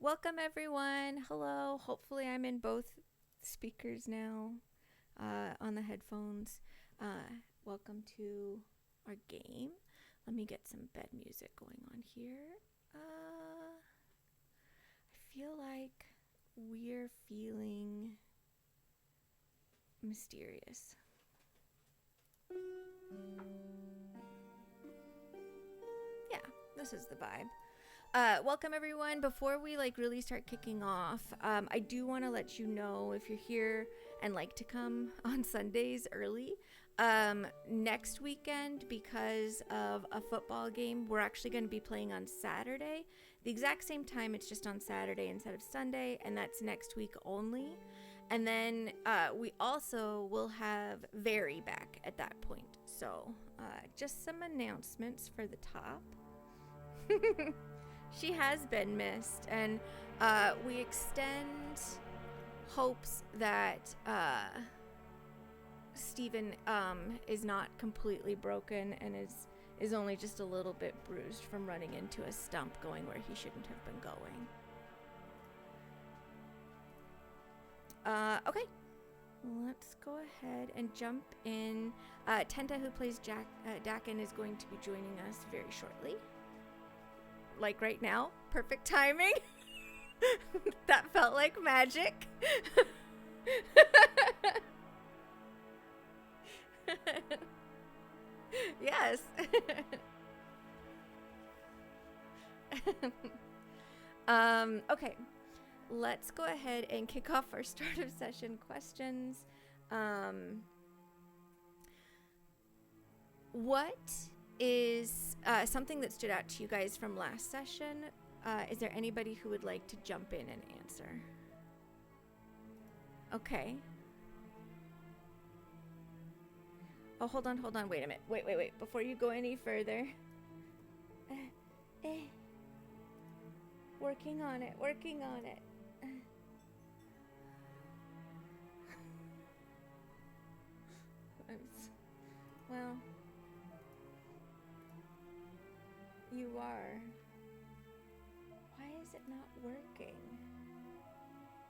Welcome everyone. Hello. Hopefully I'm in both speakers now on the headphones. Welcome to our game. Let me get some bed music going on here. I feel like we're feeling mysterious. Yeah, this is the vibe. Welcome everyone. Before we really start kicking off, I do want to let you know, if you're here and like to come on Sundays early, next weekend, because of a football game, we're actually going to be playing on Saturday, the exact same time. It's just on Saturday instead of Sunday, and that's next week only. And then we also will have Very back at that point. So just some announcements for the top. She has been missed, and we extend hopes that Steven is not completely broken and is only just a little bit bruised from running into a stump going where he shouldn't have been going. Okay, let's go ahead and jump in. Tenta, who plays Dakin, is going to be joining us very shortly. Like right now. Perfect timing. That felt like magic. Yes. Okay. Let's go ahead and kick off our start of session questions. What is something that stood out to you guys from last session? Is there anybody who would like to jump in and answer? Okay. Oh, hold on. Wait a minute. Wait. Before you go any further. Working on it. Well, you are. Why is it not working?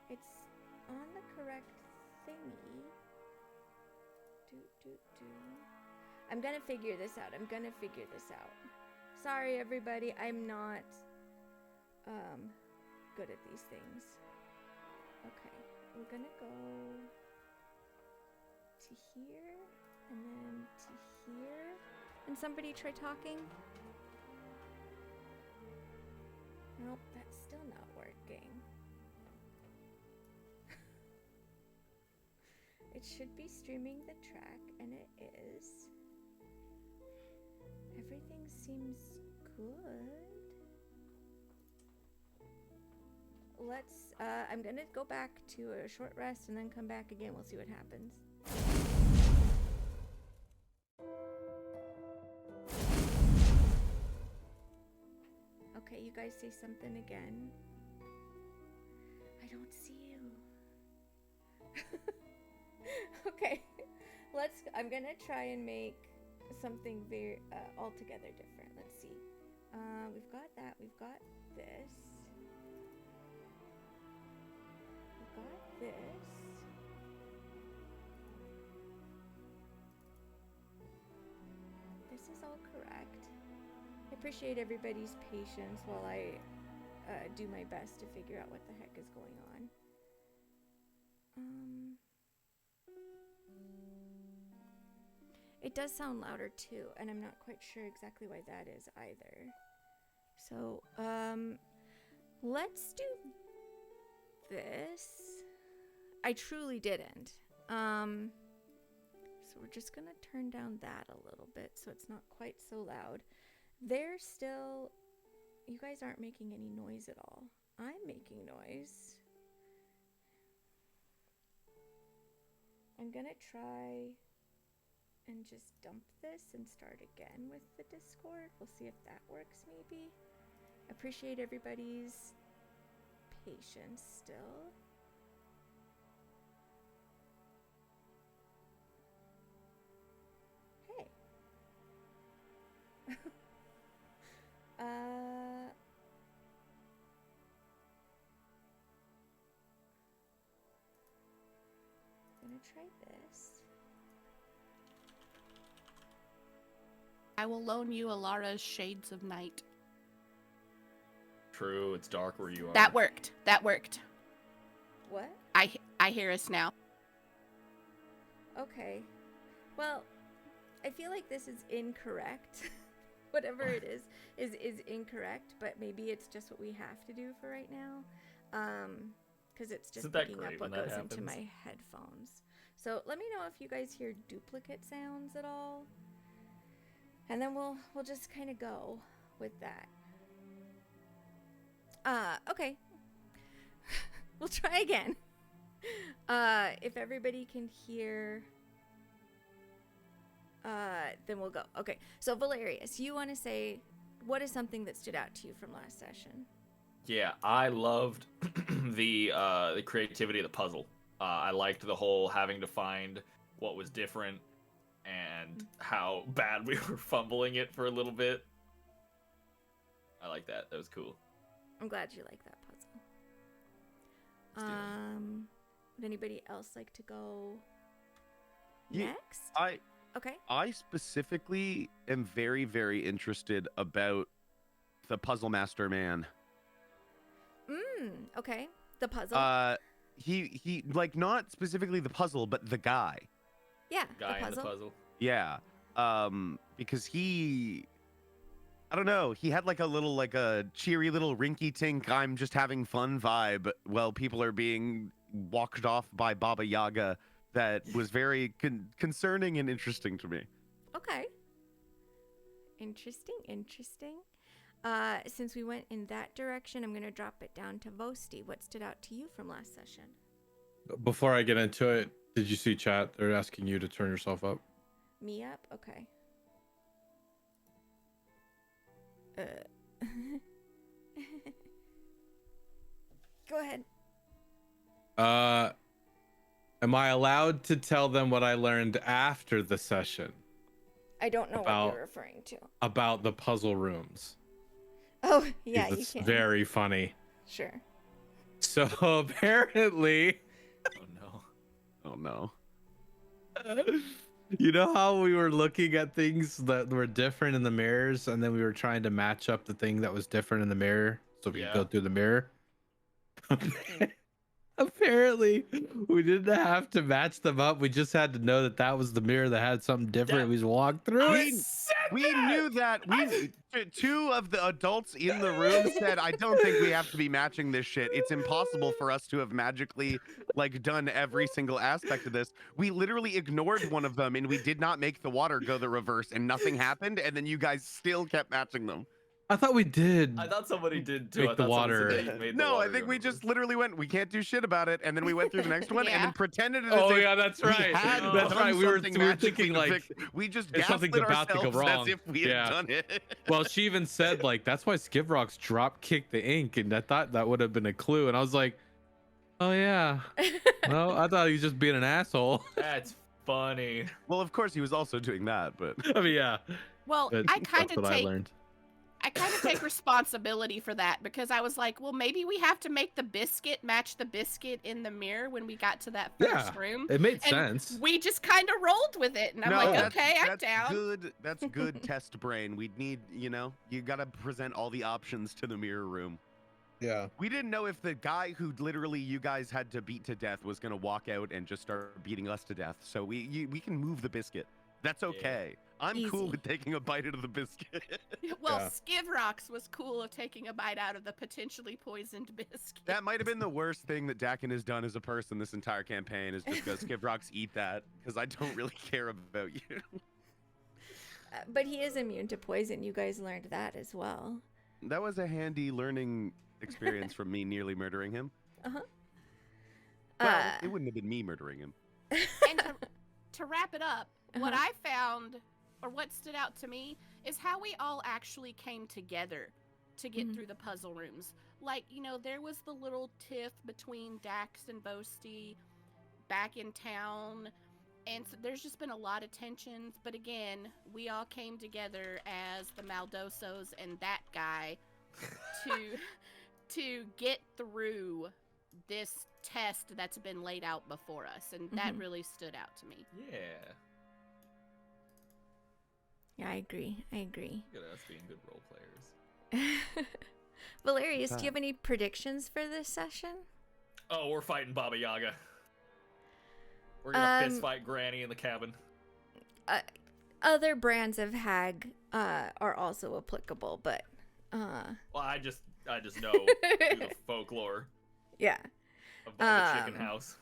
It's on the correct thingy. I'm gonna figure this out. Sorry, everybody. I'm not good at these things. Okay, we're gonna go to here and then to here. And somebody try talking. Nope, that's still not working. It should be streaming the track, and it is. Everything seems good. Let's, I'm gonna go back to a short rest and then come back again. We'll see what happens. Okay, you guys say something again. I don't see you. Okay, I'm gonna try and make something very altogether different. Let's see. We've got that. We've got this. We've got this. This is all correct. I appreciate everybody's patience while I do my best to figure out what the heck is going on. It does sound louder too, and I'm not quite sure exactly why that is either. So, let's do this. I truly didn't. So we're just gonna turn down that a little bit so it's not quite so loud. They're still, you guys aren't making any noise at all. I'm making noise. I'm gonna try and just dump this and start again with the Discord. We'll see if that works maybe. Appreciate everybody's patience still. Hey. try this. I will loan you Alara's Shades of Night. True, it's dark where you are. That worked. That worked. What? I hear us now. Okay. Well, I feel like this is incorrect. Whatever it is incorrect, but maybe it's just what we have to do for right now. Because it's just Isn't that picking up great what when that goes into happens? my headphones. So let me know if you guys hear duplicate sounds at all. And then we'll just kind of go with that. Okay. We'll try again. If everybody can hear, then we'll go. Okay, so Valerius, you want to say, what is something that stood out to you from last session? Yeah, I loved the creativity of the puzzle. I liked the whole having to find what was different and how bad we were fumbling it for a little bit. I like that. That was cool. I'm glad you like that puzzle. Let's do it. Would anybody else like to go Yeah, next? Okay. I specifically am very, very interested about the Puzzle Master Man. Okay. The puzzle. He like not specifically the puzzle, but the guy. Yeah. Guy the in the puzzle. Yeah. Because I don't know, he had like a cheery little rinky-tink, I'm just having fun vibe while people are being walked off by Baba Yaga that was very concerning and interesting to me. Okay. Interesting. Since we went in that direction, I'm going to drop it down to Vosti. What stood out to you from last session? Before I get into it, did you see chat? They're asking you to turn yourself up. Me up? Okay. Go ahead. Am I allowed to tell them what I learned after the session I don't know what you're referring to. about the puzzle rooms? Oh, yeah, you It's can. very funny. Sure. So apparently, Oh no. you know how we were looking at things that were different in the mirrors, and then we were trying to match up the thing that was different in the mirror so we could go through the mirror? Apparently, we didn't have to match them up. We just had to know that that was the mirror that had something different. We just walked through it. We knew that. Two of the adults in the room said, I don't think we have to be matching this shit. It's impossible for us to have magically like done every single aspect of this. We literally ignored one of them and we did not make the water go the reverse and nothing happened. And then you guys still kept matching them. I thought we did. I thought somebody did too. Make I the thought someone said water. that you made the No, water I think go we reverse. just literally went, we can't do shit about it. And then we went through the next one and then pretended as Oh if yeah, that's we right. had That's done right. We were something thinking magically to like fix it. We just if something's gaslit about to go ourselves wrong. as if we had done it. Well, she even said like that's why Skivrock's drop kicked the ink, and I thought that would have been a clue. And I was like, oh yeah. No, I thought he was just being an asshole. That's funny. Well, of course he was also doing that, but I mean, yeah. Well, But I kind that's of what I learned. take responsibility for that because I was like, well, maybe we have to make the biscuit match the biscuit in the mirror when we got to that first room. It made And sense. we just kind of rolled with it, and I'm like, okay, I'm down. Good. That's good test brain. We'd need, you gotta present all the options to the mirror room. Yeah. We didn't know if the guy who literally you guys had to beat to death was gonna walk out and just start beating us to death. So we can move the biscuit. That's okay. I'm cool Easy. with taking a bite out of the biscuit. Well, Yeah. Skivrox was cool of taking a bite out of the potentially poisoned biscuit. That might have been the worst thing that Dakin has done as a person this entire campaign is just go Skivrox eat that because I don't really care about you. But he is immune to poison. You guys learned that as well. That was a handy learning experience from me nearly murdering him. Uh-huh. Well, it wouldn't have been me murdering him. And to wrap it up, what I found, or what stood out to me, is how we all actually came together to get through the puzzle rooms. Like, there was the little tiff between Dax and Boasty back in town, and so there's just been a lot of tensions. But again, we all came together as the Maldosos and that guy to get through this test that's been laid out before us, and that really stood out to me. Yeah. Yeah, I agree. Look at us being good role players. Valerius, do you have any predictions for this session? Oh, we're fighting Baba Yaga. We're gonna fist fight Granny in the cabin. Other brands of hag are also applicable, but well, I just know through the folklore. Yeah. Of the chicken house.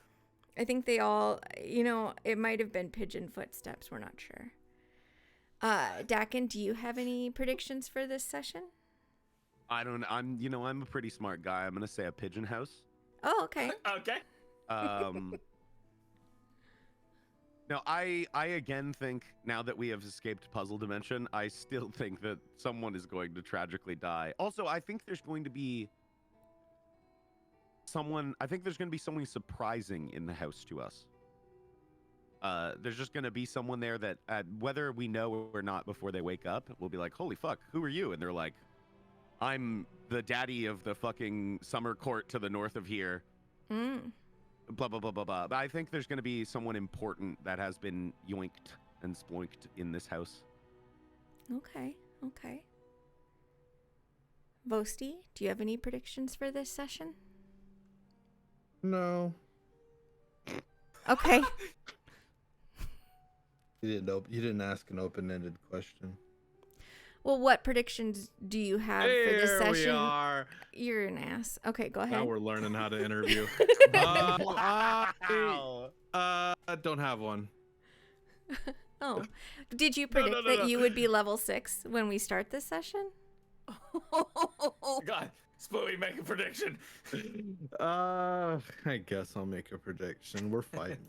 I think they all, it might have been pigeon footsteps. We're not sure. Dakin, do you have any predictions for this session? I'm a pretty smart guy. I'm gonna say a pigeon house. Oh, okay. Okay. No, I again think now that we have escaped puzzle dimension, I still think that someone is going to tragically die. Also, I think there's going to be something surprising in the house to us. There's just going to be someone there that whether we know or not before they wake up, we'll be like, holy fuck, who are you? And they're like, I'm the daddy of the fucking summer court to the north of here. Blah, blah, blah, blah, blah. But I think there's going to be someone important that has been yoinked and sploinked in this house. Okay. Vosti, do you have any predictions for this session? No. Okay. You didn't ask an open-ended question. Well, what predictions do you have for this session? Here we are. You're an ass. Okay, go ahead. Now we're learning how to interview. Wow. I don't have one. Oh, did you predict that you would be level 6 when we start this session? God, Spooey, make a prediction. I guess I'll make a prediction. We're fighting.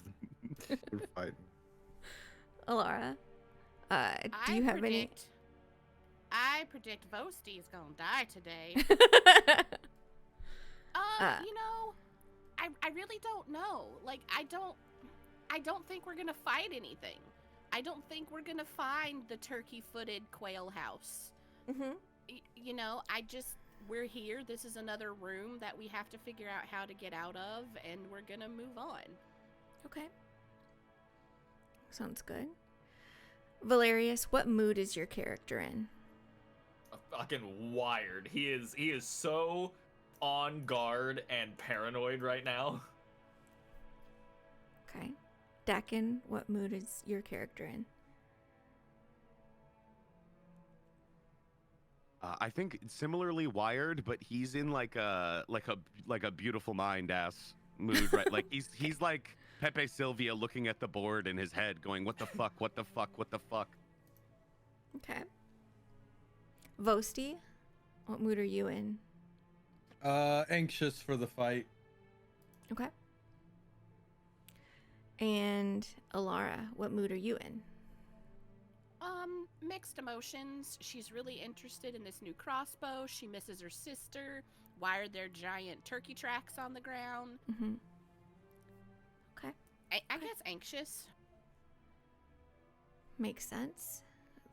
Alara, do you have any? I predict Vosti's gonna die today. I really don't know. Like, I don't think we're gonna fight anything. I don't think we're gonna find the turkey-footed quail house. We're here. This is another room that we have to figure out how to get out of, and we're gonna move on. Okay. Sounds good. Valerius, what mood is your character in? Fucking wired. He is so on guard and paranoid right now. Okay. Dakin, what mood is your character in? I think similarly wired, but he's in like a beautiful mind ass mood, right? Like he's like Pepe Sylvia looking at the board in his head, going, "What the fuck? What the fuck? What the fuck?" Okay. Vosti, what mood are you in? Anxious for the fight. Okay. And Alara, what mood are you in? Mixed emotions. She's really interested in this new crossbow. She misses her sister. Why are there giant turkey tracks on the ground? Okay. I guess anxious. Makes sense.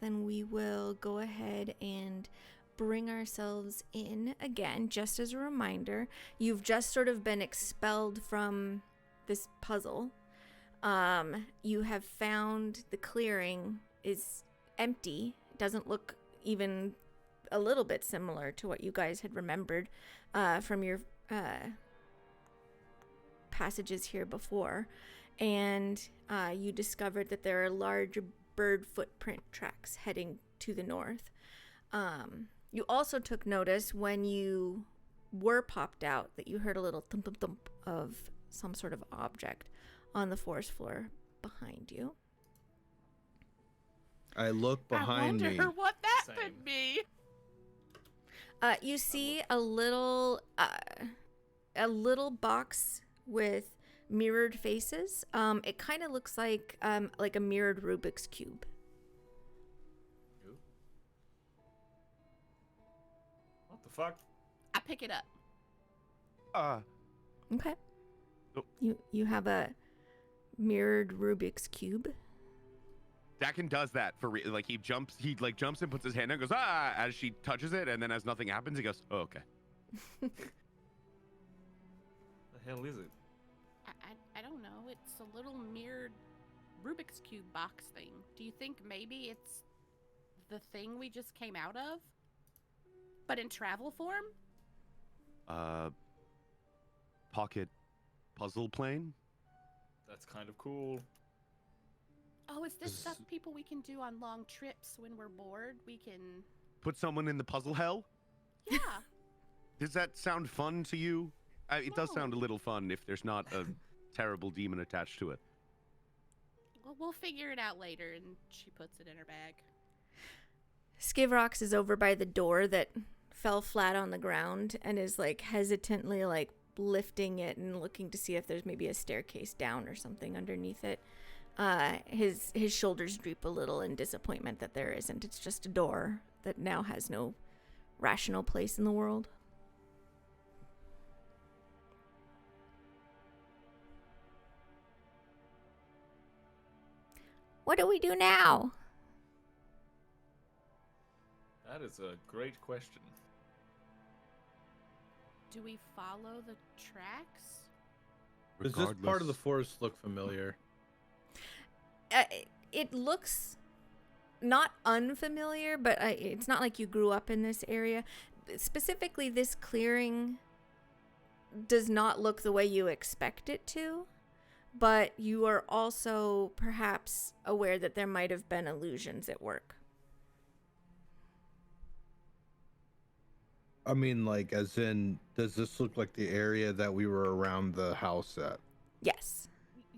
Then we will go ahead and bring ourselves in again. Just as a reminder, you've just sort of been expelled from this puzzle. You have found the clearing is empty. It doesn't look even a little bit similar to what you guys had remembered from your passages here before. And you discovered that there are large bird footprint tracks heading to the north. You also took notice when you were popped out that you heard a little thump thump thump of some sort of object on the forest floor behind you. I look behind me. I wonder what that Same. could be. You see a little box with mirrored faces. It kind of looks like a mirrored Rubik's cube. What the fuck? I pick it up. Okay. Oh. You have a mirrored Rubik's cube. Dakin does that for like he jumps and puts his hand in and goes as she touches it, and then as nothing happens he goes, oh, okay. The The hell is it? I don't know. It's a little mirrored Rubik's Cube box thing. Do you think maybe it's the thing we just came out of? But in travel form? Pocket puzzle plane? That's kind of cool. Oh, is this stuff people we can do on long trips when we're bored? We can... Put someone in the puzzle hell? Yeah. Does that sound fun to you? It does sound a little fun if there's not a terrible demon attached to it. Well, we'll figure it out later, and she puts it in her bag. Skivrox is over by the door that fell flat on the ground and is like hesitantly like lifting it and looking to see if there's maybe a staircase down or something underneath it. His shoulders droop a little in disappointment that there isn't. It's just a door that now has no rational place in the world. What do we do now? That is a great question. Do we follow the tracks? Does this part of the forest look familiar? It looks not unfamiliar, but it's not like you grew up in this area. Specifically, this clearing does not look the way you expect it to, but you are also perhaps aware that there might have been illusions at work. I mean, like, as in, does this look like the area that we were around the house at? Yes.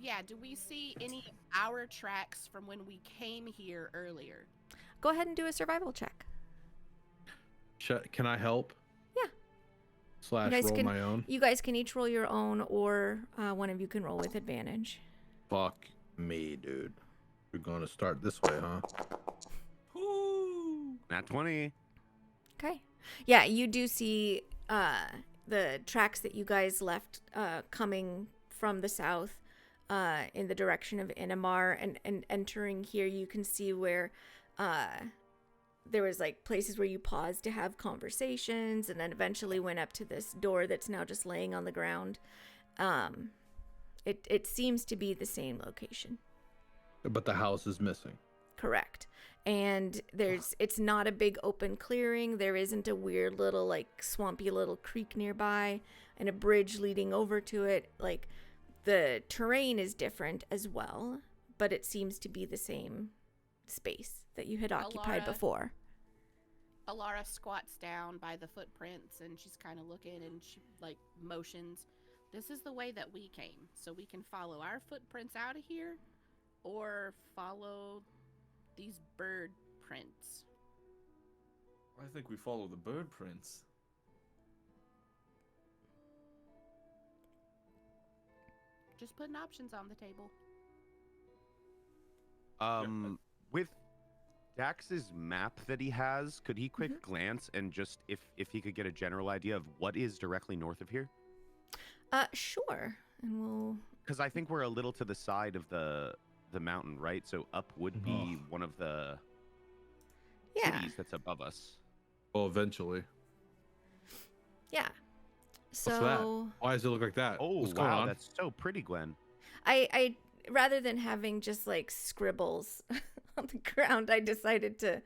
Yeah, do we see any of our tracks from when we came here earlier? Go ahead and do a survival check. Can I help? Yeah. Slash You guys roll can- my own? You guys can each roll your own, or one of you can roll with advantage. Fuck me, dude. We're gonna start this way, huh? Nat 20. Okay. Yeah, you do see the tracks that you guys left coming from the south in the direction of Inamar, and entering here you can see where there was like places where you paused to have conversations and then eventually went up to this door that's now just laying on the ground. It seems to be the same location. But the house is missing. Correct. And it's not a big open clearing. There isn't a weird little like swampy little creek nearby and a bridge leading over to it. Like the terrain is different as well, but it seems to be the same space that you had occupied Alara- before. Alara squats down by the footprints and she's kind of looking and she like motions. This is the way that we came, so we can follow our footprints out of here or follow these bird prints. I think we follow the bird prints. Just putting options on the table. With Dax's map that he has, could he quick glance and just if he could get a general idea of what is directly north of here? Sure. And we'll... Because I think we're a little to the side of the mountain, right? So up would be one of the cities that's above us. Well, eventually. Yeah. So What's that? Why does it look like that? Oh, What's going wow, on? that's so pretty, Gwen. I rather than having just like scribbles on the ground, I decided to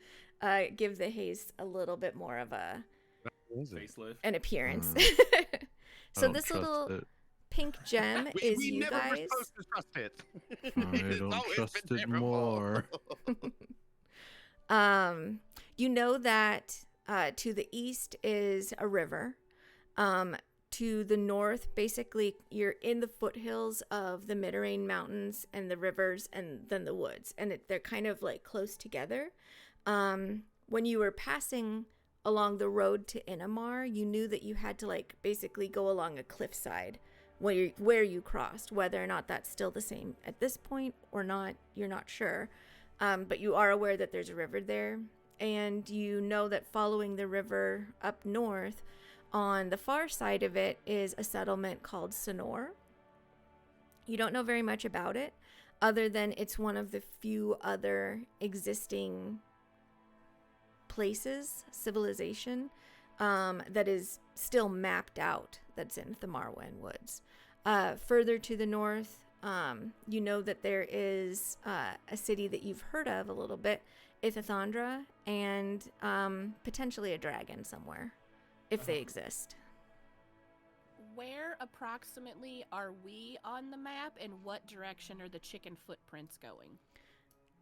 give the haze a little bit more of a Facelift. an appearance. I So don't this trust little it. pink gem is we you never guys. were supposed to trust it. I It's don't always trust been it terrible. more. You know that to the east is a river. To the north, basically, you're in the foothills of the Midrain Mountains and the rivers and then the woods. And they're kind of like close together. When you were passing along the road to Inamar, you knew that you had to like basically go along a cliffside where you crossed. Whether or not that's still the same at this point or not, you're not sure. But you are aware that there's a river there. And you know that following the river up north, on the far side of it is a settlement called Sonor. You don't know very much about it, other than it's one of the few other existing places, civilization, that is still mapped out that's in Thamarwen Woods. Further to the north, you know that there is a city that you've heard of a little bit, Ithathandra, and potentially a dragon somewhere, if they exist. Where approximately are we on the map, and what direction are the chicken footprints going?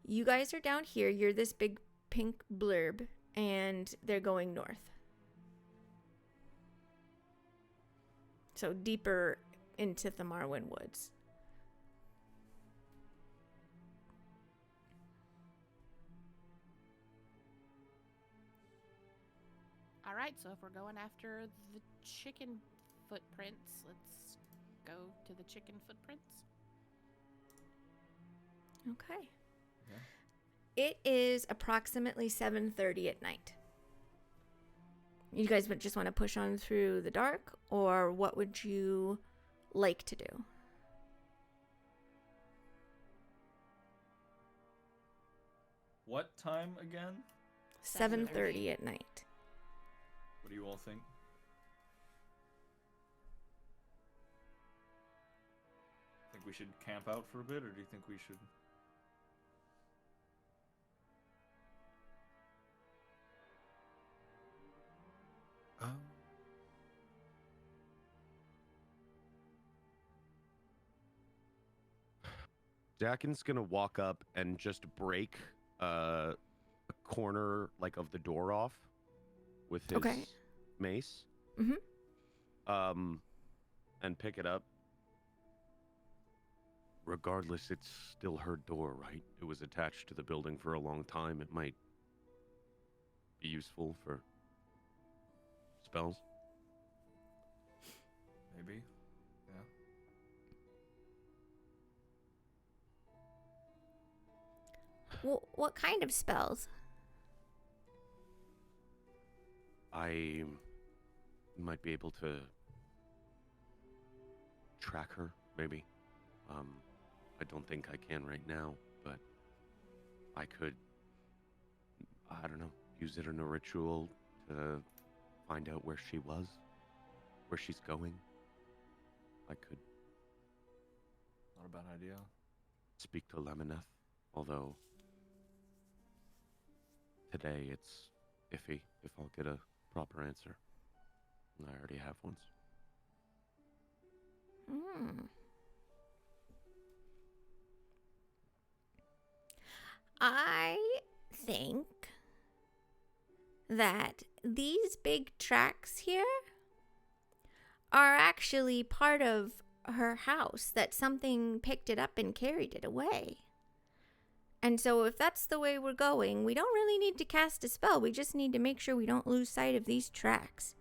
You guys are down here. You're this big pink blurb, and they're going north. So deeper into the Marwyn Woods. All right, so if we're going after the chicken footprints, let's go to the chicken footprints. Okay. Yeah. It is approximately 7:30 at night. You guys would just want to push on through the dark, or what would you like to do? What time again? 7:30 at night. What do you all think? Think we should camp out for a bit, or do you think we should? Dakin's gonna walk up and just break a corner like of the door off with his Okay. mace. Mhm. And pick it up. Regardless, it's still her door, right? It was attached to the building for a long time. It might be useful for spells. Maybe. Yeah. What kind of spells? I might be able to track her, maybe. I don't think I can right now, but I could, I don't know, use it in a ritual to find out where she was, where she's going. I could Not a bad idea. speak to Lemoneth, although today it's iffy if I'll get a proper answer. I already have once. I think that these big tracks here are actually part of her house, that something picked it up and carried it away. And so if that's the way we're going, we don't really need to cast a spell. We just need to make sure we don't lose sight of these tracks.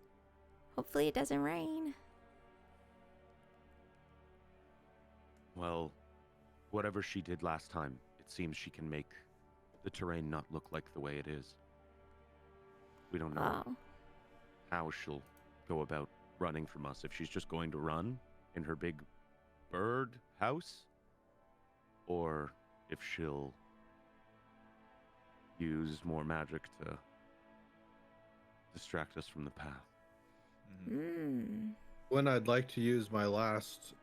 Hopefully it doesn't rain. Well, whatever she did last time, it seems she can make the terrain not look like the way it is. We don't know Oh. how she'll go about running from us. If she's just going to run in her big bird house, or if she'll use more magic to distract us from the path. Hmm. When I'd like to use my last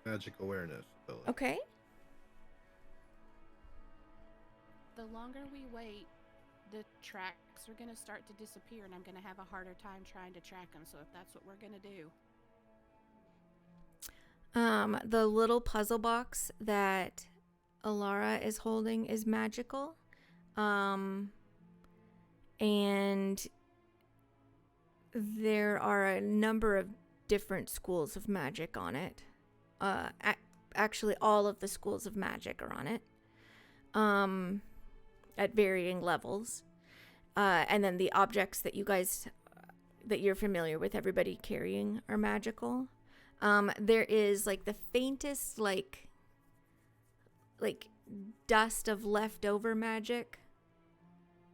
magic awareness ability. Okay. The longer we wait, the tracks are going to start to disappear, and I'm going to have a harder time trying to track them. So if that's what we're going to do. The little puzzle box that Alara is holding is magical. And there are a number of different schools of magic on it. Actually, all of the schools of magic are on it. At varying levels. And then the objects that you guys, that you're familiar with, everybody carrying, are magical. There is like the faintest like dust of leftover magic.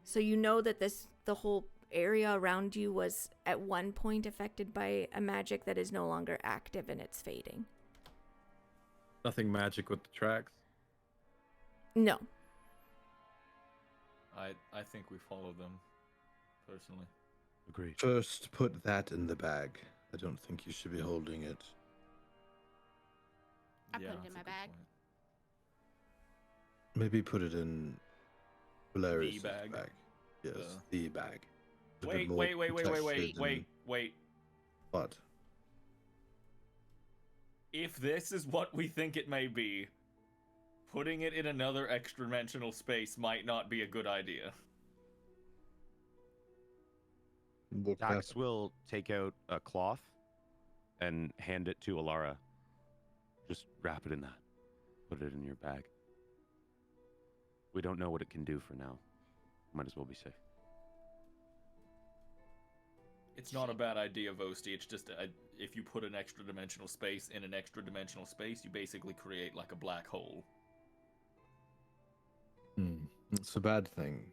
So you know that the whole area around you was at one point affected by a magic that is no longer active and it's fading. Nothing magic with the tracks. No. I think we follow them, personally. Agreed. First, put that in the bag. I don't think you should be holding it. I put it that's in a my good bag. point. Maybe put it in Valerius' bag. Yes, Uh, the bag. It's a bit Wait, more wait, wait, wait, wait, wait, protected wait, and- wait. What? If this is what we think it may be, putting it in another extra-dimensional space might not be a good idea. What could Dax happen? will take out a cloth and hand it to Alara. Just wrap it in that. Put it in your bag. We don't know what it can do for now. Might as well be safe. It's not a bad idea, Vosti. It's just if you put an extra-dimensional space in an extra-dimensional space, you basically create like a black hole. It's a bad thing.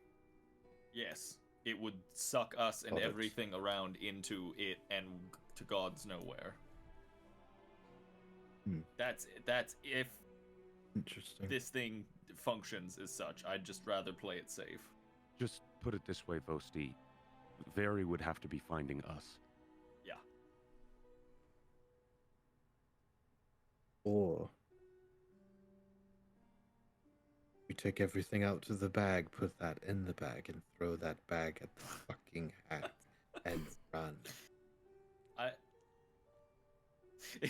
Yes, it would suck us and Got it. everything around into it and to God's nowhere. That's if Interesting. this thing functions as such. I'd just rather play it safe. Just put it this way, Vosti. Very would have to be finding us. Yeah. Or you take everything out of the bag, put that in the bag, and throw that bag at the fucking hat and run.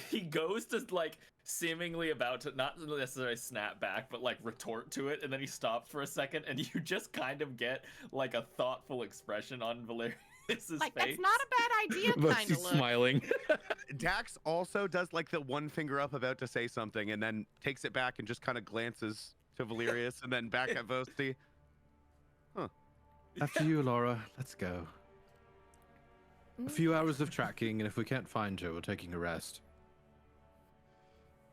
He goes to like seemingly about to not necessarily snap back, but like retort to it, and then he stops for a second, and you just kind of get like a thoughtful expression on Valerius's Like, face. that's not a bad idea, But kind she's of look. smiling. Dax also does like the one finger up about to say something and then takes it back and just kind of glances to Valerius and then back at Vosti. After you, Laura. Let's go. A few hours of tracking, and if we can't find her, we're taking a rest.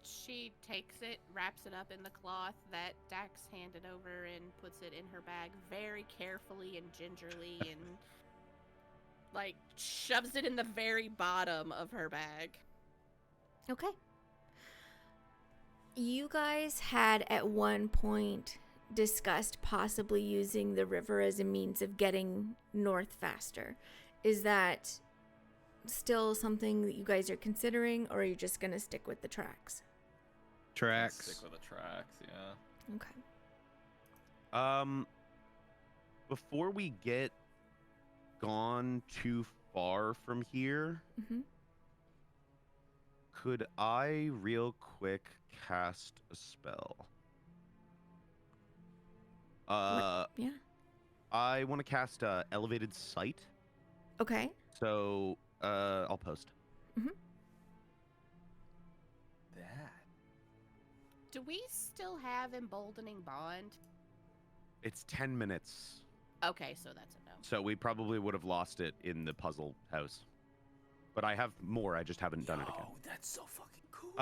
She takes it, wraps it up in the cloth that Dax handed over, and puts it in her bag very carefully and gingerly, and like shoves it in the very bottom of her bag. Okay. You guys had at one point discussed possibly using the river as a means of getting north faster. Is that still something that you guys are considering, or are you just going to stick with the tracks? Tracks. Stick with the tracks, yeah. Okay. Before we get gone too far from here, Mm-hmm. could I real quick cast a spell? Yeah. I want to cast Elevated Sight. Okay. So I'll post. That. Do we still have Emboldening Bond? It's 10 minutes. Okay, so that's a no. So we probably would have lost it in the puzzle house. But I have more, I just haven't done it again. Oh, that's so fucking cool.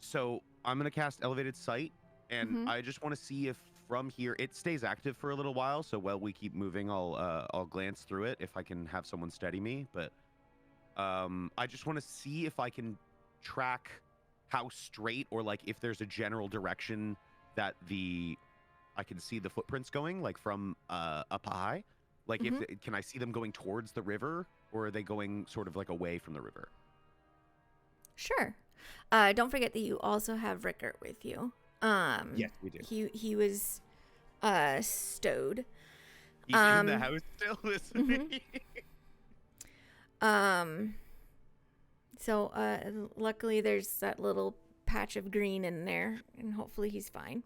So I'm gonna cast Elevated Sight, and Mhm. I just want to see if from here it stays active for a little while. So while we keep moving, I'll glance through it if I can have someone steady me. But I just want to see if I can track how straight, or like if there's a general direction that I can see the footprints going, like from up high. Like if can I see them going towards the river, or are they going sort of like away from the river? Sure. Don't forget that you also have Rickert with you. Yes, we do. He was stowed. He's in the house still listening. So luckily there's that little patch of green in there, and hopefully he's fine.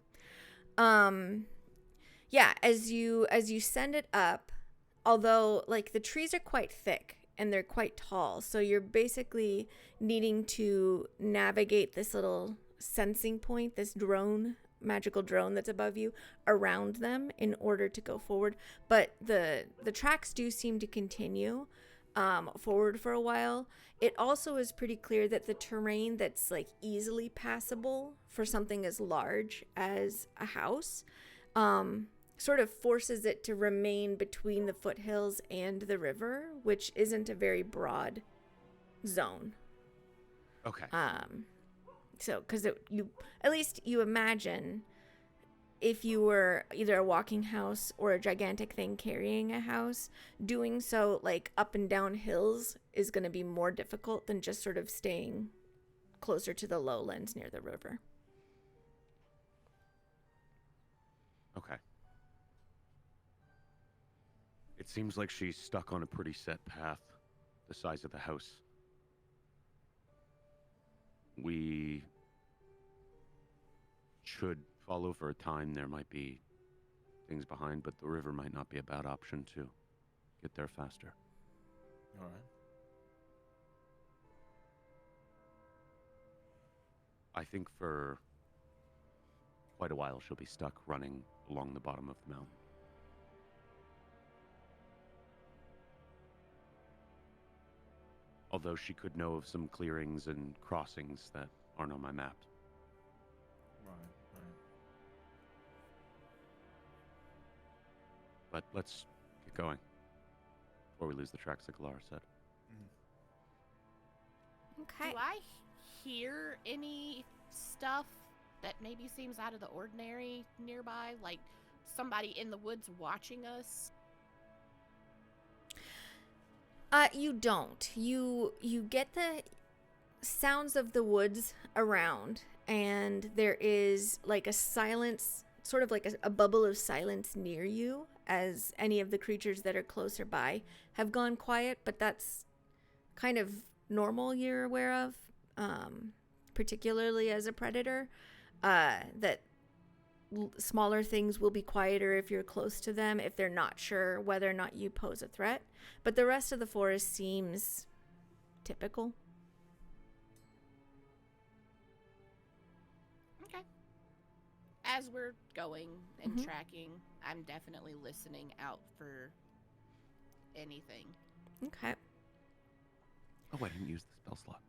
Yeah, as you send it up, although like the trees are quite thick and they're quite tall, so you're basically needing to navigate this little sensing point, this magical drone that's above you, around them in order to go forward. But the tracks do seem to continue forward for a while. It also is pretty clear that the terrain that's like easily passable for something as large as a house sort of forces it to remain between the foothills and the river, which isn't a very broad zone. Okay. So because you at least you imagine if you were either a walking house or a gigantic thing carrying a house, doing so like up and down hills is going to be more difficult than just sort of staying closer to the lowlands near the river. Okay. It seems like she's stuck on a pretty set path, the size of the house. We should follow for a time. There might be things behind, but the river might not be a bad option to get there faster. All right. I think for quite a while she'll be stuck running along the bottom of the mountain. Although she could know of some clearings and crossings that aren't on my map. Right. But let's get going before we lose the tracks, like Lara said. Okay. Do I hear any stuff that maybe seems out of the ordinary nearby? Like somebody in the woods watching us? You don't. You get the sounds of the woods around, and there is like a silence, sort of like a bubble of silence near you, as any of the creatures that are closer by have gone quiet, but that's kind of normal, you're aware of, particularly as a predator, that smaller things will be quieter if you're close to them, if they're not sure whether or not you pose a threat. But the rest of the forest seems typical. Okay. As we're going and tracking, I'm definitely listening out for anything. Okay. Oh, I didn't use the spell slot.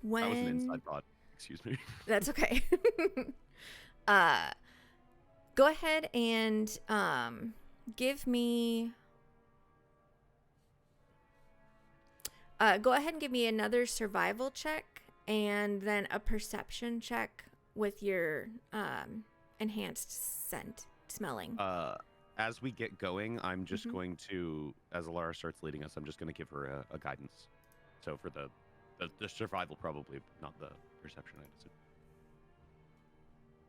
When... That was an inside thought. Excuse me. That's okay. Go ahead and give me... go ahead and give me another survival check and then a perception check with your enhanced smelling. As we get going, I'm just going to, as Alara starts leading us, I'm just going to give her a guidance. So for the survival, probably not the perception.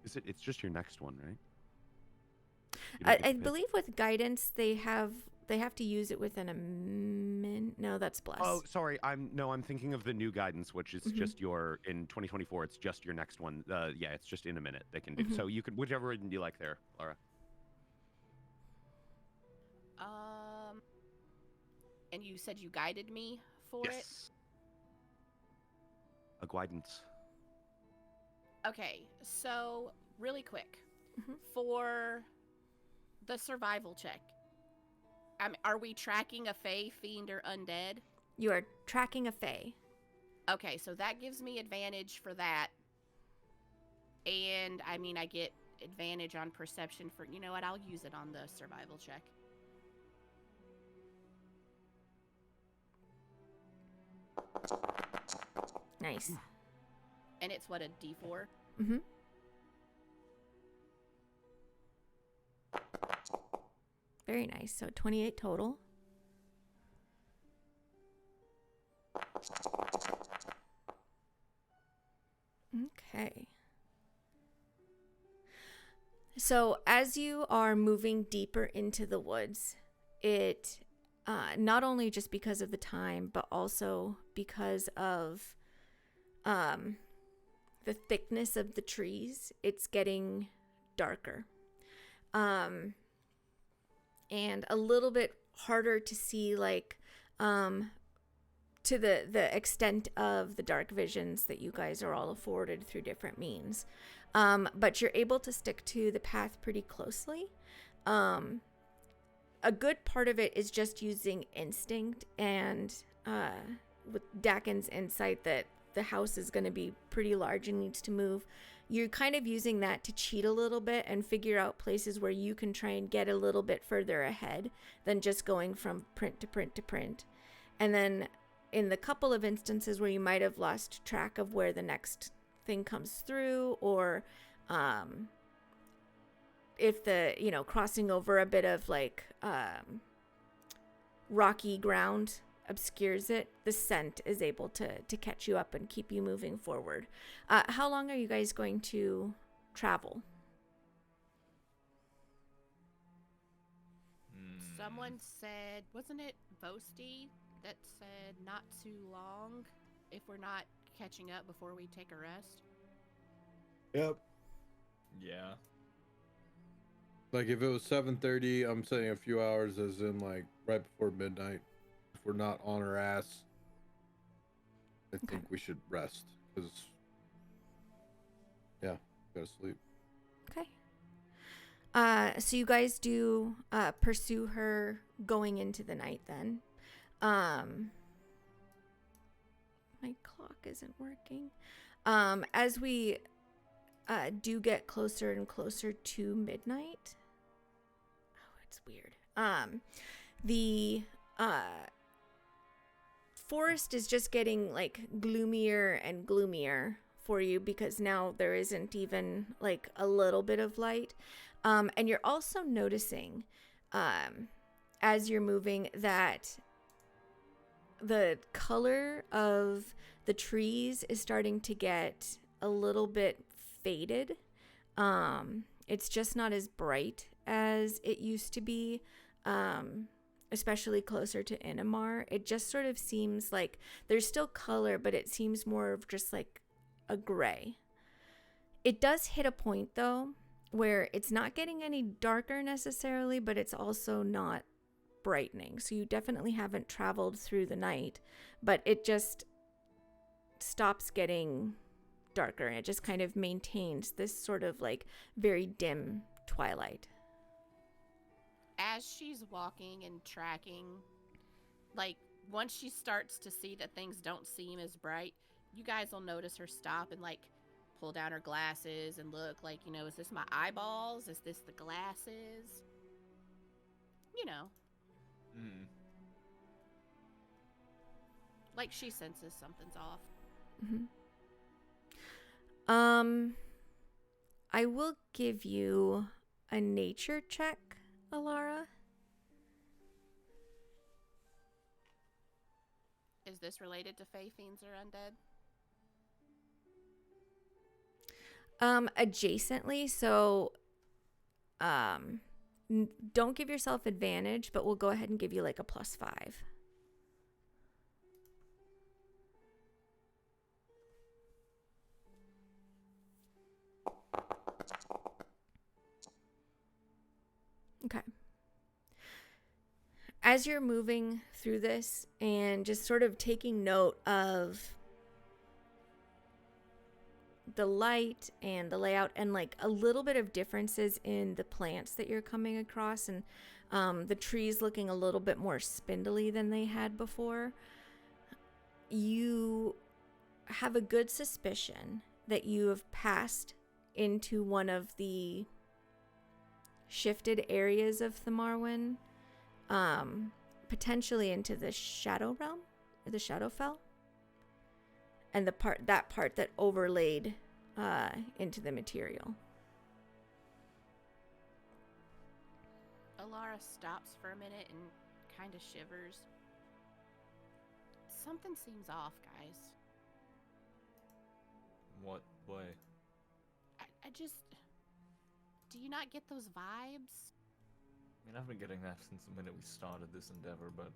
It's just your next one, right? I believe with guidance they have to use it within a minute. No, that's bless. Oh, sorry. I'm thinking of the new guidance, which is just your in 2024. It's just your next one. Yeah, it's just in a minute they can do. So you could whichever you like there, Laura. And you said you guided me for it? A guidance. Okay, so really quick, for the survival check, are we tracking a fae, fiend, or undead? You are tracking a fae. Okay, so that gives me advantage for that. And, I mean, I get advantage on perception for, you know what, I'll use it on the survival check. Nice. And it's what, a D4? Mm-hmm. Very nice. So 28 total. Okay. So as you are moving deeper into the woods, it not only just because of the time, but also because of the thickness of the trees, it's getting darker. And a little bit harder to see, like, to the extent of the dark visions that you guys are all afforded through different means. But you're able to stick to the path pretty closely. A good part of it is just using instinct, and with Dakin's insight that the house is going to be pretty large and needs to move, you're kind of using that to cheat a little bit and figure out places where you can try and get a little bit further ahead than just going from print to print to print. And then in the couple of instances where you might have lost track of where the next thing comes through, or if crossing over a bit of like rocky ground obscures it, the scent is able to catch you up and keep you moving forward. How long are you guys going to travel? Someone said, wasn't it Vosti that said not too long if we're not catching up before we take a rest? Yep. Yeah. Like if it was 7:30, I'm saying a few hours as in like right before midnight. If we're not on our ass, I think we should rest because gotta sleep. Okay. So you guys do pursue her going into the night then. My clock isn't working. As we do get closer and closer to midnight. Oh, it's weird. The forest is just getting like gloomier and gloomier for you because now there isn't even like a little bit of light. And you're also noticing as you're moving that the color of the trees is starting to get a little bit faded. It's just not as bright as it used to be, especially closer to Inamar. It just sort of seems like there's still color, but it seems more of just like a gray. It does hit a point though where it's not getting any darker necessarily, but it's also not brightening. So you definitely haven't traveled through the night, but it just stops getting darker and it just kind of maintains this sort of like very dim twilight. As she's walking and tracking, like once she starts to see that things don't seem as bright, you guys will notice her stop and like pull down her glasses and look like, you know, is this my eyeballs? Is this the glasses? You know. Mm. Like she senses something's off. Mm-hmm. I will give you a nature check, Alara. Is this related to Fae Fiends or undead? Adjacently, so don't give yourself advantage, but we'll go ahead and give you like a +5. Okay. As you're moving through this and just sort of taking note of the light and the layout and like a little bit of differences in the plants that you're coming across and the trees looking a little bit more spindly than they had before, you have a good suspicion that you have passed into one of the shifted areas of the Marwyn, potentially into the Shadow Realm or the Shadowfell, and that part that overlaid into the material. Alara stops for a minute and kind of shivers. Something seems off, guys. What way? I just... Do you not get those vibes? I mean, I've been getting that since the minute we started this endeavor, but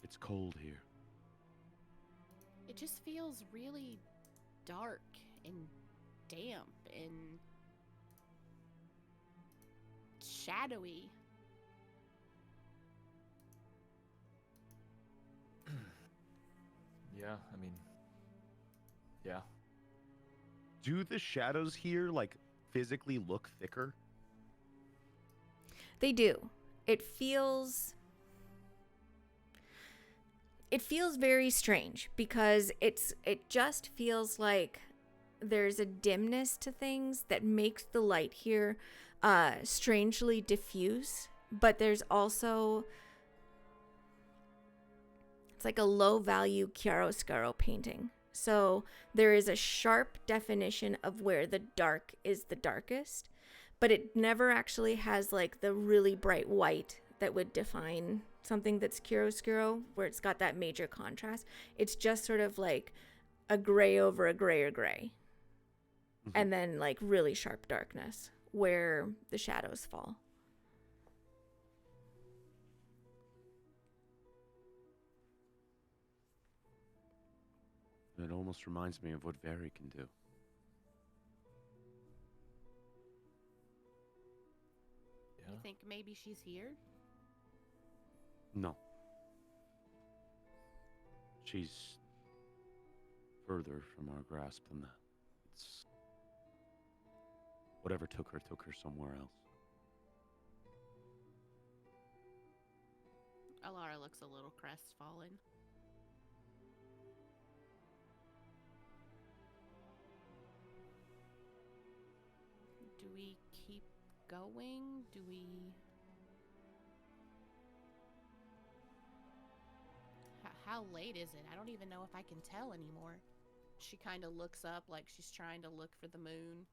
It's cold here. It just feels really dark and damp and shadowy. yeah, I mean, yeah. Do the shadows here like physically look thicker? They do. It feels very strange because it just feels like there's a dimness to things that makes the light here strangely diffuse, but there's also, it's like a low value chiaroscuro painting. So there is a sharp definition of where the dark is the darkest, but it never actually has like the really bright white that would define something that's chiaroscuro, where it's got that major contrast. It's just sort of like a gray over a grayer gray. And then like really sharp darkness where the shadows fall. It almost reminds me of what Very can do. You think maybe she's here? No. She's further from our grasp than that. It's... Whatever took her somewhere else. Alara looks a little crestfallen. Do we keep going? Do we... How late is it? I don't even know if I can tell anymore. She kind of looks up like she's trying to look for the moon.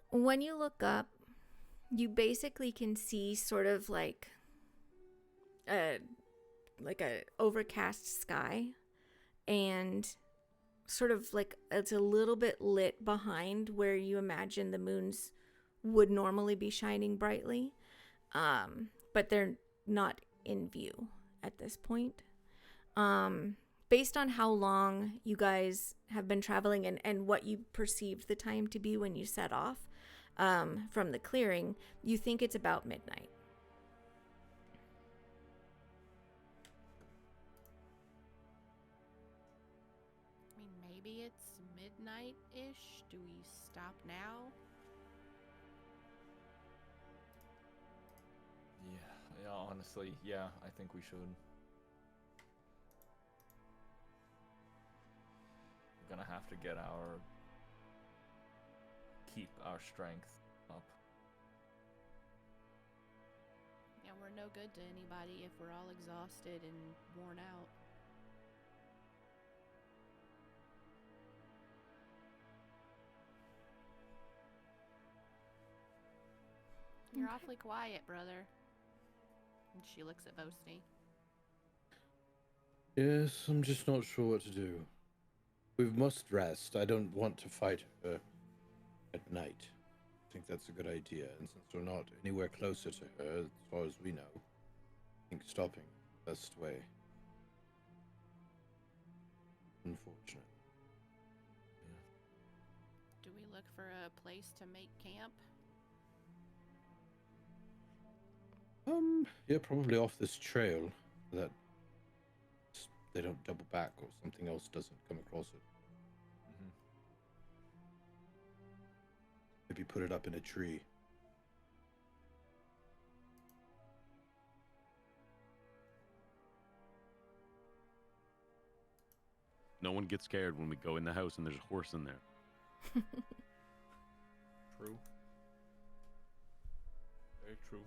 When you look up, you basically can see sort of like a overcast sky, and sort of like it's a little bit lit behind where you imagine the moons would normally be shining brightly, but they're not in view at this point. Based on how long you guys have been traveling and what you perceived the time to be when you set off from the clearing, you think it's about midnight. I mean, maybe it's midnight-ish. Do we stop now? Yeah, honestly, yeah, I think we should. We're gonna have to keep our strength up. Yeah, we're no good to anybody if we're all exhausted and worn out. You're awfully quiet, brother. And she looks at Vosny. Yes, I'm just not sure what to do. We must rest. I don't want to fight her at night. I think that's a good idea. And since we're not anywhere closer to her, as far as we know, I think stopping is the best way. Unfortunate. Do we look for a place to make camp? Yeah, probably off this trail, so that they don't double back or something else doesn't come across it. Maybe put it up in a tree. No one gets scared when we go in the house and there's a horse in there. True. Very true.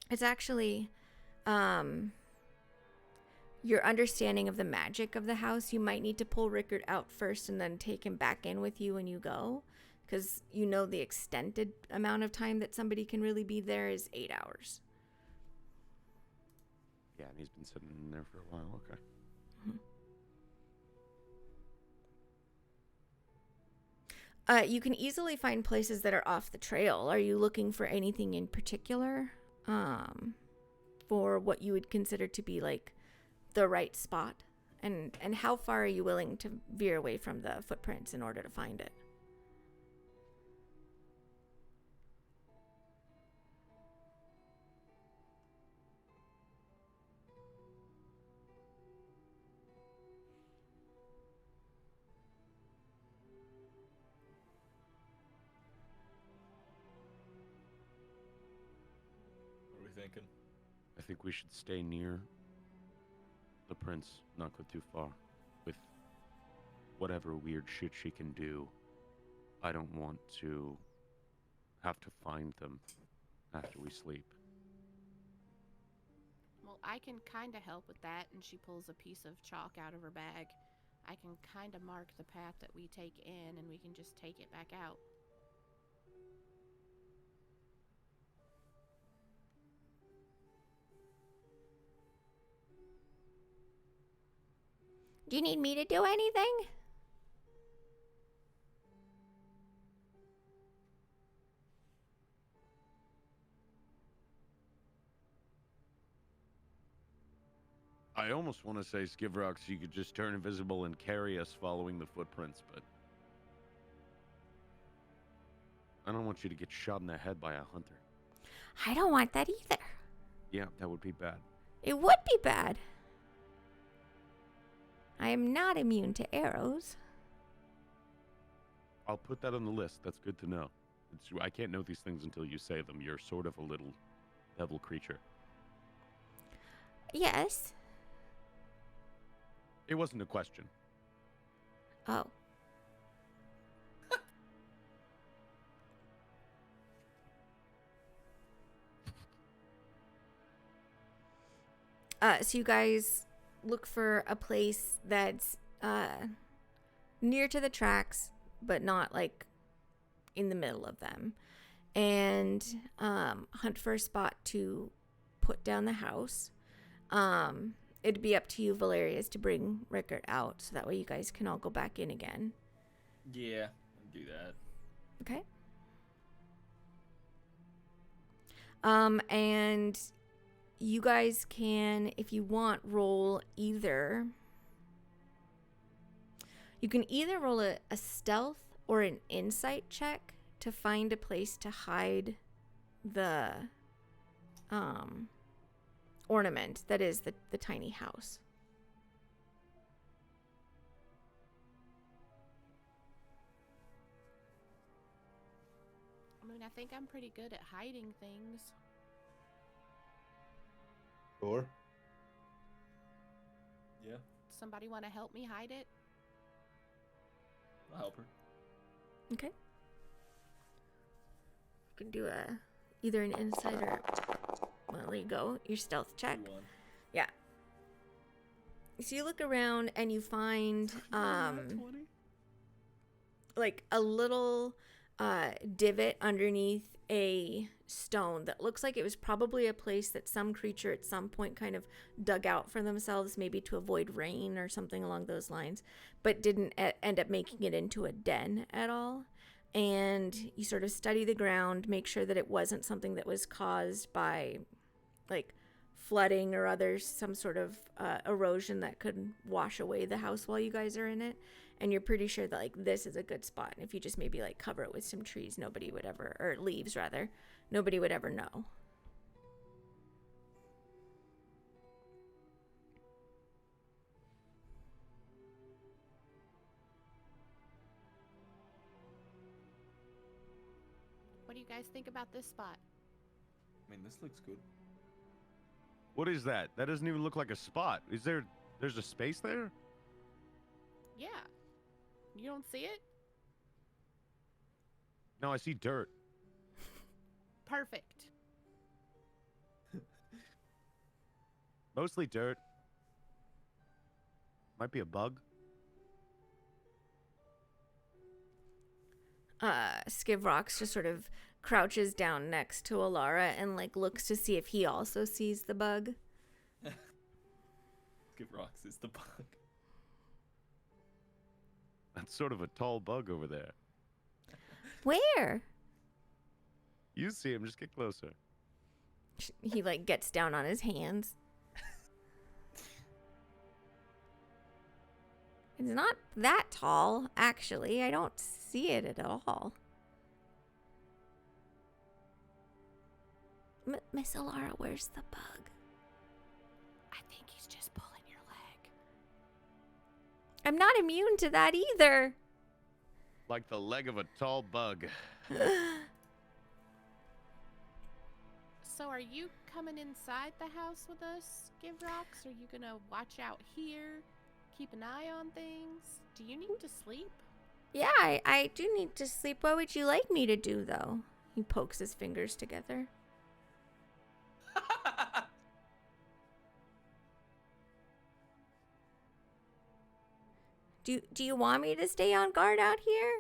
It's actually your understanding of the magic of the house. You might need to pull Rickard out first and then take him back in with you when you go, because you know the extended amount of time that somebody can really be there is 8 hours. Yeah, and he's been sitting in there for a while. Okay. You can easily find places that are off the trail. Are you looking for anything in particular for what you would consider to be like the right spot? And how far are you willing to veer away from the footprints in order to find it? What are we thinking? I think we should stay near the prince, not go too far. With whatever weird shit she can do, I don't want to have to find them after we sleep. Well, I can kind of help with that. And she pulls a piece of chalk out of her bag. I can kind of mark the path that we take in, and we can just take it back out. Do you need me to do anything? I almost want to say, Skivrox, you could just turn invisible and carry us following the footprints, but I don't want you to get shot in the head by a hunter. I don't want that either. Yeah, that would be bad. It would be bad. I am not immune to arrows. I'll put that on the list. That's good to know. I can't know these things until you say them. You're sort of a little devil creature. Yes. It wasn't a question. Oh. So you guys look for a place that's near to the tracks, but not like in the middle of them, and hunt for a spot to put down the house. It'd be up to you, Valerius, to bring Rickard out, so that way you guys can all go back in again. Yeah, I'll do that. Okay. And you guys can, if you want, roll either. You can either roll a stealth or an insight check to find a place to hide the ornament that is the tiny house. I mean, I think I'm pretty good at hiding things. Sure. Yeah, Somebody want to help me hide it? I'll help her. Okay. You can do either an insight or, well, there you go, your stealth check. 2-1. Yeah. So you look around and you find like a little divot underneath a stone that looks like it was probably a place that some creature at some point kind of dug out for themselves, maybe to avoid rain or something along those lines, but didn't end up making it into a den at all. And you sort of study the ground, make sure that it wasn't something that was caused by like flooding or some sort of erosion that could wash away the house while you guys are in it. And you're pretty sure that like this is a good spot. And if you just maybe like cover it with some trees, nobody would ever, or leaves rather, nobody would ever know. What do you guys think about this spot? I mean, this looks good. What is that? That doesn't even look like a spot. There's a space there? Yeah. You don't see it? No, I see dirt. Perfect. Mostly dirt. Might be a bug. Skivrox just sort of crouches down next to Alara and like looks to see if he also sees the bug. Skivrox is the bug. That's sort of a tall bug over there. Where? You see him, just get closer. He like gets down on his hands. It's not that tall, actually. I don't see it at all. Miss Alara, where's the bug? I think he's just pulling your leg. I'm not immune to that either. Like the leg of a tall bug. So are you coming inside the house with us, Skivrox? Are you gonna watch out here? Keep an eye on things? Do you need to sleep? Yeah, I do need to sleep. What would you like me to do, though? He pokes his fingers together. Do you want me to stay on guard out here?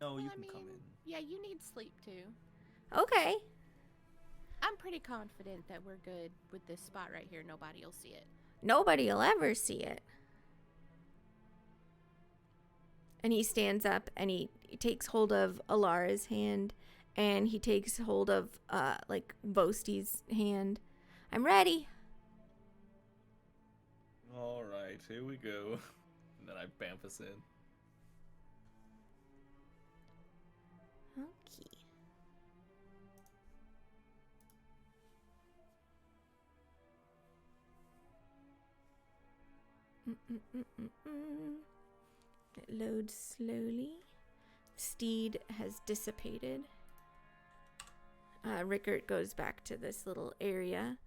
No, you Well, I can come mean, in. Yeah, you need sleep too. Okay. I'm pretty confident that we're good with this spot right here. Nobody will see it. Nobody'll ever see it. And he stands up and he takes hold of Alara's hand and he takes hold of like Vosti's hand. I'm ready. All right, here we go. And then I bamf us in. Okay. It loads slowly. Steed has dissipated. Rickert goes back to this little area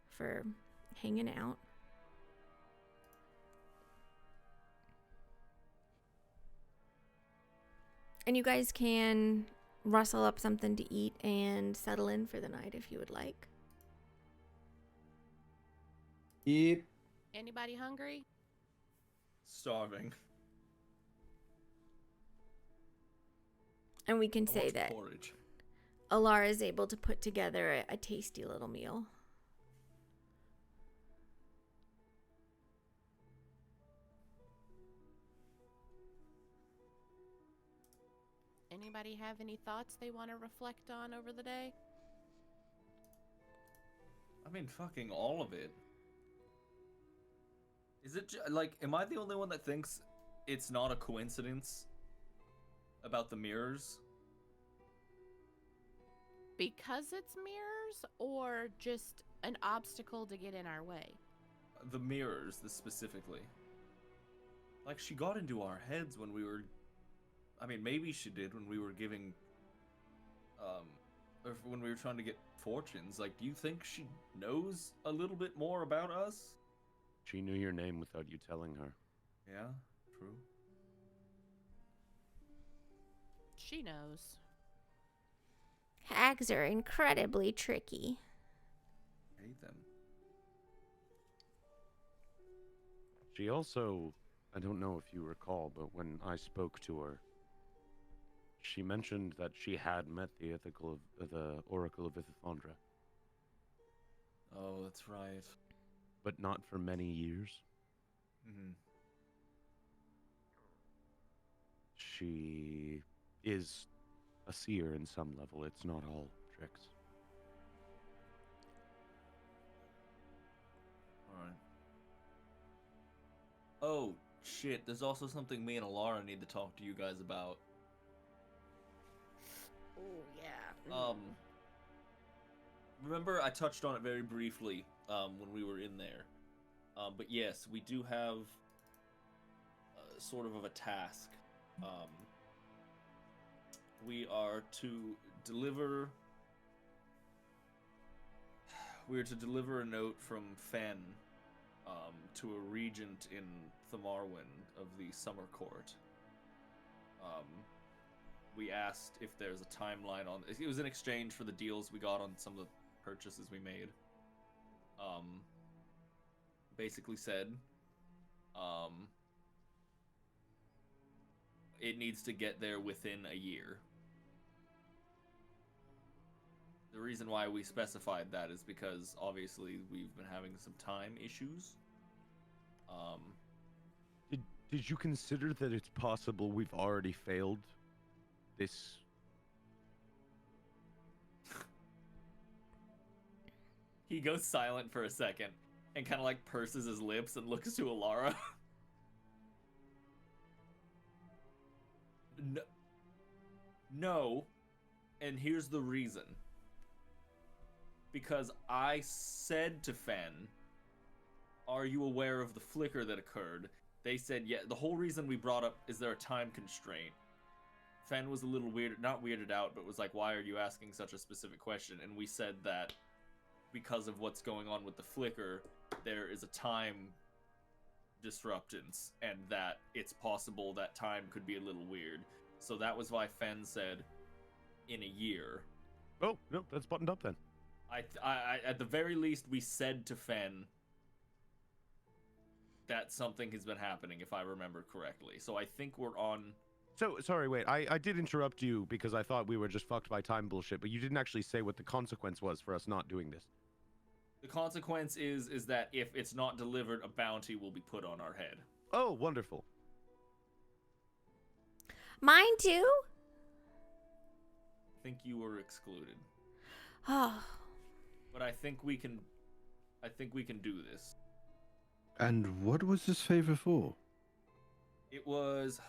for hanging out. And you guys can rustle up something to eat and settle in for the night if you would like. Yep. Anybody hungry? Starving. And we can I say want that porridge. Alara is able to put together a tasty little meal. Anybody have any thoughts they want to reflect on over the day? I mean, fucking all of it. Is it like, am I the only one that thinks it's not a coincidence about the mirrors? Because it's mirrors, or just an obstacle to get in our way? The mirrors, specifically. Like, she got into our heads when we were... I mean, maybe she did when we were giving... or when we were trying to get fortunes. Like, do you think she knows a little bit more about us? She knew your name without you telling her. Yeah, true. She knows. Hags are incredibly tricky. Hate them. She also, I don't know if you recall, but when I spoke to her, she mentioned that she had met the Oracle of Ithithondra, Oh, that's right. but not for many years. Mm-hmm. She is a seer in some level. It's not all tricks. Alright. Oh, shit. There's also something me and Alara need to talk to you guys about. Oh, yeah. Remember I touched on it very briefly, when we were in there. But yes, we do have sort of a task. We are to deliver a note from Fen to a regent in Thamarwyn of the Summer Court. We asked if there's a timeline on it. Was in exchange for the deals we got on some of the purchases we made. Basically said it needs to get there within a year. The reason why we specified that is because obviously we've been having some time issues. Did you consider that it's possible we've already failed this? He goes silent for a second and kind of like purses his lips and looks to Alara. No, and here's the reason. Because I said to Fen, are you aware of the flicker that occurred? They said, yeah. The whole reason we brought up, is there a time constraint? Fen was a little weird, not weirded out, but was like, why are you asking such a specific question? And we said that because of what's going on with the flicker, there is a time disruptance, and that it's possible that time could be a little weird. So that was why Fen said, in a year. Oh, no, that's buttoned up then. I at the very least, we said to Fen that something has been happening, if I remember correctly. So I think we're on. So, sorry, wait, I did interrupt you because I thought we were just fucked by time bullshit, but you didn't actually say what the consequence was for us not doing this. The consequence is that if it's not delivered, a bounty will be put on our head. Oh, wonderful. Mine too? I think you were excluded. Oh. But I think we can do this. And what was this favor for? It was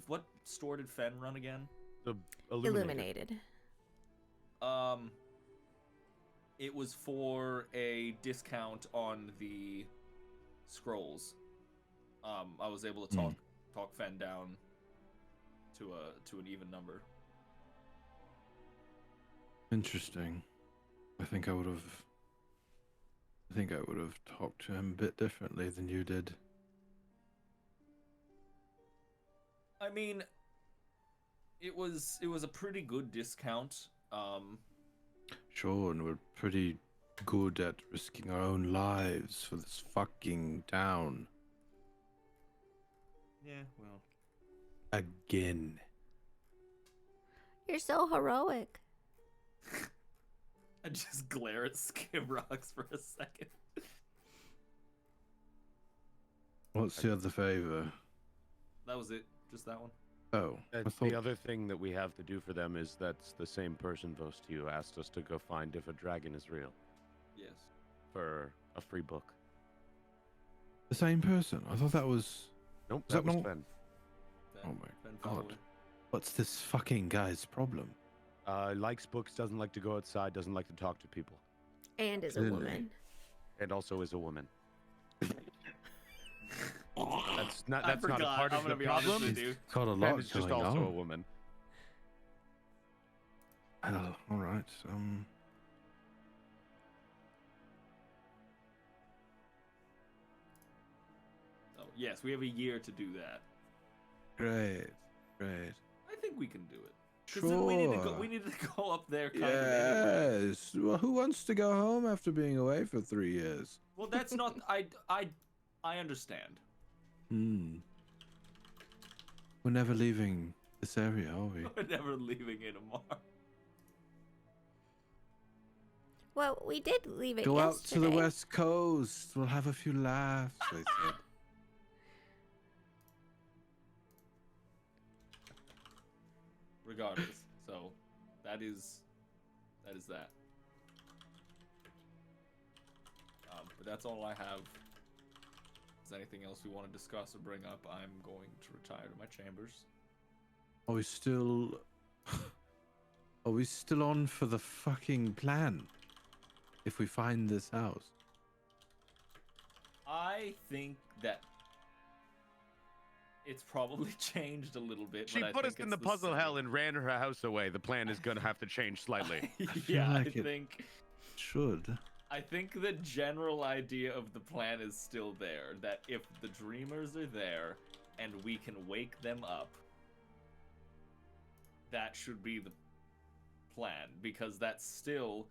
what store did Fen run again? The Illuminated. It was for a discount on the scrolls. I was able to talk Fen down to an even number. Interesting. I think I would have talked to him a bit differently than you did. I mean, it was a pretty good discount. Sure, and we're pretty good at risking our own lives for this fucking town. Yeah, well. Again. You're so heroic. I just glare at Skibrox for a second. What's the other favor? That was it. Just that one. Oh, I That's thought... the other thing that we have to do for them is that's the same person, Vostu, who asked us to go find if a dragon is real Yes. for a free book. The same person? I thought that was... Nope, Is that that was not- Fen. Oh my Fen god. followed. What's this fucking guy's problem? Likes books, doesn't like to go outside, doesn't like to talk to people, And is a Really? woman. and also is a woman. That's I not a forgot. part I'm of gonna the be honest problem. with you. Got a Fen lot is just going also on. a woman. Oh, all right. So yes, we have a year to do that. Great. I think we can do it. 'Cause Sure. then we need to go up there kind of anyway. Yes. Well, who wants to go home after being away for 3 years? Well, that's not I understand. We're never leaving this area, are we? We're never leaving Inamar. Well, we did leave it Go out yesterday. to the west coast. We'll have a few laughs, they said. Regardless, so that is that. But that's all I have. Is there anything else we want to discuss or bring up? I'm going to retire to my chambers. Are we still... Are we still on for the fucking plan? If we find this house? I think that it's probably changed a little bit. She but I put us think in the it's puzzle same. hell and ran her house away. The plan is gonna have to change slightly. Yeah, like I it. think. Should. I think the general idea of the plan is still there. That if the dreamers are there and we can wake them up, that should be the plan. Because that still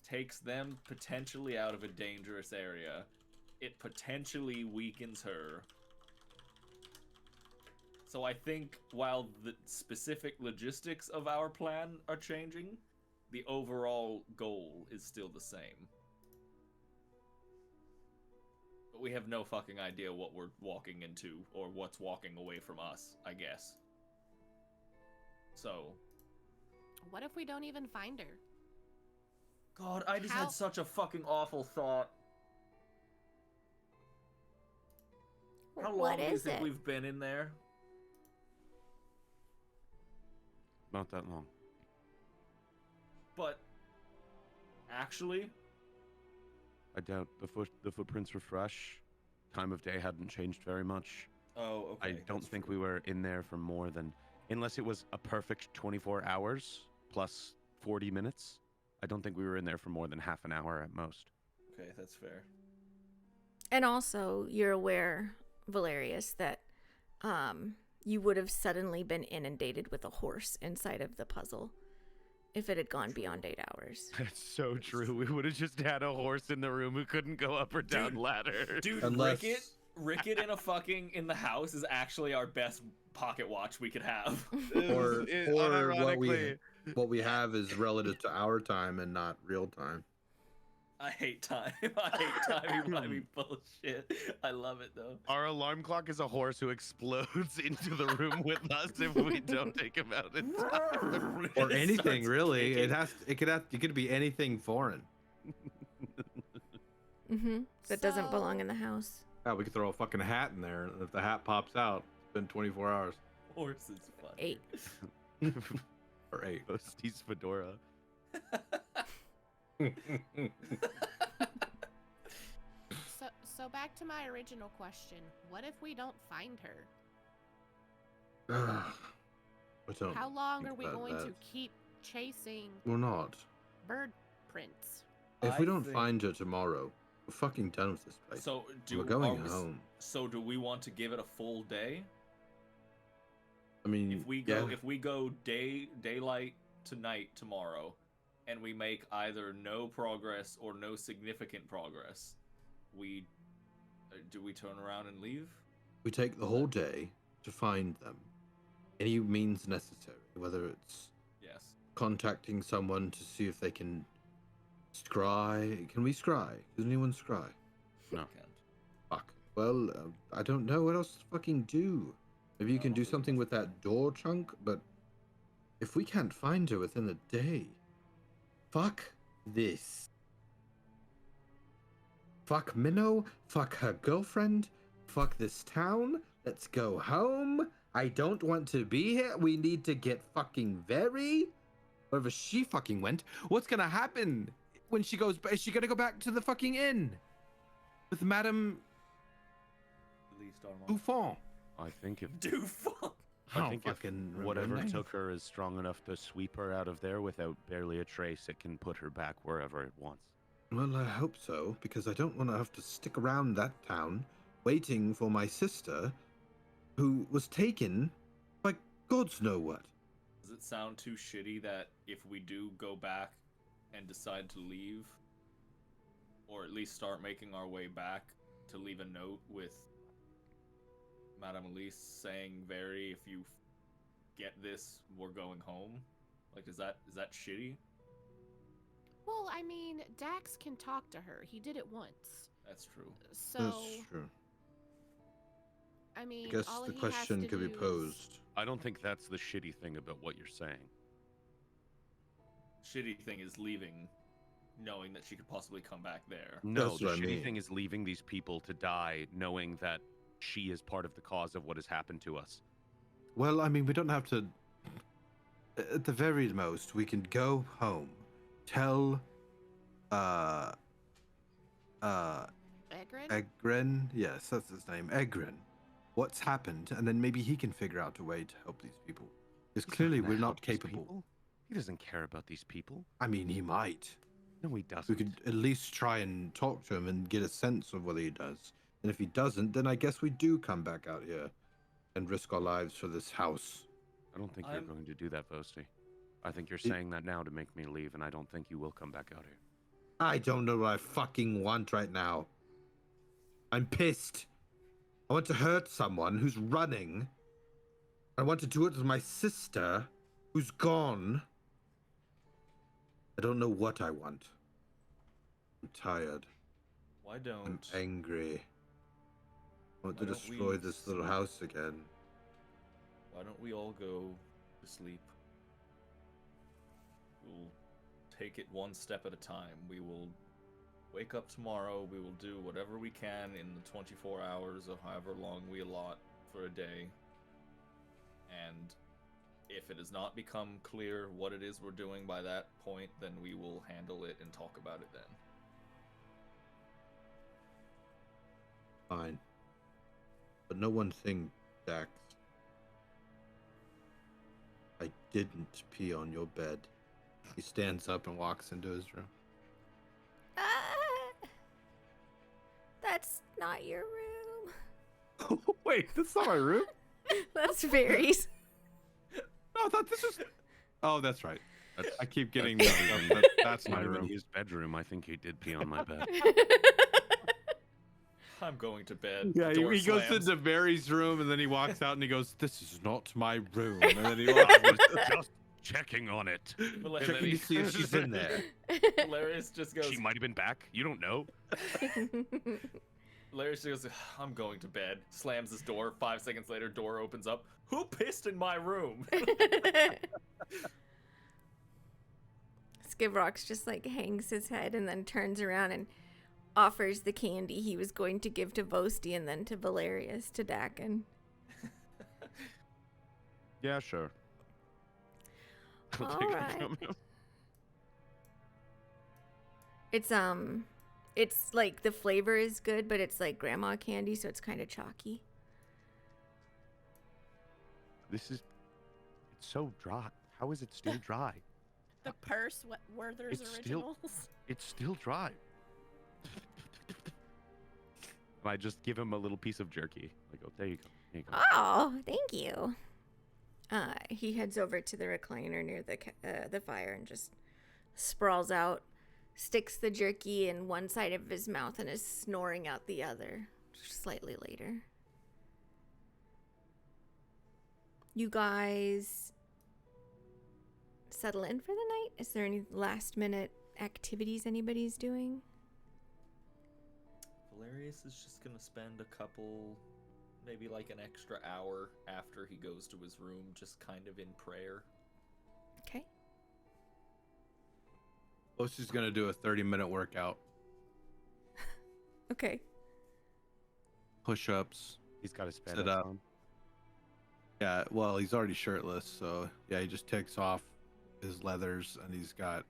takes them potentially out of a dangerous area. It potentially weakens her. So I think while the specific logistics of our plan are changing, the overall goal is still the same. But we have no fucking idea what we're walking into or what's walking away from us, I guess. So, What if we don't even find her? God, I just How- had such a fucking awful thought. How long What do you is think it? we've been in there? Not that long. But actually, I doubt the footprints were fresh. Time of day hadn't changed very much. oh, okay. I don't that's think true. we were in there for more than, unless it was a perfect 24 hours plus 40 minutes. I don't think we were in there for more than half an hour at most. Okay, that's fair. And also, you're aware, Valerius, that you would have suddenly been inundated with a horse inside of the puzzle if it had gone beyond 8 hours. That's so true. We would have just had a horse in the room who couldn't go up or down Dude, ladder. Dude, Unless- Ricket in the house is actually our best pocket watch we could have. Or unironically. what we have is relative to our time and not real time. I hate time. I hate time. You might be bullshit. I love it though. Our alarm clock is a horse who explodes into the room with us if we don't take him out in time. Or It anything starts really. kicking. It could be anything foreign. That doesn't belong in the house. Yeah, we could throw a fucking hat in there, and if the hat pops out, it's been 24 hours. Horse is fun. 8. Or 8. Steve's fedora. So back to my original question. What if we don't find her? I don't How long think are we about going to that. keep chasing We're not. bird prints? If we I don't think- find her tomorrow, we're fucking done with this place. So we're going are we- home. So do we want to give it a full day? I mean, If we go daylight to night tomorrow, and we make either no progress or no significant progress, do we turn around and leave? we take the whole day to find them. Any means necessary, whether it's Yes. contacting someone to see if they can scry. Can we scry? Does anyone scry? No. Can't. Fuck. Well, I don't know what else to fucking do. Maybe you can do Probably. something with that door chunk, but if we can't find her within a day, fuck this. Fuck Minnow, fuck her girlfriend, fuck this town, let's go home. I don't want to be here. We need to get fucking Very. Wherever she fucking went. What's gonna happen when she goes back? Is she gonna go back to the fucking inn? With Madame At least Armand. Buffon? I think if Do fuck. I think if fucking whatever remember. took her is strong enough to sweep her out of there without barely a trace, it can put her back wherever it wants. Well, I hope so, because I don't want to have to stick around that town waiting for my sister, who was taken by gods know what. Does it sound too shitty that if we do go back and decide to leave, or at least start making our way back, to leave a note with Madame Elise saying, "Very, if you get this, we're going home"? Like, is that shitty? Well, I mean, Dax can talk to her. He did it once. That's true. So, That's true. I mean, I guess all the he has question to could be do is- posed. I don't think that's the shitty thing about what you're saying. Shitty thing is leaving, knowing that she could possibly come back there. No, That's the what I shitty mean. thing is leaving these people to die, knowing that she is part of the cause of what has happened to us. Well, I mean, we don't have to. At the very most, we can go home, tell, Egrin? Egren. Yes, that's his name, Egren. What's happened, and then maybe he can figure out a way to help these people. Because He's clearly not gonna we're help not these capable. people. He doesn't care about these people. I mean, he might. No, he doesn't. We could at least try and talk to him and get a sense of whether he does. And if he doesn't, then I guess we do come back out here and risk our lives for this house. I don't think you're I'm- going to do that, Vosti. I think you're It- saying that now to make me leave, and I don't think you will come back out here. I don't know what I fucking want right now. I'm pissed. I want to hurt someone who's running. I want to do it with my sister who's gone. I don't know what I want. I'm tired. Why I'm don't angry. I want to Why don't we destroy this little sleep? house again. Why don't we all go to sleep? We'll take it one step at a time. We will wake up tomorrow. We will do whatever we can in the 24 hours or however long we allot for a day. And if it has not become clear what it is we're doing by that point, then we will handle it and talk about it then. Fine. But know one thing, Dax. I didn't pee on your bed. He stands up and walks into his room. That's not your room. Wait, that's not my room? That's Very's. No, I thought this was. Oh, that's right. That's, I keep getting that's, mixed up, that- but that's might my have been room. his bedroom. I think he did pee on my bed. I'm going to bed. Yeah, Door he goes slams. into Barry's room and then he walks out and he goes, "This is not my room." And then he walks. Just checking on it. But like, Checking to see if she's in there. Hilarious just goes. She might have been back. You don't know. Hilarious just goes. I'm going to bed. Slams his door. 5 seconds later, door opens up. Who pissed in my room? Skivrox just like hangs his head and then turns around and offers the candy he was going to give to Vosti and then to Valerius to Dakin. Yeah, sure. I'll All take it right. from him. It's like the flavor is good, but it's like grandma candy, so it's kind of chalky. It's so dry. How is it still dry? The purse, what were those It's originals? It's still dry. And I just give him a little piece of jerky. Like, oh, there you go. There you go. Oh, thank you. He heads over to the recliner near the fire and just sprawls out, sticks the jerky in one side of his mouth and is snoring out the other slightly later. You guys settle in for the night? Is there any last minute activities anybody's doing? Valerius is just gonna spend a couple, maybe like an extra hour after he goes to his room, just kind of in prayer. Okay. Lucy's gonna do a 30-minute workout. Okay. Push-ups. He's got his Sit spandex up. on. Yeah, well, he's already shirtless, so yeah, he just takes off his leathers and he's got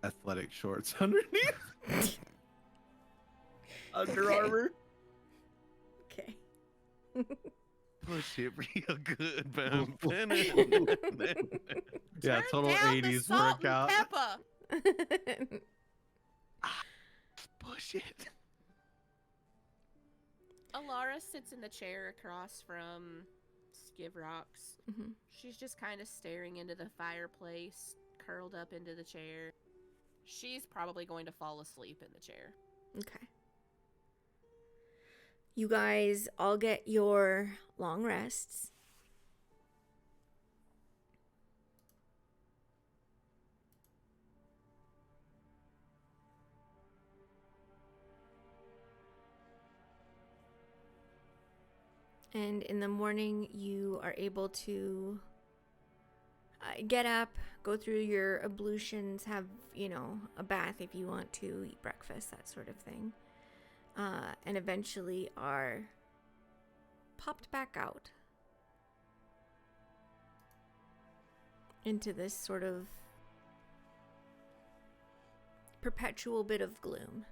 athletic shorts underneath. Under Armour. Okay. Push it real good, man. Yeah, Turn total down the 80s salt workout. and pepper. Push it. Alara sits in the chair across from Skivrox. Mhm. She's just kind of staring into the fireplace, curled up into the chair. She's probably going to fall asleep in the chair. Okay. You guys all get your long rests. And in the morning, you are able to get up, go through your ablutions, have, a bath if you want to, eat breakfast, that sort of thing. And eventually are popped back out into this sort of perpetual bit of gloom.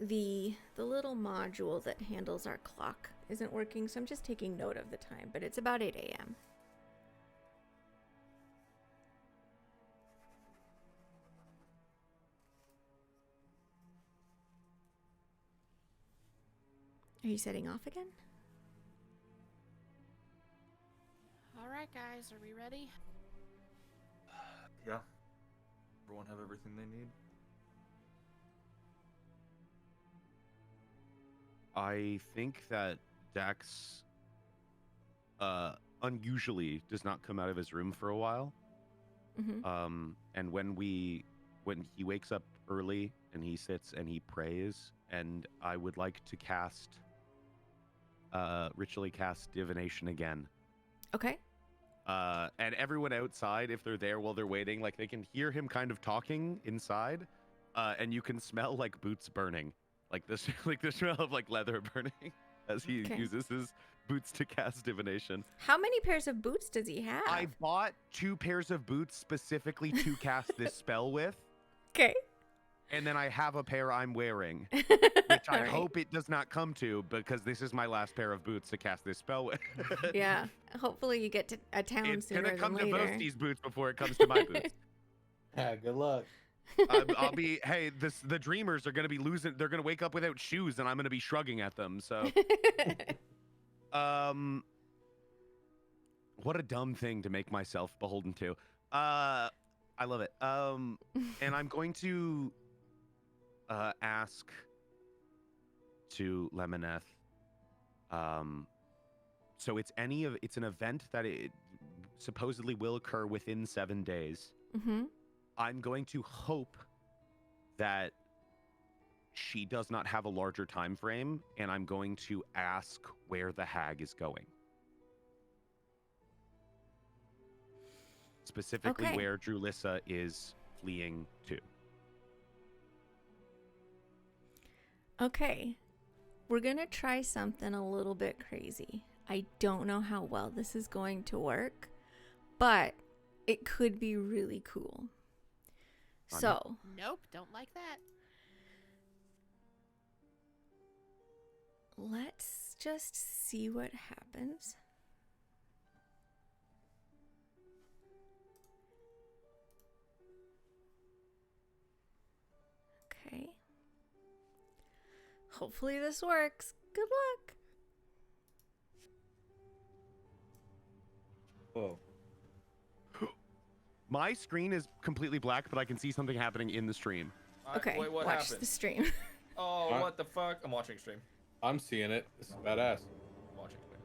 The little module that handles our clock isn't working, so I'm just taking note of the time, but it's about 8 a.m. Are you setting off again? All right, guys, are we ready? Yeah. Everyone have everything they need? I think that Dax unusually does not come out of his room for a while. Mm-hmm. And when he wakes up early and he sits and he prays, and I would like to ritually cast divination again. Okay. And everyone outside, if they're there while they're waiting, like they can hear him kind of talking inside, and you can smell like boots burning, like the smell of like leather burning as he Okay. uses his boots to cast divination. How many pairs of boots does he have? I bought 2 pairs of boots specifically to cast this spell with, Okay. and then I have a pair I'm wearing, which I Alright. hope it does not come to, because this is my last pair of boots to cast this spell with. Yeah. Hopefully you get to a town It's sooner gonna come than to later. Vosti's boots before it comes to my boots. Yeah, good luck. I'll be, hey, the dreamers are gonna be losing. They're gonna wake up without shoes, and I'm gonna be shrugging at them. So, What a dumb thing to make myself beholden to. I love it. And I'm going to ask to Lemoneth. So it's an event that it supposedly will occur within 7 days. Mm-hmm. I'm going to hope that she does not have a larger time frame, and I'm going to ask where the hag is going. Specifically Okay. where Drulissa is fleeing to. Okay. We're going to try something a little bit crazy. I don't know how well this is going to work, but it could be really cool. So, Nope, don't like that. let's just see what happens. Okay. Hopefully this works. Good luck. Whoa. My screen is completely black, but I can see something happening in the stream. Okay, Wait, what watch happened? the stream. Oh, Huh? what the fuck? I'm watching stream. I'm seeing it. It's badass. I'm watching stream.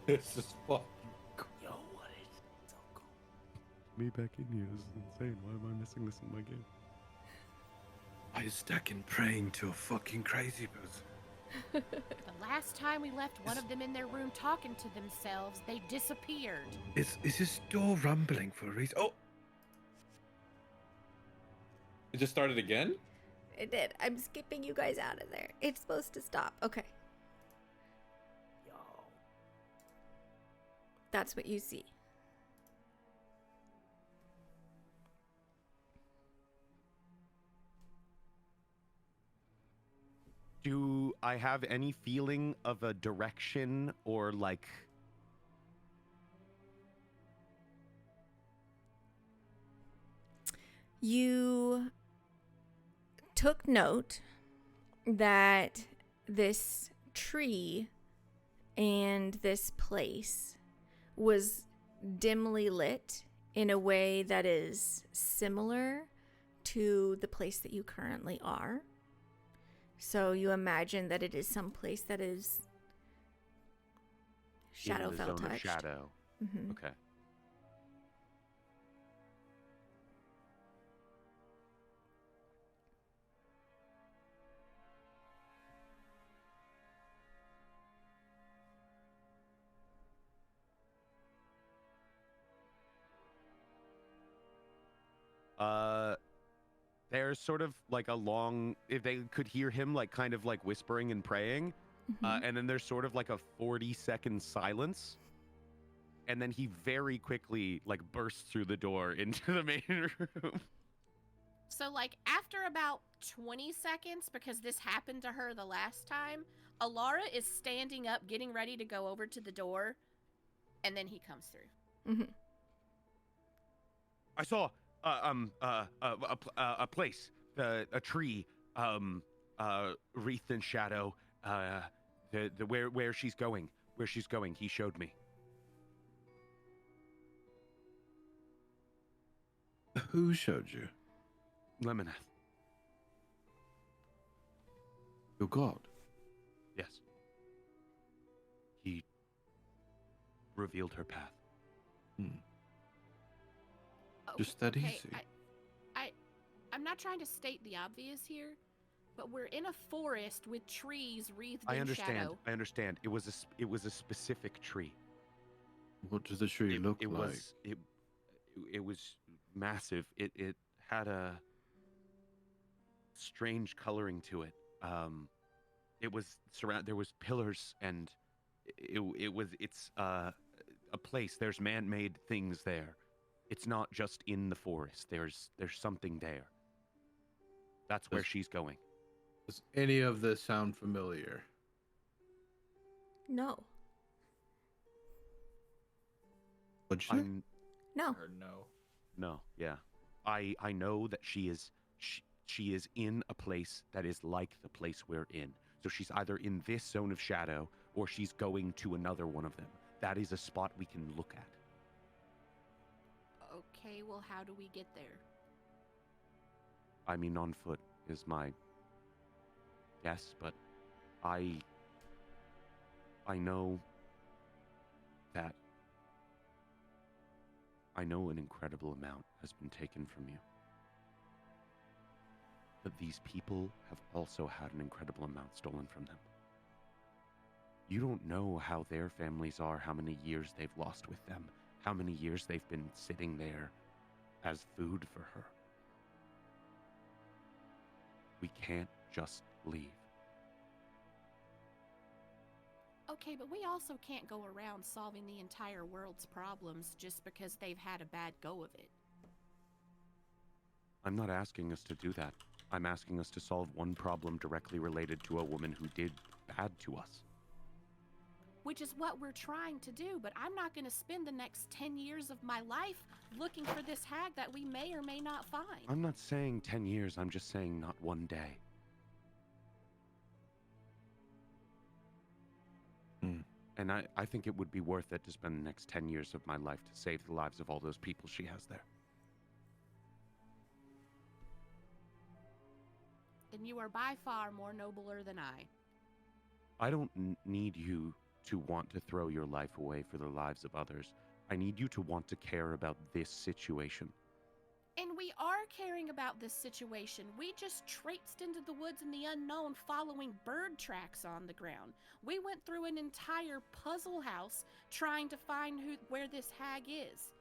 This is fucking. Me back in here is insane. Why am I missing this in my game? I was stuck in praying to a fucking crazy person. The last time we left one of them in their room talking to themselves, they disappeared. Is this door rumbling for a reason? Oh! It just started again? It did. I'm skipping you guys out of there. It's supposed to stop. Okay. That's what you see. Do I have any feeling of a direction or like... You took note that this tree and this place was dimly lit in a way that is similar to the place that you currently are. So you imagine that it is some place that is in the Shadowfell zone of touched. shadow? Mm-hmm. Okay. There's sort of like a long, if they could hear him like kind of like whispering and praying, Mhm. and then there's sort of like a 40-second silence, and then he very quickly like bursts through the door into the main room. So, like, after about 20 seconds, because this happened to her the last time, Alara is standing up, getting ready to go over to the door, and then he comes through. Mhm. I saw a place, a tree, wreathed in shadow. The where she's going, he showed me. Who showed you? Lemoneth. Your god. Yes. He revealed her path. Just that Okay, easy. I'm not trying to state the obvious here, but we're in a forest with trees wreathed I in understand. shadow. I understand. It was a specific tree. What does the tree look it like? It was massive. It had a strange coloring to it. It was there was pillars, and it's a place. There's man-made things there. It's not just in the forest. There's something there. That's where she's going. Does any of this sound familiar? No. What'd you say? I'm No. Or no. no, yeah. I know that she is in a place that is like the place we're in. So she's either in this zone of shadow or she's going to another one of them. That is a spot we can look at. Okay, well, how do we get there? I mean, on foot is my guess, but I know that I know an incredible amount has been taken from you. But these people have also had an incredible amount stolen from them. You don't know how their families are, how many years they've lost with them, how many years they've been sitting there as food for her. We can't just leave. Okay, but we also can't go around solving the entire world's problems just because they've had a bad go of it. I'm not asking us to do that. I'm asking us to solve one problem directly related to a woman who did bad to us. Which is what we're trying to do, but I'm not going to spend the next 10 years of my life looking for this hag that we may or may not find. I'm not saying 10 years, I'm just saying not one day. And I think it would be worth it to spend the next 10 years of my life to save the lives of all those people she has there. Then you are by far more nobler than I. I don't need you to want to throw your life away for the lives of others. I need you to want to care about this situation. And we are caring about this situation. We just traipsed into the woods in the unknown following bird tracks on the ground. We went through an entire puzzle house trying to find where this hag is.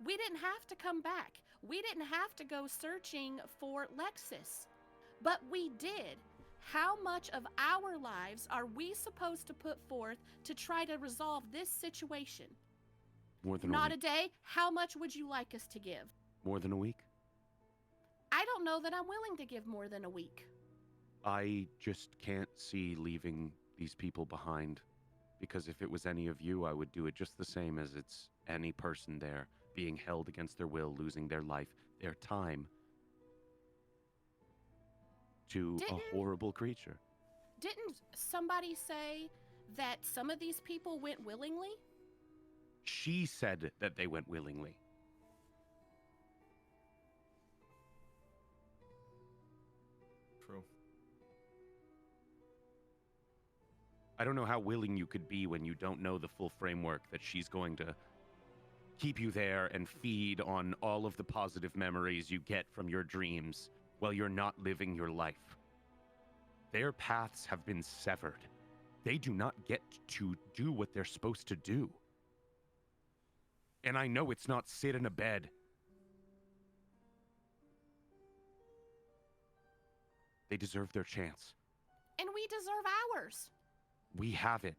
We didn't have to come back. We didn't have to go searching for Lexus. But we did. How much of our lives are we supposed to put forth to try to resolve this situation? More than Not a a week. day? How much would you like us to give? More than a week? I don't know that I'm willing to give more than a week. I just can't see leaving these people behind. Because if it was any of you, I would do it just the same as it's any person there, being held against their will, losing their life, their time, to a horrible creature. Didn't somebody say that some of these people went willingly? She said that they went willingly. True. I don't know how willing you could be when you don't know the full framework that she's going to keep you there and feed on all of the positive memories you get from your dreams while you're not living your life. Their paths have been severed. They do not get to do what they're supposed to do. And I know it's not sit in a bed. They deserve their chance. And we deserve ours. We have it.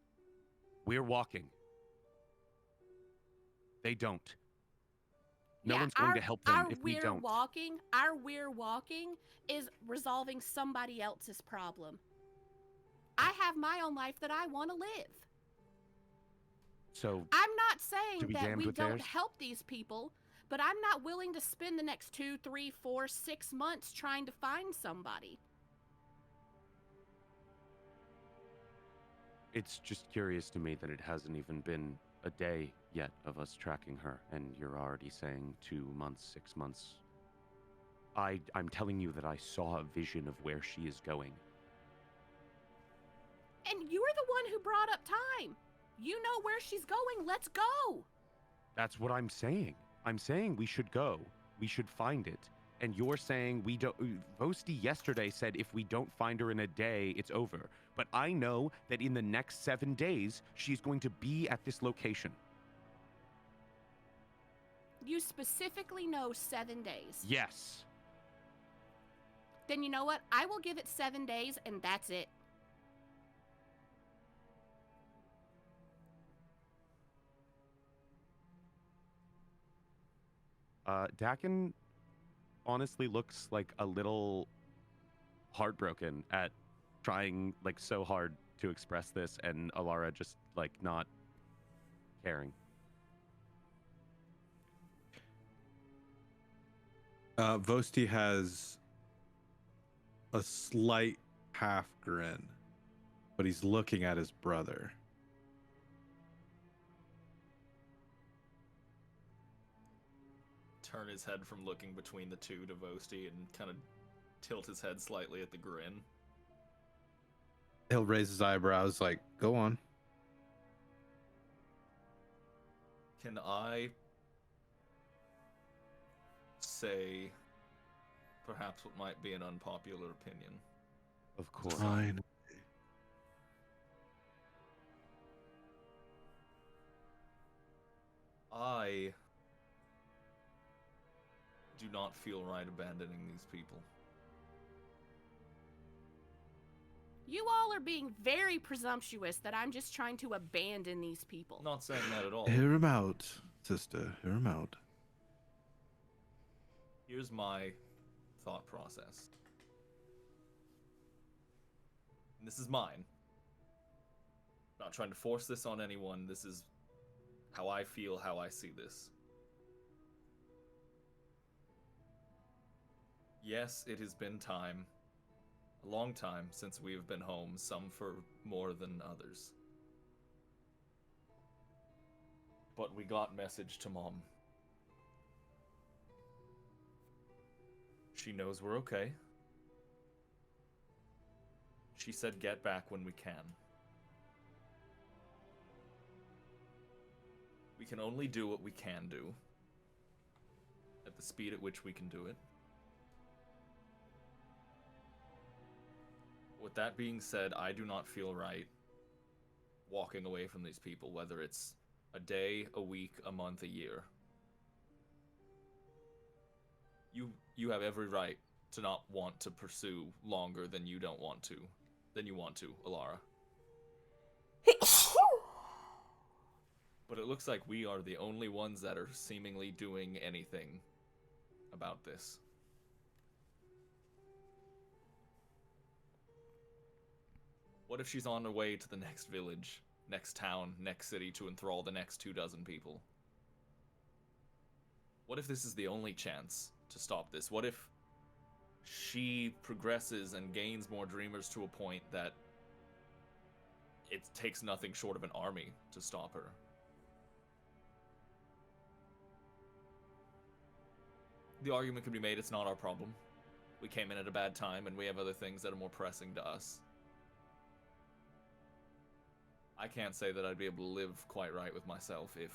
We're walking. They don't. No one's going to help them if we don't. Our we're walking is resolving somebody else's problem. I have my own life that I want to live. So, I'm not saying to be that damned we with don't theirs? help these people, but I'm not willing to spend the next 2, 3, 4, 6 months trying to find somebody. it's just curious to me that it hasn't even been a day yet of us tracking her, and you're already saying 2 months, 6 months. I'm telling you that I saw a vision of where she is going. And you're the one who brought up time. You know where she's going. Let's go. That's what I'm saying. I'm saying we should go. We should find it. And you're saying we don't. Vosti yesterday said if we don't find her in a day, it's over. But I know that in the next 7 days, she's going to be at this location. You specifically know 7 days. Yes. Then you know what? I will give it 7 days, and that's it. Dakin honestly looks like a little heartbroken at trying like so hard to express this, and Alara just like not caring. Vosti has a slight half grin, but he's looking at his brother. Turn his head from looking between the two to Vosti and kind of tilt his head slightly at the grin. He'll raise his eyebrows like, go on. Can I say perhaps what might be an unpopular opinion? Of course. Fine. I do not feel right abandoning these people. You all are being very presumptuous that I'm just trying to abandon these people. Not saying that at all. Hear him out, sister. Hear him out. Here's my thought process. And this is mine. Not trying to force this on anyone. This is how I feel, how I see this. Yes, it has been time. A long time since we have been home, some for more than others. But we got message to Mom. She knows we're okay. She said get back when we can. We can only do what we can do. At the speed at which we can do it. With that being said, I do not feel right walking away from these people, whether it's a day, a week, a month, a year. You have every right to not want to pursue longer than you want to, Alara. But it looks like we are the only ones that are seemingly doing anything about this. What if she's on her way to the next village, next town, next city to enthrall the next 24 people? What if this is the only chance to stop this? What if she progresses and gains more dreamers to a point that it takes nothing short of an army to stop her? The argument could be made it's not our problem. We came in at a bad time and we have other things that are more pressing to us. I can't say that I'd be able to live quite right with myself if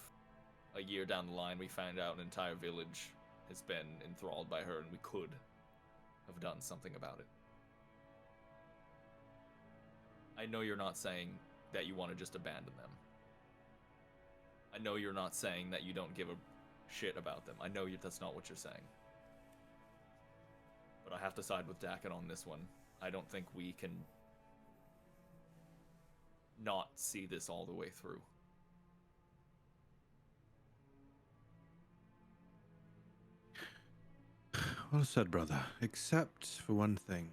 a year down the line we found out an entire village has been enthralled by her and we could have done something about it. I know you're not saying that you want to just abandon them. I know you're not saying that you don't give a shit about them. I know that's not what you're saying. But I have to side with Dakin on this one. I don't think we can not see this all the way through. Well said, brother. Except for one thing.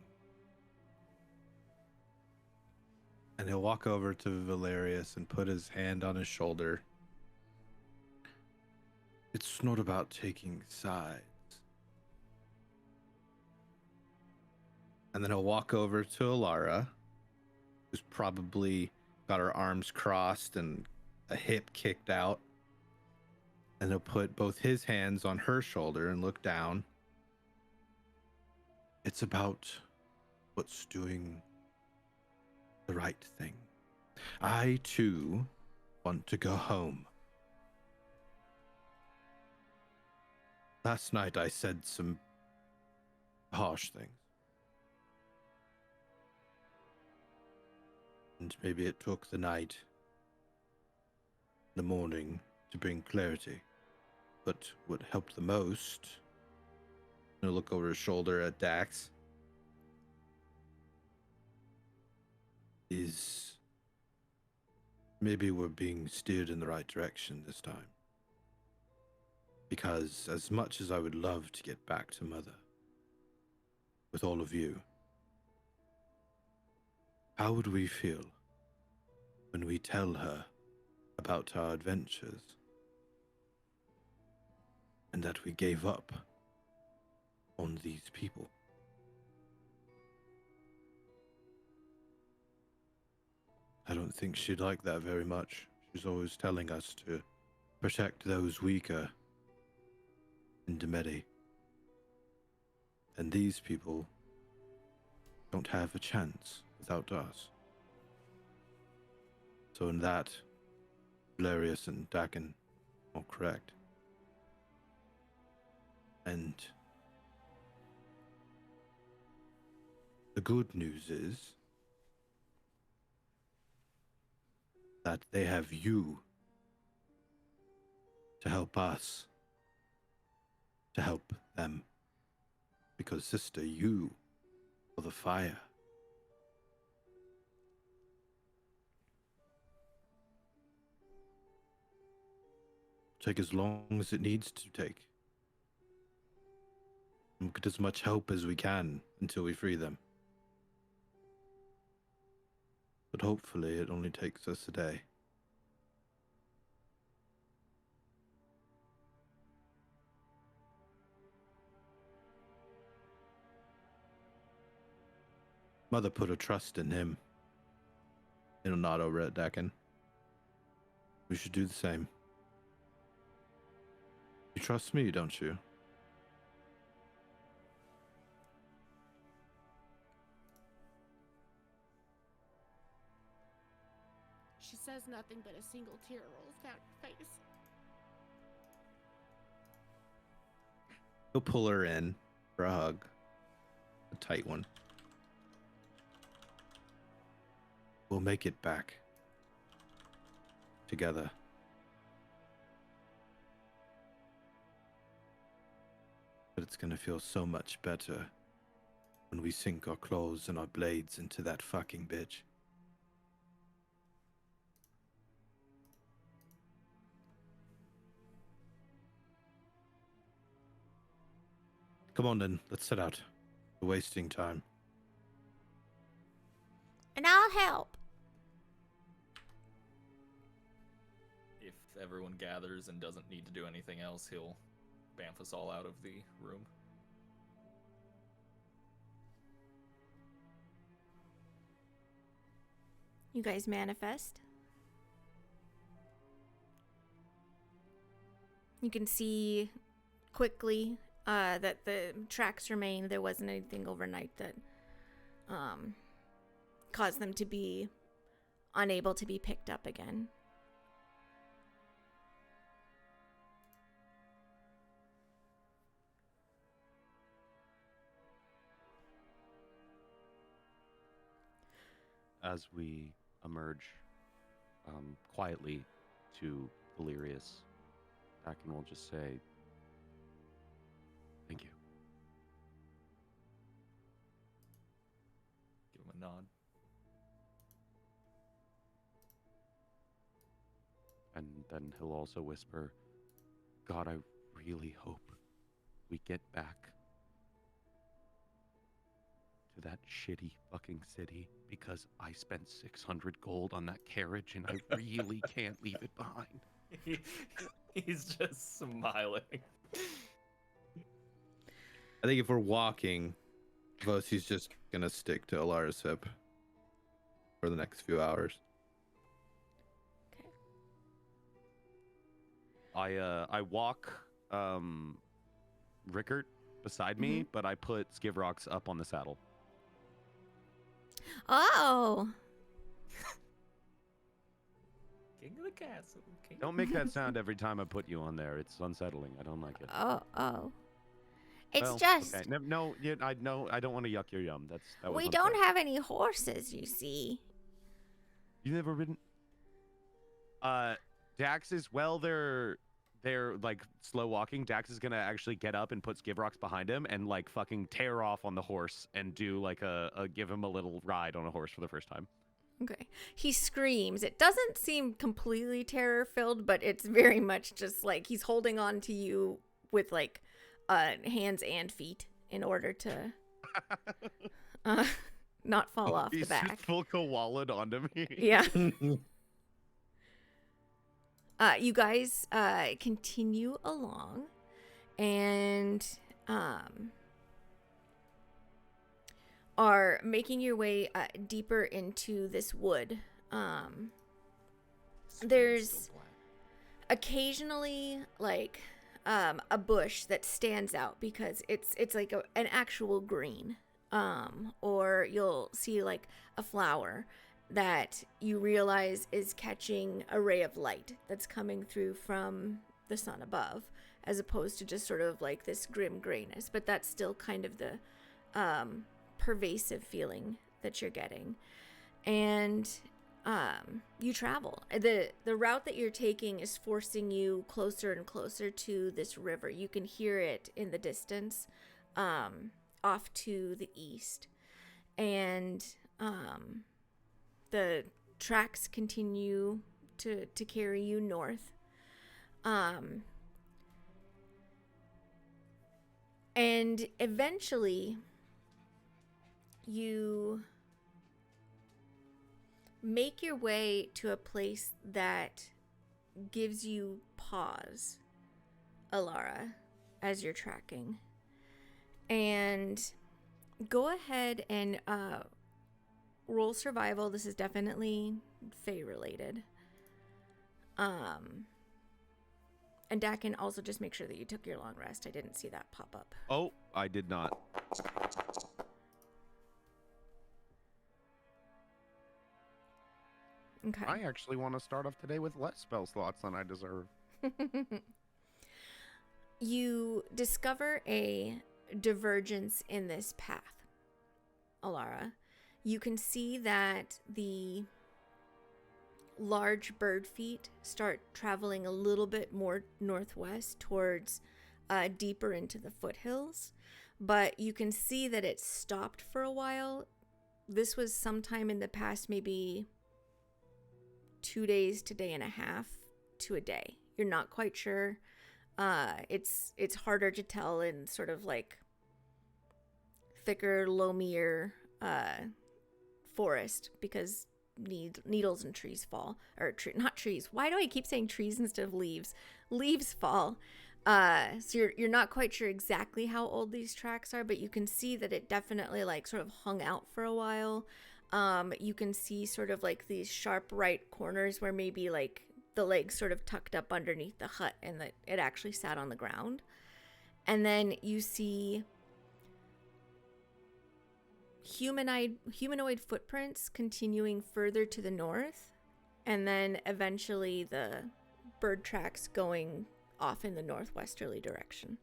And he'll walk over to Valerius and put his hand on his shoulder. It's not about taking sides. And then he'll walk over to Alara, who's probably got her arms crossed and a hip kicked out. And he'll put both his hands on her shoulder and look down. It's about what's doing the right thing. I, too, want to go home. Last night I said some harsh things. And maybe it took the night, the morning, to bring clarity. But what helped the most, and I'll look over his shoulder at Dax, is maybe we're being steered in the right direction this time. Because as much as I would love to get back to Mother, with all of you, how would we feel when we tell her about our adventures and that we gave up on these people. I don't think she'd like that very much. She's always telling us to protect those weaker in Demeti. And these people don't have a chance without us. So in that, Valerius and Dakin are correct. And the good news is that they have you to help us, to help them. Because, sister, you are the fire. Take as long as it needs to take. And get as much help as we can until we free them. But hopefully it only takes us a day. Mother put her trust in him. It'll nod over at Dakin. We should do the same. You trust me, don't you? She says nothing, but a single tear rolls down her face. He'll pull her in for a hug. A tight one. We'll make it back. Together. But it's gonna feel so much better when we sink our claws and our blades into that fucking bitch. Come on then, let's set out. We're wasting time. And I'll help. If everyone gathers and doesn't need to do anything else, he'll bamf us all out of the room. You guys manifest. You can see quickly that the tracks remain. There wasn't anything overnight that caused them to be unable to be picked up again. As we emerge quietly to Valerius, Dakin will just say, "Thank you." Give him a nod. And then he'll also whisper, "God, I really hope we get back to that shitty fucking city, because I spent 600 gold on that carriage and I really can't leave it behind." He's just smiling. I think if we're walking, Vosi's just gonna stick to Alara's hip for the next few hours. I walk Rickert beside me, but I put Skivrox up on the saddle. Oh. King of the castle. King Don't make that sound every time I put you on there. It's unsettling. I don't like it. Oh. It's Well, just okay. No, I don't want to yuck your yum. That was we unfair. don't have any horses, you see. You never ridden? Dax is they're like slow walking. Dax is gonna actually get up and put Skivrox behind him and like fucking tear off on the horse and do like a give him a little ride on a horse for the first time. Okay. He screams. It doesn't seem completely terror-filled, but it's very much just like he's holding on to you with like hands and feet in order to not fall off the back. He's full koala'd onto me. Yeah. You guys continue along, and are making your way deeper into this wood. There's occasionally like a bush that stands out because it's like an actual green. Or you'll see like a flower that you realize is catching a ray of light that's coming through from the sun above, as opposed to just sort of like this grim grayness. But that's still kind of the pervasive feeling that you're getting. And you travel. The route that you're taking is forcing you closer and closer to this river. You can hear it in the distance, off to the east. And the tracks continue to carry you north. And eventually you make your way to a place that gives you pause, Alara, as you're tracking. And go ahead and roll survival. This is definitely Fae related. And Dakin, also just make sure that you took your long rest. I didn't see that pop up. Oh, I did not. Okay. I actually want to start off today with less spell slots than I deserve. You discover a divergence in this path, Alara. You can see that the large bird feet start traveling a little bit more northwest towards deeper into the foothills, but you can see that it stopped for a while. This was sometime in the past, maybe 2 days to day and a half to a day. You're not quite sure. It's harder to tell in sort of like thicker, loamier forest because needles and trees fall, or not trees. Why do I keep saying trees instead of leaves? Leaves fall. So you're not quite sure exactly how old these tracks are, but you can see that it definitely like sort of hung out for a while. You can see sort of like these sharp right corners where maybe like the legs sort of tucked up underneath the hut and that it actually sat on the ground. And then you see humanoid footprints continuing further to the north, and then eventually the bird tracks going off in the northwesterly direction.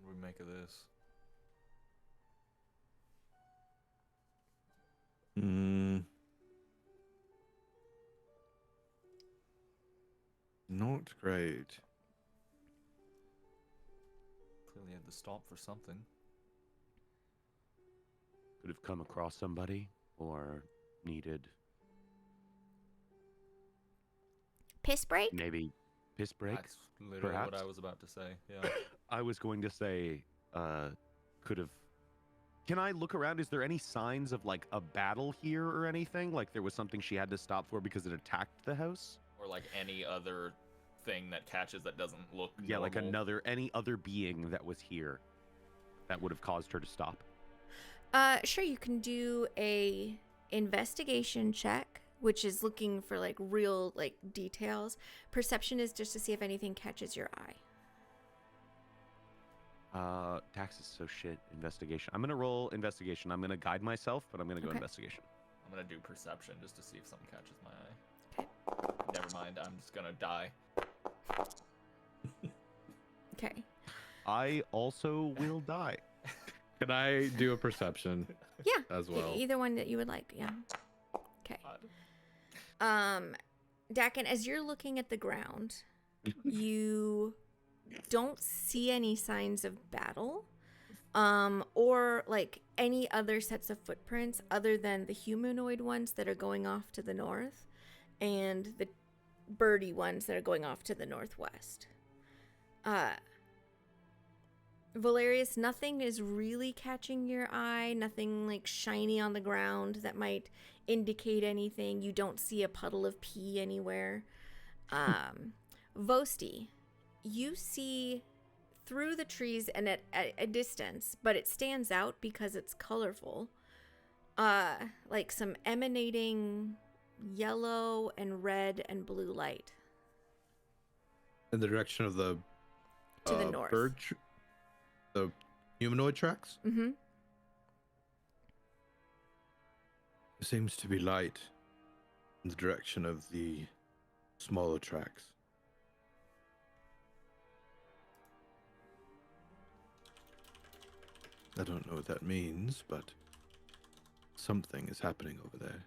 What do we make of this? Not great. Clearly had to stop for something. Could have come across somebody or needed Piss break? maybe piss break. That's literally what perhaps? I was about to say. Yeah. I was going to say, could have. Can I look around? Is there any signs of like a battle here or anything? Like there was something she had to stop for because it attacked the house? Or like any other thing that catches that doesn't look Yeah, like normal. any other being that was here that would have caused her to stop. Sure, you can do a investigation check, which is looking for like real like details. Perception is just to see if anything catches your eye. Tax is so shit. Investigation. I'm gonna roll investigation. I'm gonna guide myself, but I'm gonna go Okay. investigation. I'm gonna do perception just to see if something catches my eye. Okay. Never mind, I'm just gonna die. Okay. I also will die. Can I do a perception Yeah. as well? Either one that you would like. Yeah. Okay. Dakin, as you're looking at the ground, you don't see any signs of battle, or like any other sets of footprints other than the humanoid ones that are going off to the north and the birdie ones that are going off to the northwest. Valerius, nothing is really catching your eye, nothing like shiny on the ground that might indicate anything. You don't see a puddle of pee anywhere. Vosti, you see through the trees and at a distance, but it stands out because it's colorful. Like some emanating yellow and red and blue light In the direction of the to the north. The humanoid tracks? Mm-hmm. There seems to be light in the direction of the smaller tracks. I don't know what that means, but something is happening over there.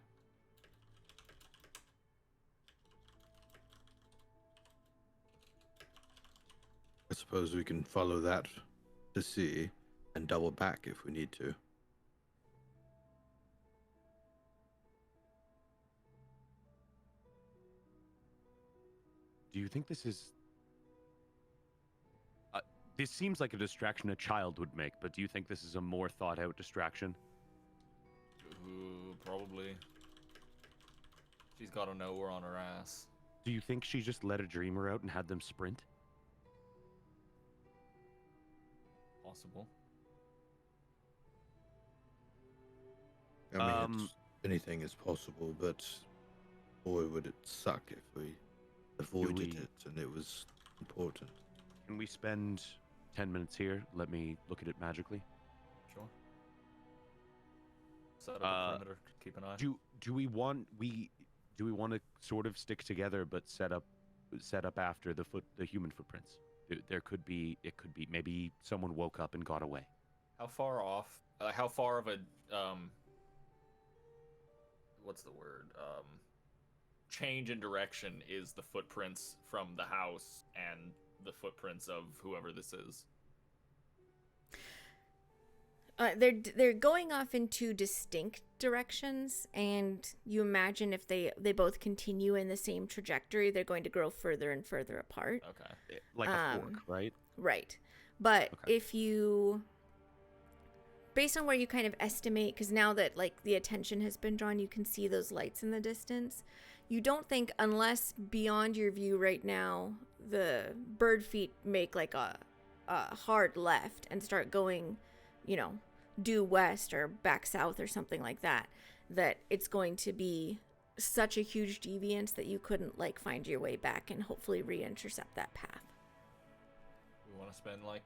I suppose we can follow that to see and double back if we need to. Do you think this is... this seems like a distraction a child would make, but do you think this is a more thought-out distraction? Probably. She's got to know we're on her ass. Do you think she just let a dreamer out and had them sprint? Possible. I mean, anything is possible, but boy, would it suck if we avoided it and it was important. Can we spend 10 minutes here? Let me look at it magically. Sure. Set up a perimeter. Keep an eye. Do we want to sort of stick together, but set up after the human footprints? It could be maybe someone woke up and got away. How far off? How far of a what's the word? Change in direction is the footprints from the house and the footprints of whoever this is. They're going off in two distinct directions, and you imagine if they both continue in the same trajectory, they're going to grow further and further apart. Okay. Like a fork, right? Right. But Okay. if you, based on where you kind of estimate, because now that like the attention has been drawn, you can see those lights in the distance. You don't think, unless beyond your view right now, the bird feet make like a hard left and start going, due west or back south or something like that, that it's going to be such a huge deviance that you couldn't like find your way back and hopefully re-intercept that path. We want to spend like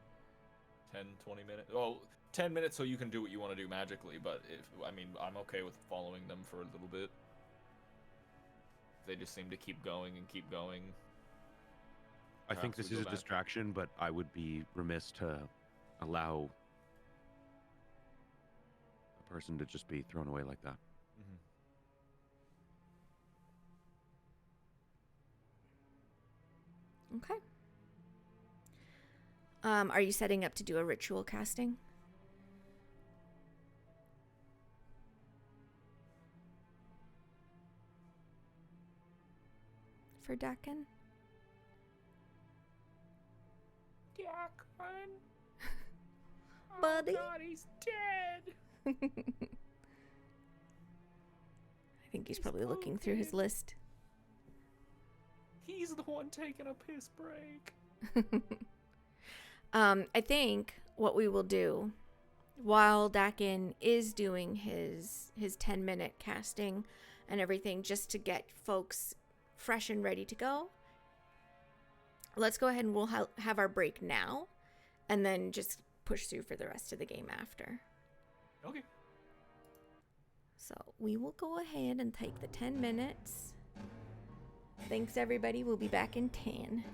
10, 20 minutes. Well, 10 minutes so you can do what you want to do magically, but I'm okay with following them for a little bit. They just seem to keep going and keep going. I think this is a distraction, but I would be remiss to allow a person to just be thrown away like that. Okay. Are you setting up to do a ritual casting? For Dakin? Dakin. Buddy? Oh God, he's dead. I think he's probably looking through his list. He's the one taking a piss break. I think what we will do while Dakin is doing his 10-minute casting and everything, just to get folks fresh and ready to go, let's go ahead and we'll have our break now and then just push through for the rest of the game after. Okay. So we will go ahead and take the 10 minutes. Thanks, everybody. We'll be back in 10.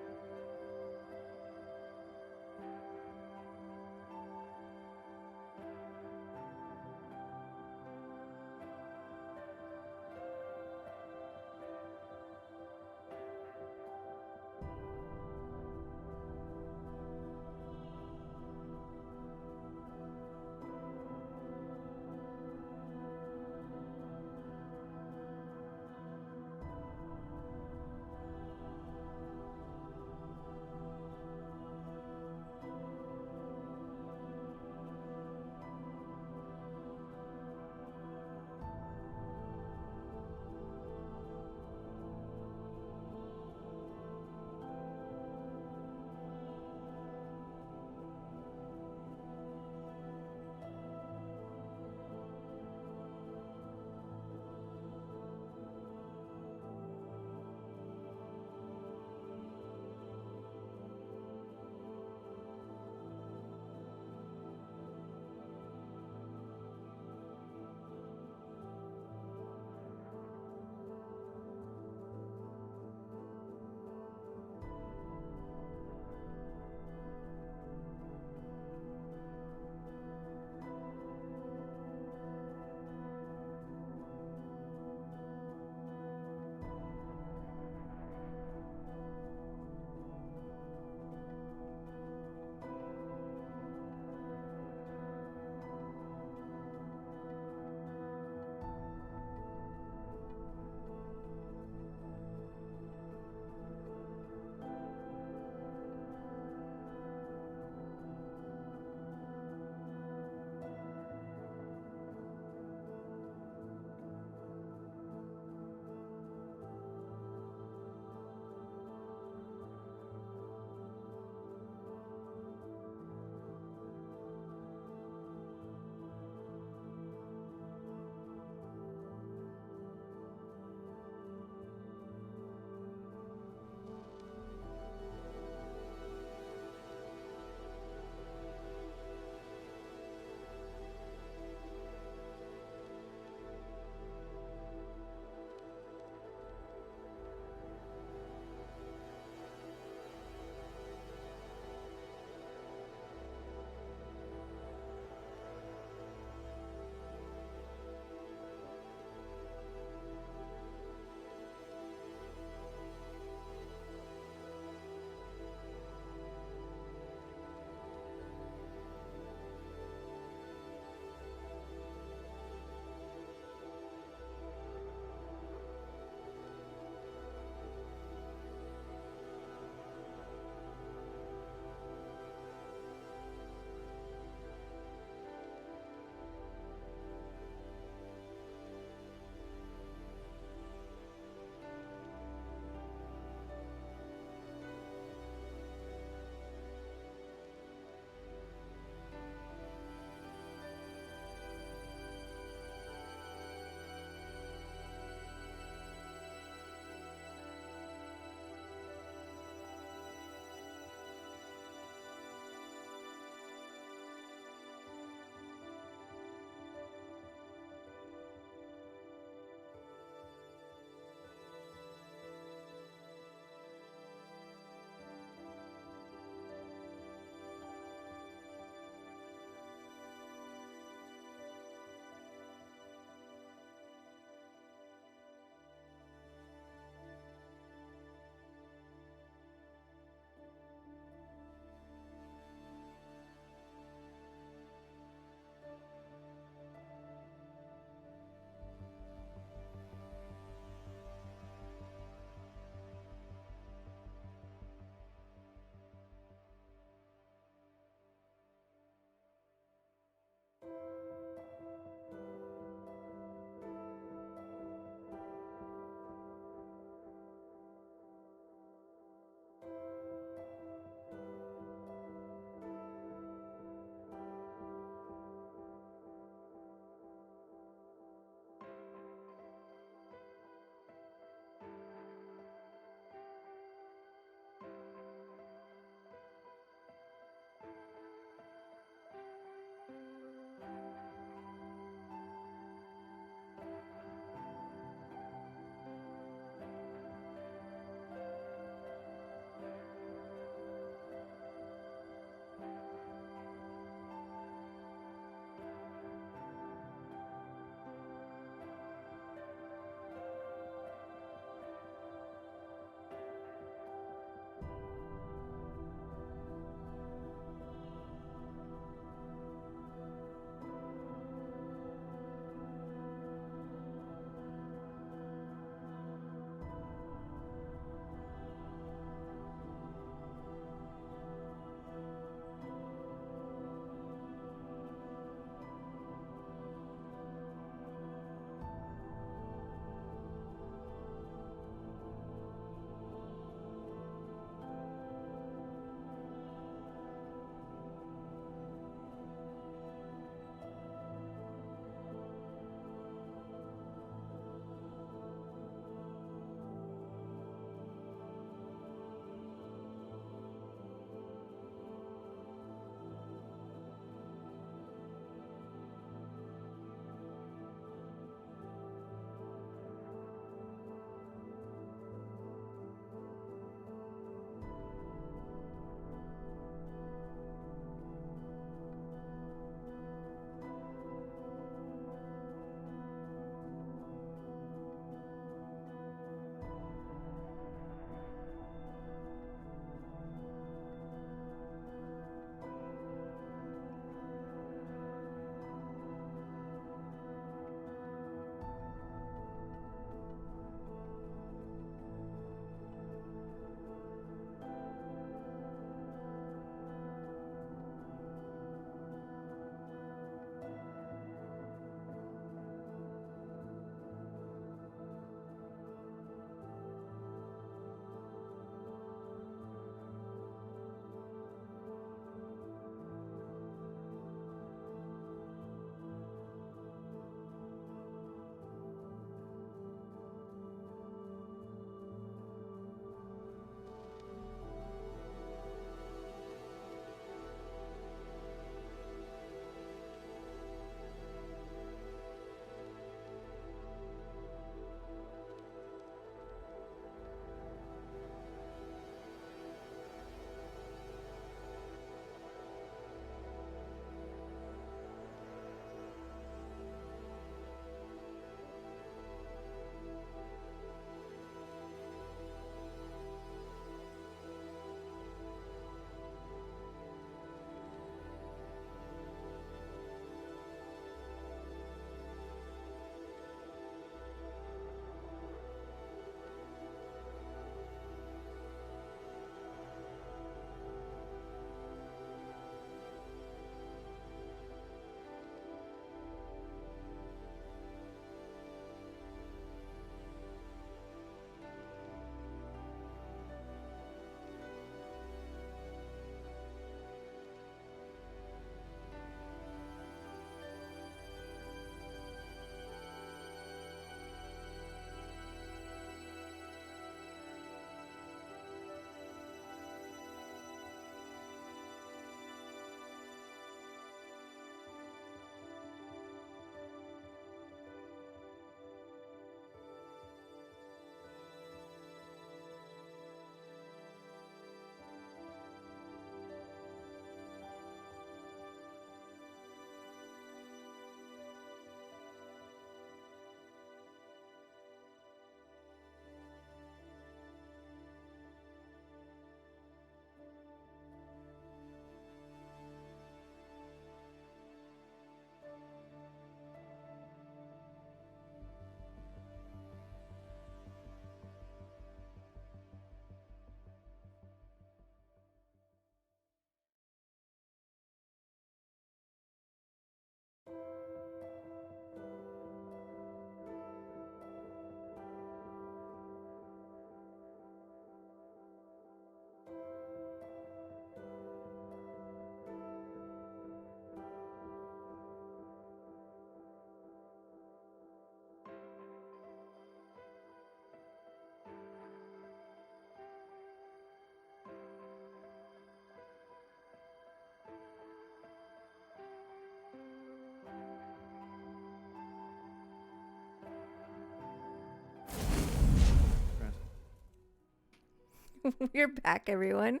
We're back, everyone.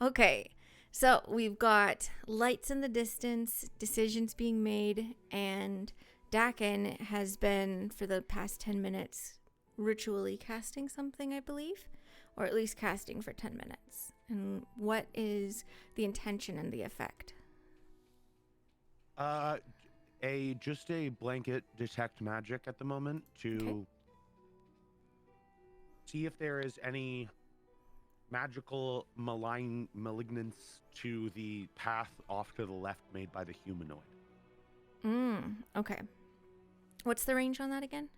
Okay, so we've got lights in the distance, decisions being made, and Dakin has been, for the past 10 minutes, ritually casting something, I believe, or at least casting for 10 minutes. And what is the intention and the effect? Just a blanket detect magic at the moment to see if there is any magical malignance to the path off to the left made by the humanoid. Okay. What's the range on that again?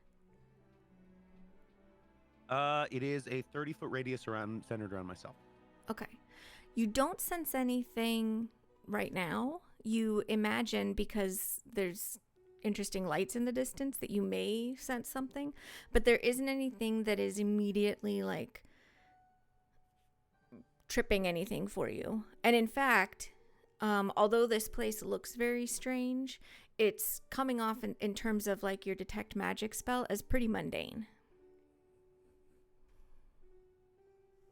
It is a 30-foot radius centered around myself. Okay. You don't sense anything right now. You imagine, because there's interesting lights in the distance, that you may sense something, but there isn't anything that is immediately like tripping anything for you. And in fact, although this place looks very strange, it's coming off in terms of like your detect magic spell as pretty mundane.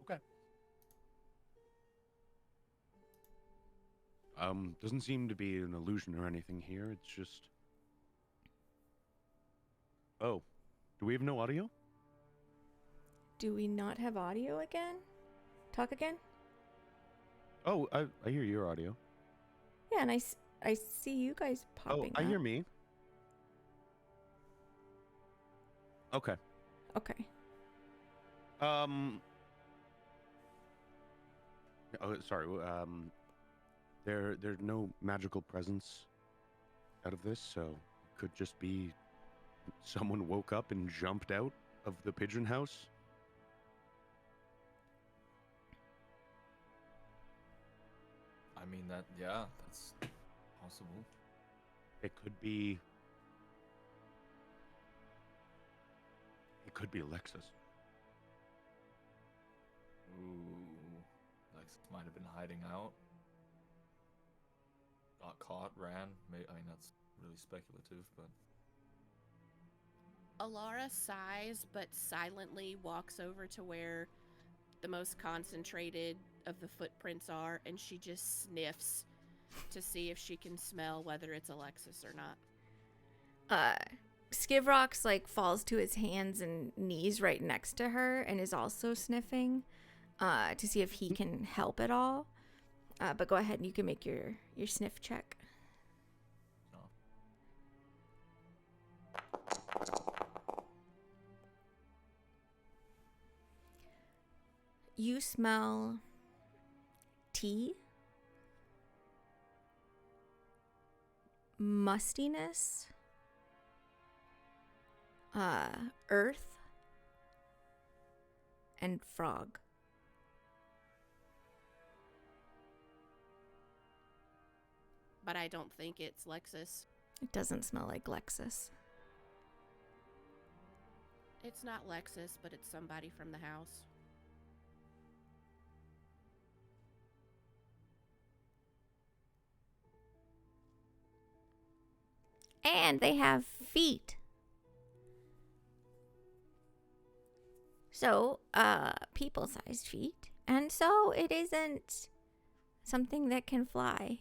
Okay. Doesn't seem to be an illusion or anything here. It's just... Oh, do we have no audio? Do we not have audio again? Talk again? Oh, I hear your audio. Yeah, and I see you guys popping I up. hear me. Okay. Okay. Oh, sorry. There's no magical presence out of this, so it could just be someone woke up and jumped out of the pigeon house. I mean, that's possible. It could be Alexis. Ooh, Alexis might have been hiding out. Got caught, ran. I mean, that's really speculative, but... Alara sighs, but silently walks over to where the most concentrated of the footprints are, and she just sniffs to see if she can smell whether it's Alexis or not. Skivrox like falls to his hands and knees right next to her and is also sniffing to see if he can help at all. But go ahead and you can make your sniff check. You smell tea, mustiness, earth, and frog. But I don't think it's Lexus. It doesn't smell like Lexus. It's not Lexus, but it's somebody from the house. And they have feet. So, people-sized feet. And so it isn't something that can fly.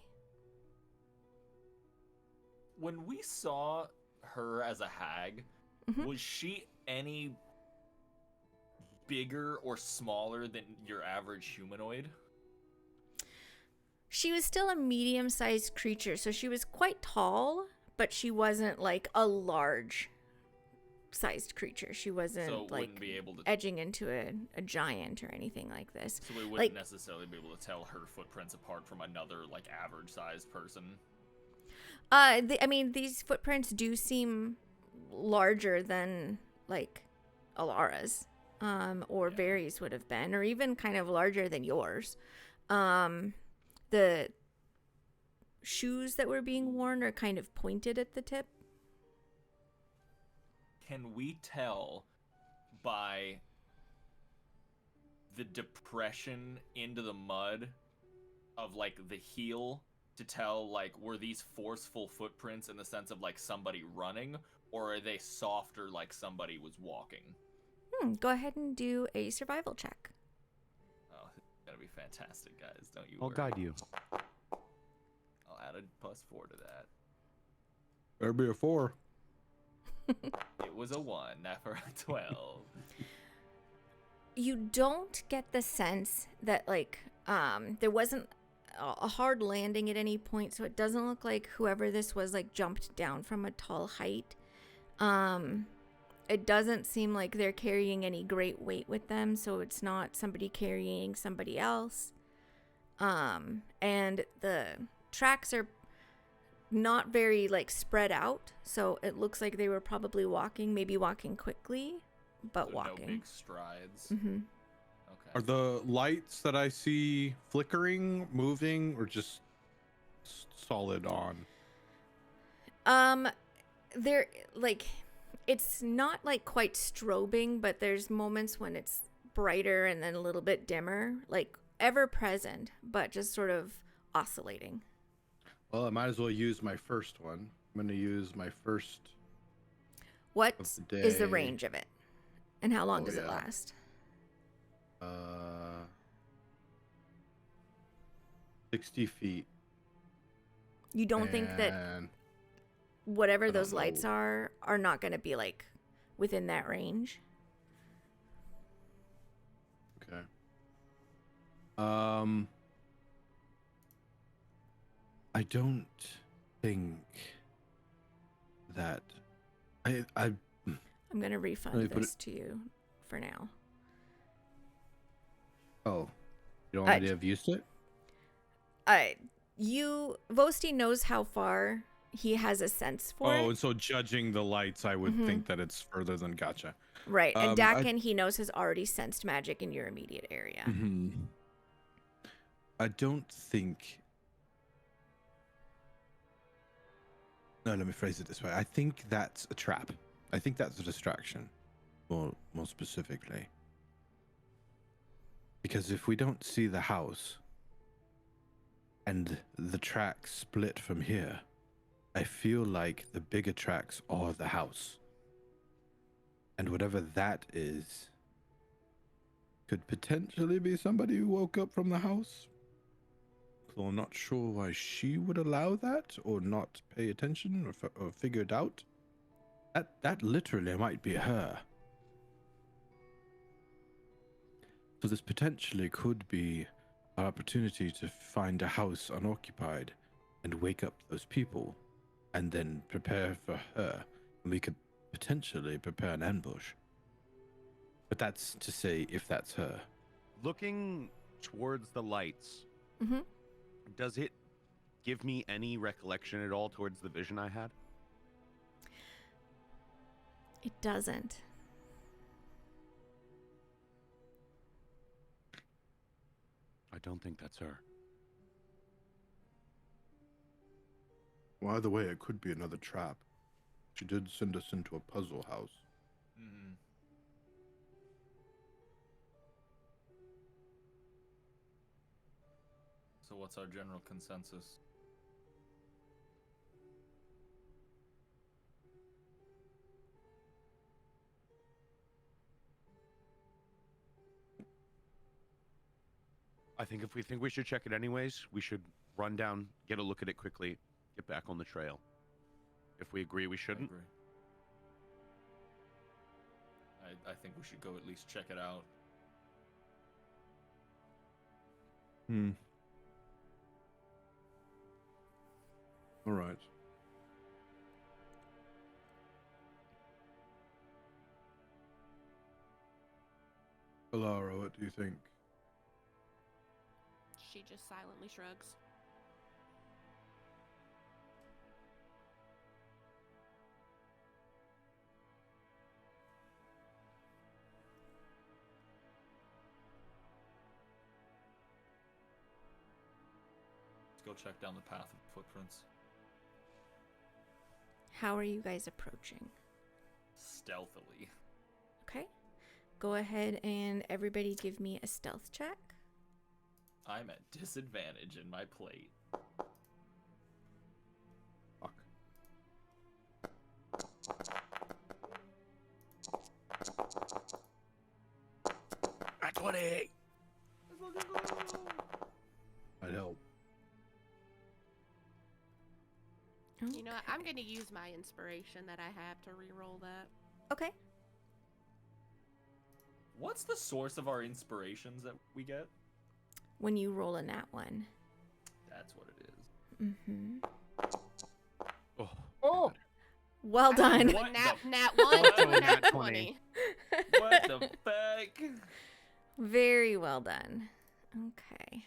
When we saw her as a hag, was she any bigger or smaller than your average humanoid? She was still a medium-sized creature, so she was quite tall, but she wasn't like a large-sized creature. She wasn't like be able to... edging into a giant or anything like this. So we wouldn't necessarily be able to tell her footprints apart from another like average-sized person. I mean, these footprints do seem larger than like Alara's, or Varys would have been, or even kind of larger than yours. The shoes that were being worn are kind of pointed at the tip. Can we tell by the depression into the mud of like the heel to tell like were these forceful footprints in the sense of like somebody running, or are they softer like somebody was walking? Go ahead and do a survival check. Oh fantastic, guys. Don't you I'll worry. guide you. I'll add a +4 to that. There'd be a 4. It was a 1, not for a 12. You don't get the sense that like there wasn't a hard landing at any point, so it doesn't look like whoever this was like jumped down from a tall height. It doesn't seem like they're carrying any great weight with them, so it's not somebody carrying somebody else. And the tracks are not very like spread out, so it looks like they were probably walking, maybe walking quickly, but So walking. No big strides. Mm-hmm. Okay. Are the lights that I see flickering, moving, or just solid on? They're like, it's not like quite strobing, but there's moments when it's brighter and then a little bit dimmer, like ever present, but just sort of oscillating. Well, I might as well use my first one. I'm going to use my first. What Of the is the day. range of it? And how long Oh, does it yeah. last? 60 feet. You don't think that And whatever I those don't lights know. are not going to be like within that range? Okay. I don't think that I I'm going to refund Let me put this to you for now. oh, you don't already j- have used it? Vosti knows how far he has a sense for Oh, it. and so judging the lights, I would Mhm. think that it's further than gotcha. Right. And I- Dakin, he knows, has already sensed magic in your immediate area. Mhm. I don't think. No, let me phrase it this way. I think that's a trap. I think that's a distraction, more specifically. Because if we don't see the house and the tracks split from here, I feel like the bigger tracks are the house. And whatever that is could potentially be somebody who woke up from the house. So I'm not sure why she would allow that or not pay attention or figure it out. That literally might be her. So this potentially could be an opportunity to find a house unoccupied and wake up those people and then prepare for her. And we could potentially prepare an ambush. But that's to say if that's her. Looking towards the lights, Mm-hmm. does it give me any recollection at all towards the vision I had? It doesn't. I don't think that's her. Well, either way, it could be another trap. She did send us into a puzzle house. Mm-hmm. So what's our general consensus? I think if we think we should check it anyways, we should run down, get a look at it quickly, get back on the trail. If we agree we shouldn't, I think we should go at least check it out. All right. Alara, what do you think? She just silently shrugs. Let's go check down the path of footprints. How are you guys approaching? Stealthily. Okay. Go ahead and everybody give me a stealth check. I'm at disadvantage in my plate. Fuck. at 20. You know what? I'm going to use my inspiration that I have to re-roll that. Okay. What's the source of our inspirations that we get? When you roll a nat 1. That's what it is. Mm-hmm. Oh. Well done. What Nat the 1 fuck? to nat Nat 20. What the fuck? Very well done. Okay.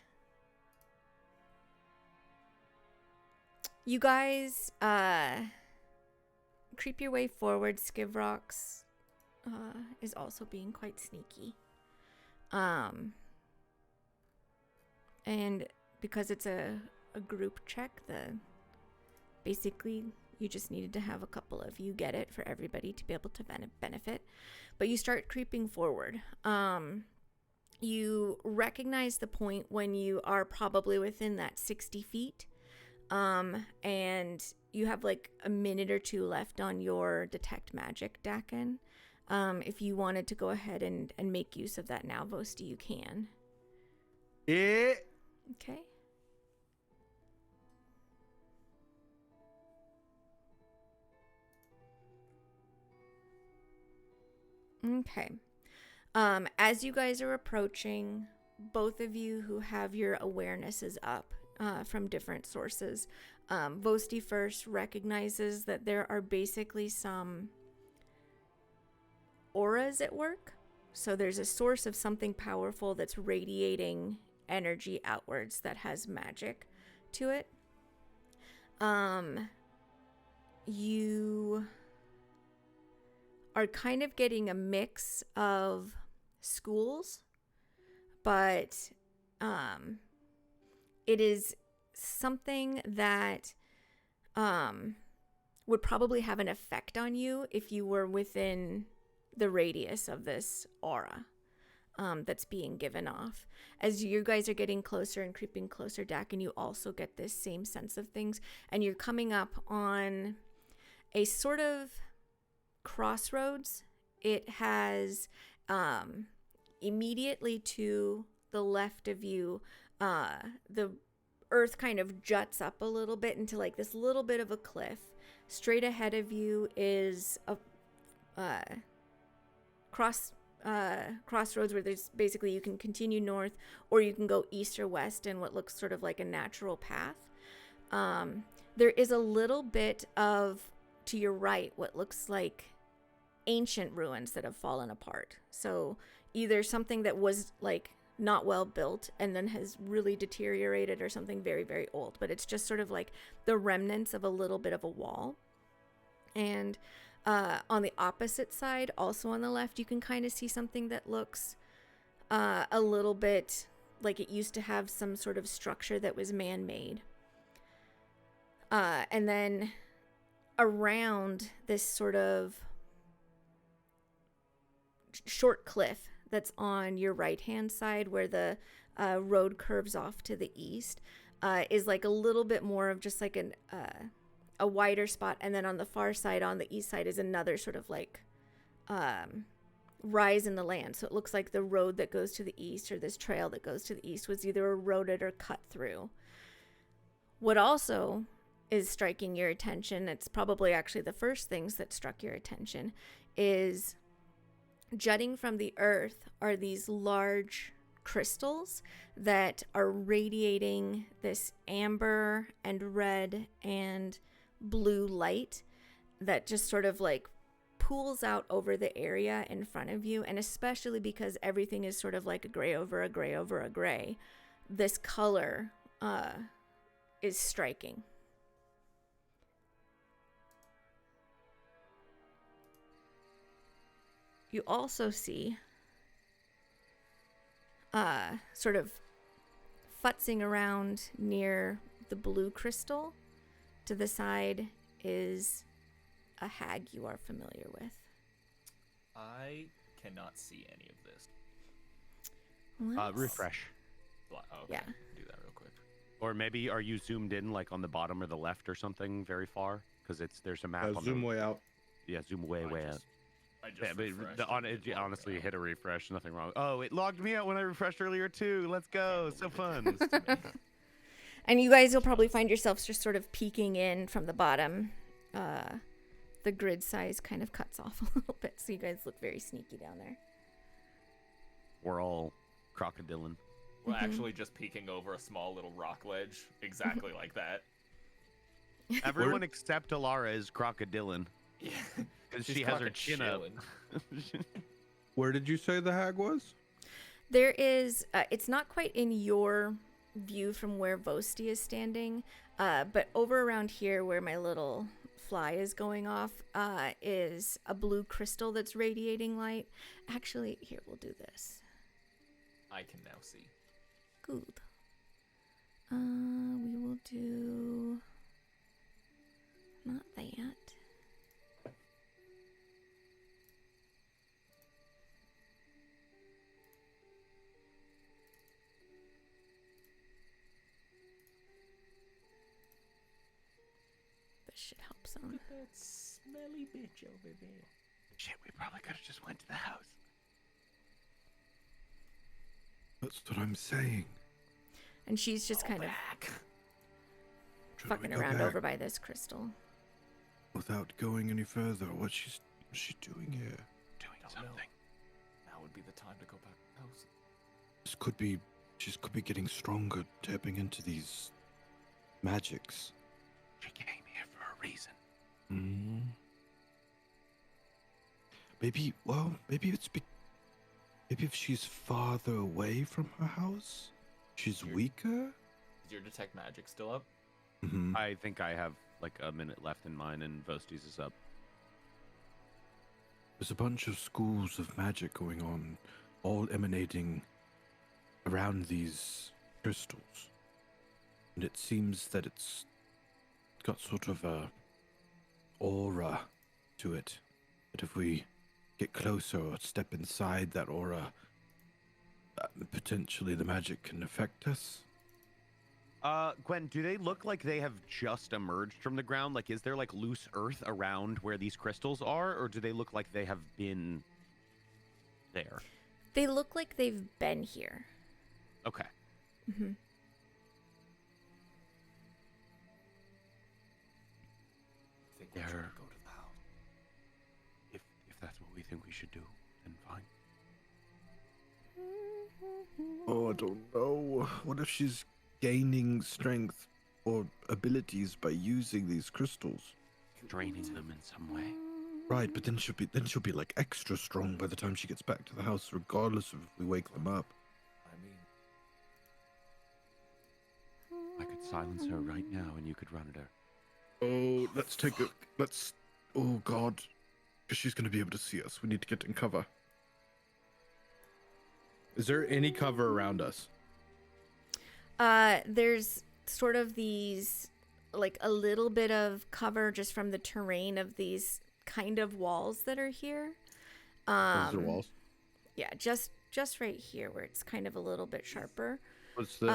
You guys creep your way forward. Skivrox is also being quite sneaky. And because it's a group check, basically you just needed to have a couple of you get it for everybody to be able to benefit. But you start creeping forward. You recognize the point when you are probably within that 60 feet. And you have like a minute or two left on your detect magic, Dakin. If you wanted to go ahead and make use of that now, Vosti, you can. Yeah. Okay. Okay. As you guys are approaching, both of you who have your awarenesses up from different sources, Vosti first recognizes that there are basically some auras at work. So there's a source of something powerful that's radiating energy outwards that has magic to it. You are kind of getting a mix of schools, but it is something that would probably have an effect on you if you were within the radius of this aura that's being given off. As you guys are getting closer and creeping closer, Dak, and you also get this same sense of things, and you're coming up on a sort of crossroads. It has immediately to the left of you, the earth kind of juts up a little bit into like this little bit of a cliff. Straight ahead of you is a crossroads where there's basically you can continue north or you can go east or west in what looks sort of like a natural path. There is a little bit of, to your right, what looks like ancient ruins that have fallen apart. So either something that was like not well built and then has really deteriorated, or something very, very old, but it's just sort of like the remnants of a little bit of a wall. And on the opposite side, also on the left, you can kind of see something that looks a little bit like it used to have some sort of structure that was man-made. And then around this sort of short cliff that's on your right-hand side where the road curves off to the east is like a little bit more of just like a wider spot. And then on the far side, on the east side, is another sort of like rise in the land. So it looks like the road that goes to the east, or this trail that goes to the east, was either eroded or cut through. What also is striking your attention, it's probably actually the first things that struck your attention, is jutting from the earth are these large crystals that are radiating this amber and red and blue light that just sort of like pools out over the area in front of you. And especially because everything is sort of like a gray over a gray over a gray, this color is striking. You also see sort of futzing around near the blue crystal. To the side is a hag you are familiar with. I cannot see any of this. Refresh. Oh, okay. Yeah. Do that real quick. Or maybe are you zoomed in like on the bottom or the left or something very far? Because there's a map on Zoom the... way out. Yeah, zoom way out. I just Yeah, but refreshed and it logged honestly, out. hit a refresh, nothing wrong. Oh, it logged me out when I refreshed earlier too. Let's go. Can't So believe fun. it. And you guys will probably find yourselves just sort of peeking in from the bottom. The grid size kind of cuts off a little bit, so you guys look very sneaky down there. We're all crocodiling. We're actually just peeking over a small little rock ledge, exactly like that. Everyone except Alara is crocodilin. Yeah, because she has her chin up. Where did you say the hag was? There is, it's not quite in your view from where Vosti is standing, but over around here where my little fly is going off is a blue crystal that's radiating light. Actually, here, we'll do this. I can now see. Good. We will do not that. This should help some. That smelly bitch over there. Shit, we probably could have just went to the house. That's what I'm saying. And she's just kind of fucking around over by this crystal. Without going any further, what's she doing here? Doing something. Now would be the time to go back to the house. She could be getting stronger, tapping into these magics. She came here for a reason. Maybe if she's farther away from her house, she's weaker. Is your detect magic still up? Mm-hmm. I think I have like a minute left in mine, and Vosti's is up. There's a bunch of schools of magic going on, all emanating around these crystals. And it seems that it's got sort of a aura to it. But if we get closer or step inside that aura, potentially the magic can affect us. Gwen, do they look like they have just emerged from the ground? Like, is there like loose earth around where these crystals are, or do they look like they have been there? They look like they've been here. Okay. Mm-hmm. I think we should There. go to the house. If that's what we think we should do, then fine. Oh, I don't know. What if she's gaining strength or abilities by using these crystals? Draining them in some way. Right, but then she'll be like extra strong by the time she gets back to the house, regardless of if we wake them up. I mean, I could silence her right now, and you could run at her. Oh, oh God, because she's going to be able to see us. We need to get in cover. Is there any cover around us? There's sort of these, like a little bit of cover just from the terrain of these kind of walls that are here. Those are walls. Yeah, just right here where it's kind of a little bit sharper. What's this?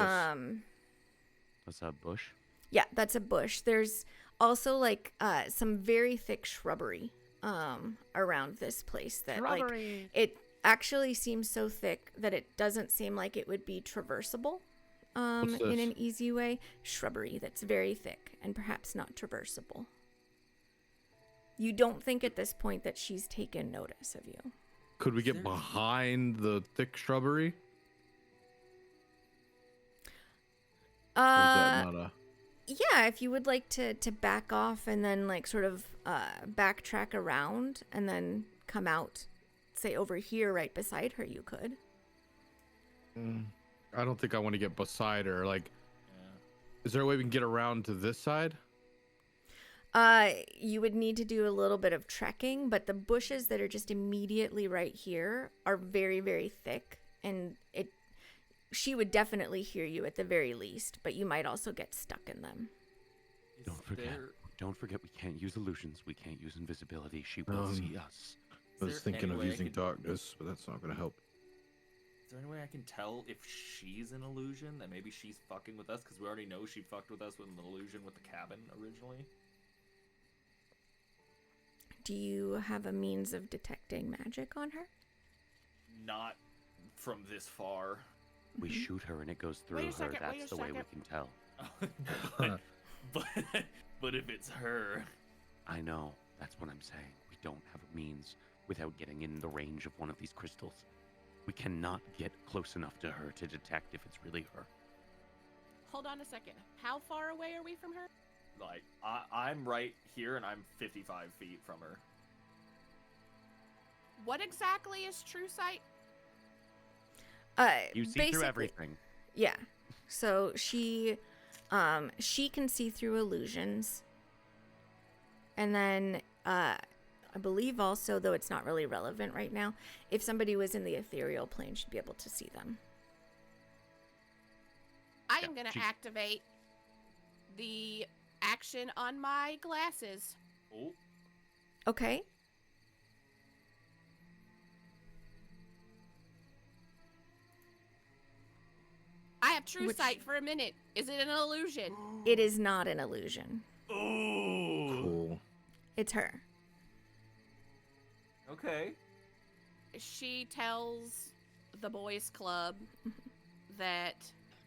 That's a bush. Yeah, that's a bush. There's also like some very thick shrubbery around this place that like it actually seems so thick that it doesn't seem like it would be traversable in an easy way. Shrubbery that's very thick and perhaps not traversable. You don't think at this point that she's taken notice of you. Could we get behind the thick shrubbery? Or is that not a... Yeah, if you would like to back off and then like sort of backtrack around and then come out, say over here right beside her, you could. I don't think I want to get beside her. Like, is there a way we can get around to this side? You would need to do a little bit of trekking, but the bushes that are just immediately right here are very, very thick, and she would definitely hear you at the very least, but you might also get stuck in them. Don't forget we can't use illusions. We can't use invisibility. She will see us. I was thinking of using darkness, but that's not going to help. Is there any way I can tell if she's an illusion? That maybe she's fucking with us? Because we already know she fucked with us with an illusion with the cabin originally. Do you have a means of detecting magic on her? Not from this far. We shoot her and it goes through Wait a her. second, That's the way we can tell. but, but if it's her, I know. That's what I'm saying. We don't have a means without getting in the range of one of these crystals. We cannot get close enough to her to detect if it's really her. Hold on a second. How far away are we from her? like, I'm right here and I'm 55 feet from her. What exactly is true sight? You see through Basically- everything. Yeah. So she can see through illusions. And then I believe also, though it's not really relevant right now, if somebody was in the ethereal plane, she'd be able to see them. I am going to activate the action on my glasses. Oh, Okay. I have true Which- sight for a minute. Is it an illusion? It is not an illusion. oh, Cool. It's her. okay. She tells the boys club that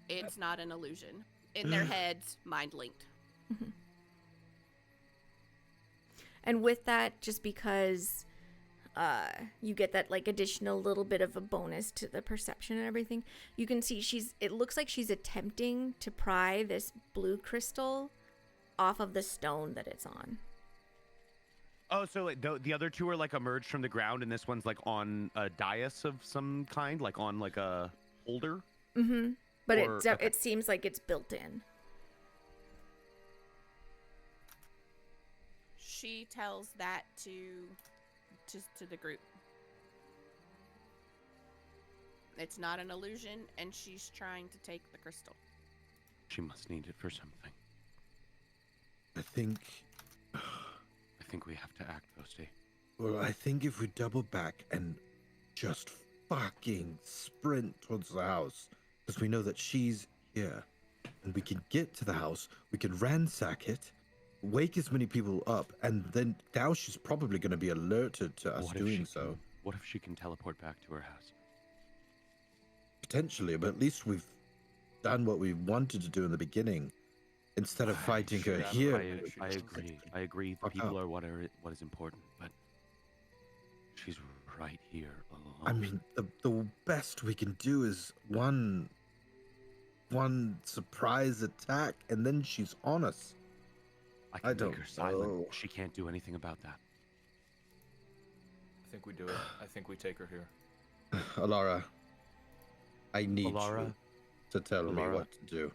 it's not an illusion. In their heads, mind linked. And with that, just because you get that like additional little bit of a bonus to the perception and everything, you can see it looks like she's attempting to pry this blue crystal off of the stone that it's on. Oh, so like, the other two are like emerged from the ground, and this one's like on a dais of some kind, like on like a holder. Mm-hmm. But Okay. it seems like it's built in. She tells that to the group. It's not an illusion, and she's trying to take the crystal. She must need it for something. I think We have to act, Ghosty. Well, I think if we double back and just fucking sprint towards the house, because we know that she's here, and we can get to the house, we can ransack it, wake as many people up, and then now she's probably going to be alerted to us doing so. What if she can teleport back to her house? Potentially, but at least we've done what we wanted to do in the beginning. Instead of fighting her here. I agree. I agree. The Fuck people up. are what is important, but she's right here alone. I mean, the best we can do is one surprise attack, and then she's on us. I can I don't make her silent. know. She can't do anything about that. I think we do it. I think we take her here. Alara, I need Alara? you to tell me Alara? what to do.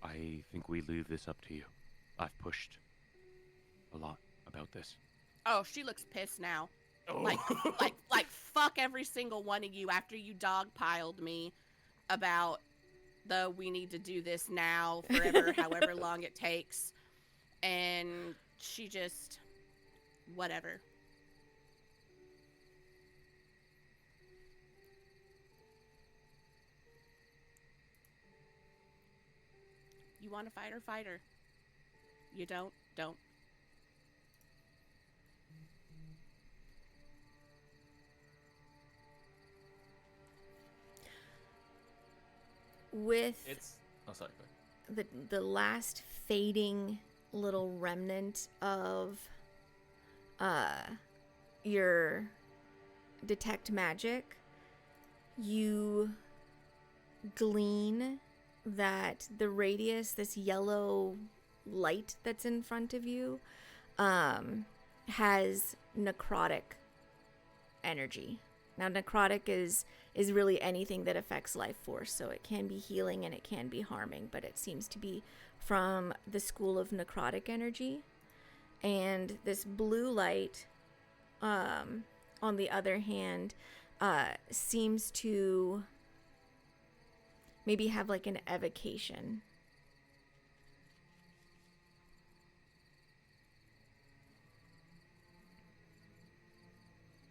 I think we leave this up to you. I've pushed a lot about this. Oh, she looks pissed now. Oh. Like fuck every single one of you after you dogpiled me about we need to do this now, forever, however long it takes. And she just, whatever. You want to fight her, fight her. You don't. With Oh, sorry. Go ahead. the last fading little remnant of your detect magic, you glean that the radius, this yellow light that's in front of you, has necrotic energy. Now, necrotic is really anything that affects life force, so it can be healing and it can be harming, but it seems to be from the school of necrotic energy. And this blue light, on the other hand, seems to maybe have like an evocation.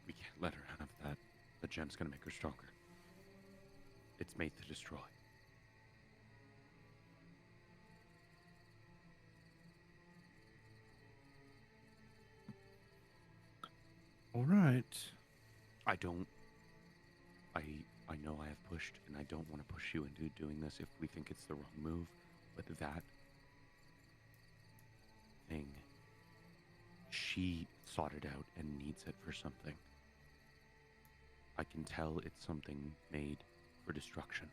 We can't let her have that. The gem's gonna make her stronger. It's made to destroy. All right. I know I have pushed, and I don't want to push you into doing this if we think it's the wrong move. But that thing, she sought it out and needs it for something. I can tell it's something made for destruction.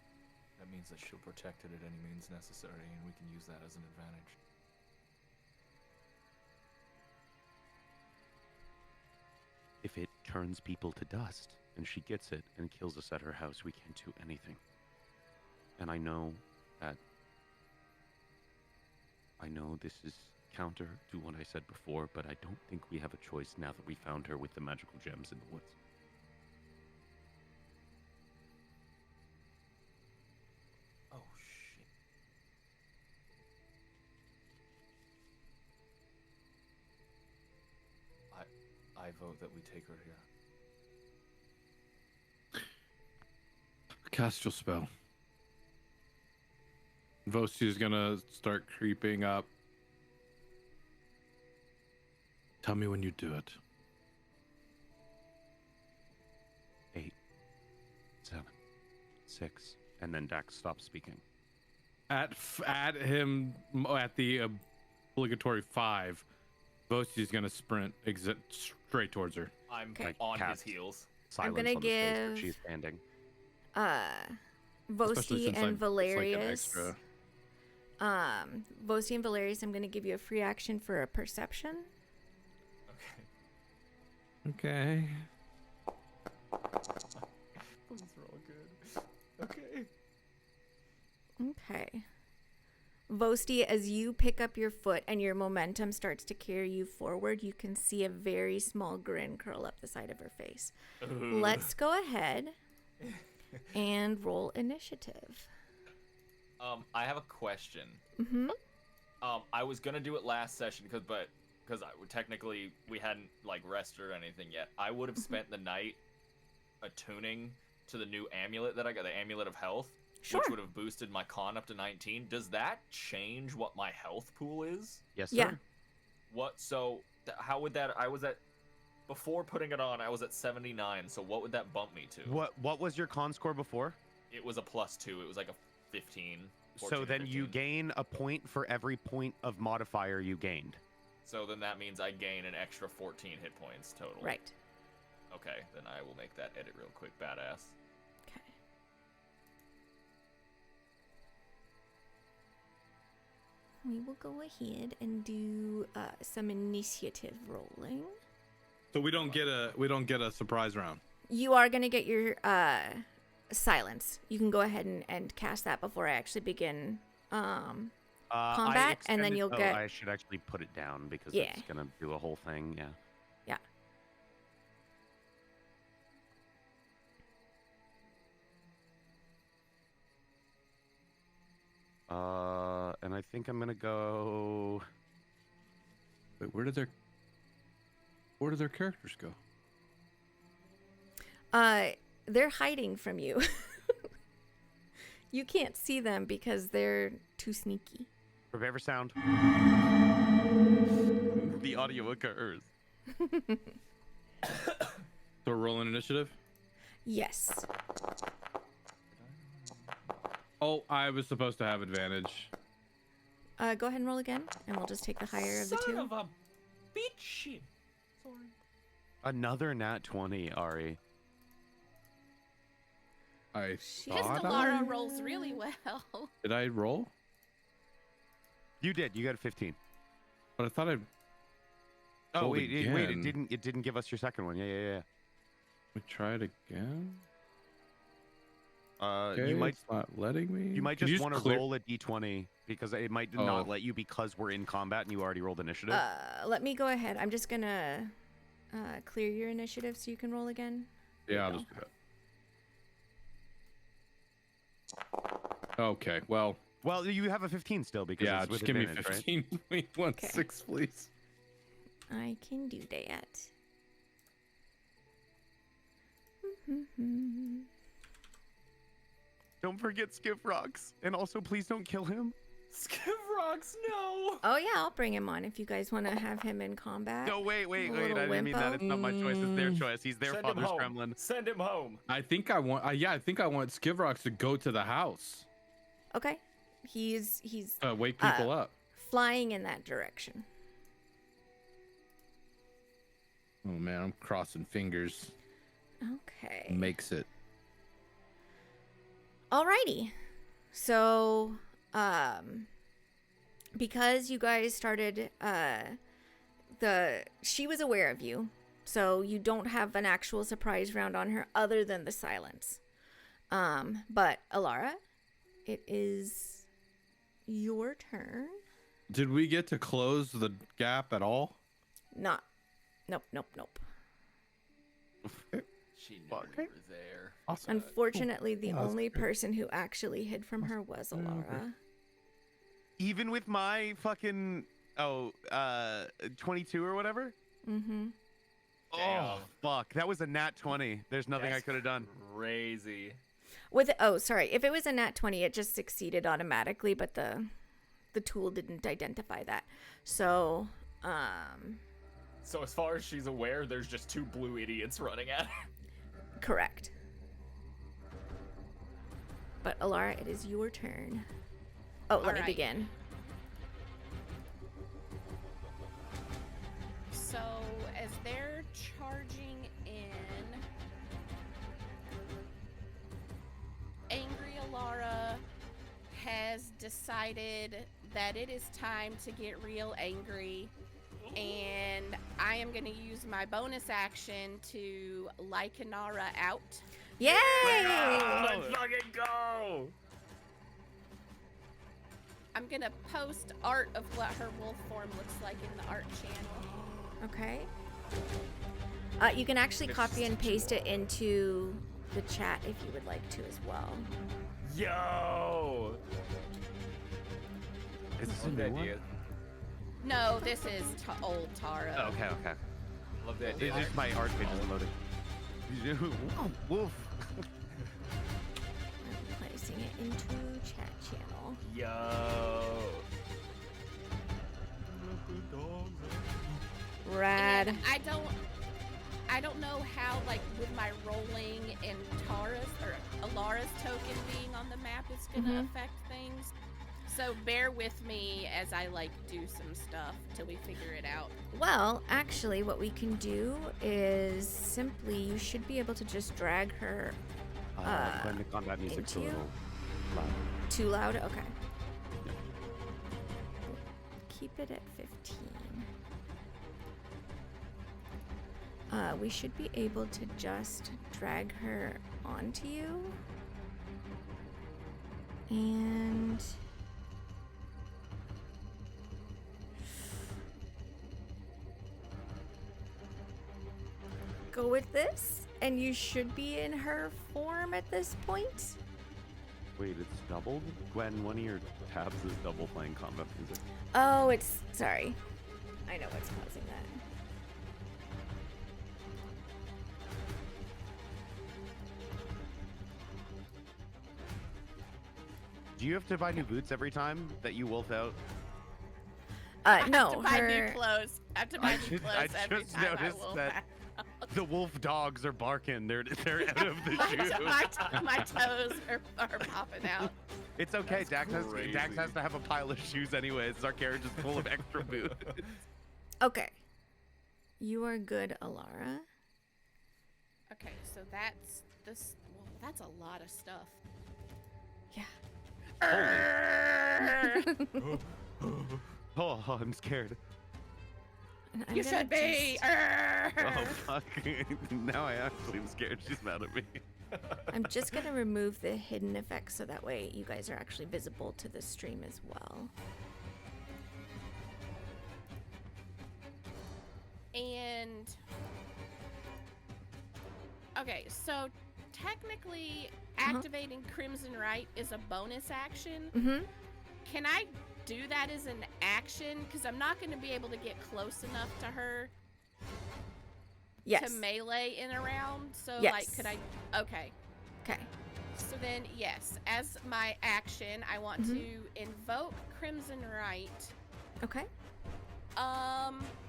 That means that she'll protect it at any means necessary, and we can use that as an advantage. If it turns people to dust and she gets it and kills us at her house, we can't do anything. And I know this is counter to what I said before, but I don't think we have a choice now that we found her with the magical gems in the woods. Oh, shit. I vote that we take her here. Cast your spell. Vosti's gonna start creeping up. Tell me when you do it. 8, 7, 6, and then Dax stops speaking. At him at the obligatory 5, Vosti's gonna sprint straight towards her. I'm Okay. on his Cast. heels. Silence gonna on the space where give- she's standing. Especially Vosti since and it's like an Valerius. extra. Vosti and Valerius, I'm gonna give you a free action for a perception. Okay. Okay. These are all good. Okay. Okay. Vosti, as you pick up your foot and your momentum starts to carry you forward, you can see a very small grin curl up the side of her face. Ooh. Let's go ahead and roll initiative. I have a question. Mm-hmm. I was gonna do it last session because technically we hadn't like rested or anything yet. I would have spent the night attuning to the new amulet that I got, the Amulet of Health, Sure. which would have boosted my con up to 19. Does that change what my health pool is? Yes, sir. Yeah. What? So how would that? I was at before putting it on. I was at 79. So what would that bump me to? What was your con score before? It was a +2. It was like a 15. 14 So or then you 15. gain a point for every point of modifier you gained. So then that means I gain an extra 14 hit points total. Right. Okay, then I will make that edit real quick, badass. Okay. We will go ahead and do some initiative rolling. So we don't get a surprise round. You are going to get your silence. You can go ahead and cast that before I actually begin combat, and then you'll get... I should actually put it down because Yeah. it's gonna do a whole thing. Yeah. Yeah. And I think I'm gonna go. Wait, where did their characters go? They're hiding from you. You can't see them because they're too sneaky. Prepare for sound. The audio occurs. So we're rolling initiative. Yes. Oh, I was supposed to have advantage. Go ahead and roll again, and we'll just take the higher of the two. Son of a bitch! Sorry. Another nat 20, Ari. I Miss thought Delara rolls really well. Did I roll? You did. You got a 15. But I thought I. Oh rolled wait, again. it didn't give us your second one. Yeah. We try it again. You Okay, might it's not letting me. you might Can just you want to clear- roll a d20 because it might Oh. not let you because we're in combat and you already rolled initiative. Let me go ahead. I'm just gonna clear your initiative so you can roll again. Yeah, I'll just do that. Okay, well, Well, you have a 15 still because yeah, it's with just give me advantage, right? 15. Wait, 1 Okay. 6, please. I can do that. Don't forget Skiff Rocks, and also please don't kill him. Skiff rocks, no! Oh yeah, I'll bring him on if you guys want to have him in combat. No, wait, little I didn't mean that. wimpo. It's not my choice. It's their choice. He's their Send him father's home. gremlin. Send him home. I think I want. I think I want Skivrocks to go to the house. Okay. He's Wake people up. flying in that direction. Oh man, I'm crossing fingers. Okay. Makes it. Alrighty. So, because you guys started, she was aware of you, so you don't have an actual surprise round on her other than the silence. But Alara, it is your turn. Did we get to close the gap at all? Nope. She knew we were there. Awesome. Unfortunately, the That's only great. person who actually hid from her was Alara. Even with my fucking 22 or whatever. Mm-hmm. Damn. Oh fuck, that was a nat 20. There's nothing I That's could have done. Crazy. If it was a nat 20, it just succeeded automatically, but the tool didn't identify that. So, So as far as she's aware, there's just two blue idiots running at her. correct. But Alara, it is your turn. Oh, let me Alright. begin. So as they're charging in, angry Alara has decided that it is time to get real angry, and I am going to use my bonus action to Lycanara out. Yay! Let's fucking go! I'm going to post art of what her wolf form looks like in the art channel. Okay. You can actually copy and paste it into the chat if you would like to as well. Yo! Is this a Love the new one? idea. No, this is old Tara. Oh, okay. Love the idea. It's just my art page is loaded. Wolf. I'm placing it into chat channel. Yo! Rad. And I don't know how, like, with my rolling and Tara's or Alara's token being on the map is gonna affect things. So bear with me as I like do some stuff till we figure it out. Well, actually, what we can do is simply you should be able to just drag her When the combat music's a into you? little loud. too loud. Okay. Keep it at 15. We should be able to just drag her onto you. And go with this, and you should be in her form at this point. Wait, it's doubled? Gwen, one of your tabs is double playing combat music. Oh, it's sorry. I know what's causing that. Do you have to buy new boots every time that you wolf out? I have No, to buy her. new clothes. I have to buy new clothes I every just time I noticed will that the wolf dogs are barking. They're out of the shoe. my toes are popping out. It's okay. Dax crazy. has to have a pile of shoes anyways. Our carriage is full of extra boots. Okay. You are good, Alara. Okay, so that's this. Well, that's a lot of stuff. Yeah. Oh, I'm scared. And I'm You gonna should be. Oh fuck! Now I actually am scared. She's mad at me. I'm just gonna remove the hidden effects so that way you guys are actually visible to the stream as well. And okay, so technically, activating Crimson Right is a bonus action. Mm-hmm. Can I do that as an action? Because I'm not going to be able to get close enough to her Yes. to melee in a round. So, Yes. like, could I? Okay. Okay. So then, yes, as my action, I want to invoke Crimson Right. Okay.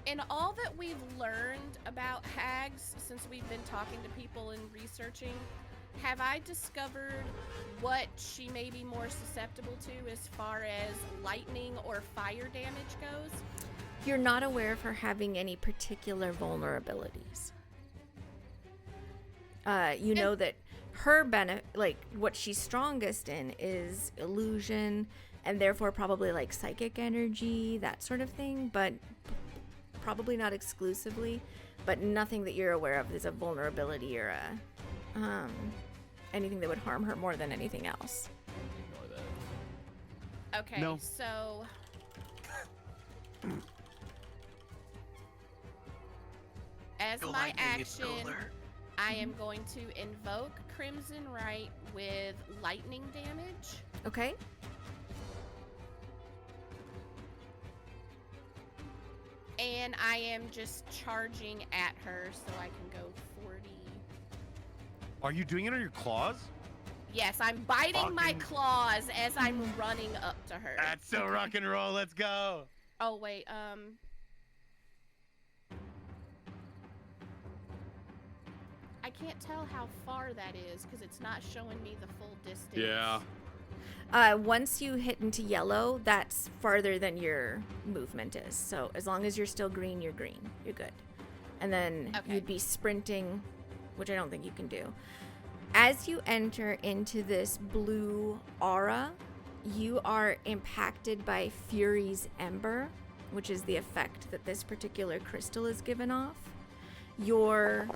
In all that we've learned about hags since we've been talking to people and researching, have I discovered what she may be more susceptible to as far as lightning or fire damage goes? You're not aware of her having any particular vulnerabilities. You know that her like what she's strongest in is illusion, and therefore probably like psychic energy, that sort of thing, but probably not exclusively. But nothing that you're aware of is a vulnerability or a anything that would harm her more than anything else. Ignore that. Okay, No. so as my action, I am going to invoke Crimson Right with lightning damage. Okay. And I am just charging at her, so I can go 40. Are you doing it on your claws? Yes, I'm biting my Fucking- claws as I'm running up to her. That's so rock and roll. Let's go. Oh, wait, I can't tell how far that is because it's not showing me the full distance. Yeah. Once you hit into yellow, that's farther than your movement is. So as long as you're still green, you're green. You're good. And then Okay. you'd be sprinting, which I don't think you can do. As you enter into this blue aura, you are impacted by Fury's Ember, which is the effect that this particular crystal is given off. Your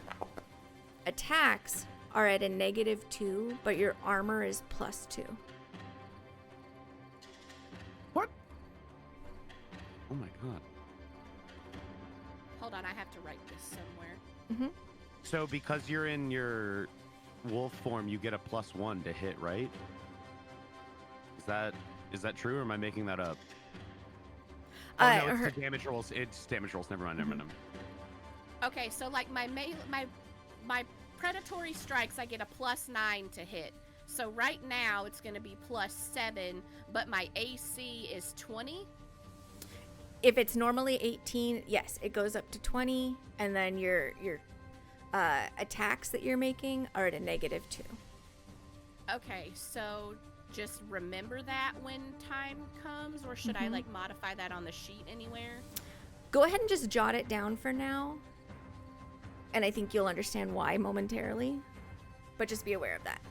attacks are at a -2, but your armor is +2. Oh my god. Hold on, I have to write this somewhere. Mm-hmm. So because you're in your wolf form, you get a +1 to hit, right? Is that true, or am I making that up? Oh no, it's the damage rolls. It's damage rolls. Never mind. Never mind. Okay, so like my predatory strikes, I get a +9 to hit. So right now it's going to be +7, but my AC is 20. If it's normally 18, yes, it goes up to 20, and then your attacks that you're making are at a -2. Okay, so just remember that when time comes, or should I like modify that on the sheet anywhere? Go ahead and just jot it down for now, and I think you'll understand why momentarily, but just be aware of that.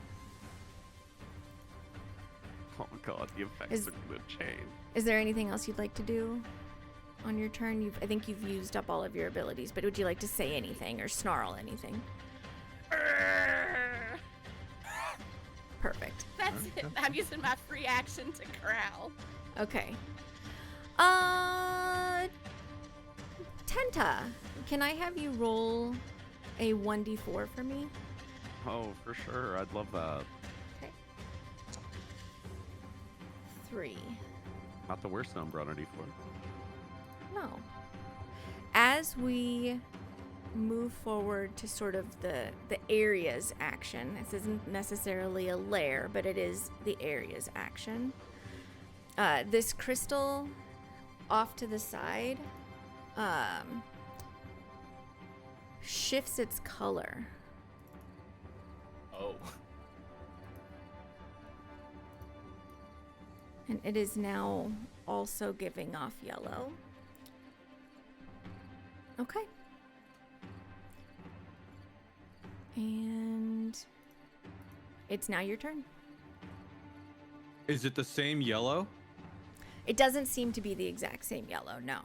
Oh god, the effects Is- are gonna change. Is there anything else you'd like to do on your turn? I think you've used up all of your abilities, but would you like to say anything or snarl anything? Perfect. That's it. I'm using my free action to growl. Okay. Tenta, can I have you roll a 1d4 for me? Oh, for sure. I'd love that. Okay. 3. Not the worst number on a D4. No. As we move forward to sort of the area's action, this isn't necessarily a lair, but it is the area's action. This crystal off to the side shifts its color. Oh. And it is now also giving off yellow. Okay. And it's now your turn. Is it the same yellow? It doesn't seem to be the exact same yellow, no.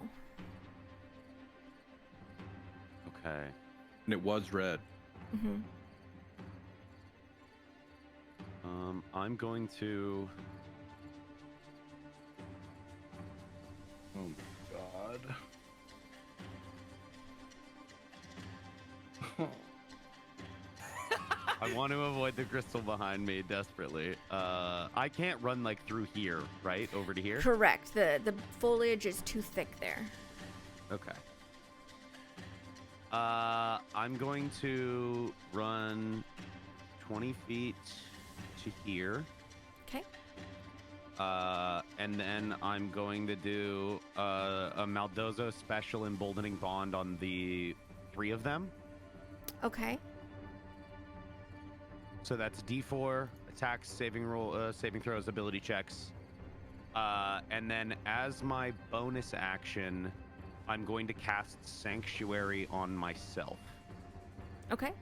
Okay. And it was red. Mm-hmm. I'm going to. Oh god. I want to avoid the crystal behind me desperately. I can't run like through here, right? Over to here? Correct. The foliage is too thick there. Okay. I'm going to run 20 feet to here. Okay. And then I'm going to do a Maldozo special emboldening bond on the 3 of them. Okay. so that's D4 attacks, saving throws, ability checks. And then as my bonus action, I'm going to cast Sanctuary on myself. Okay.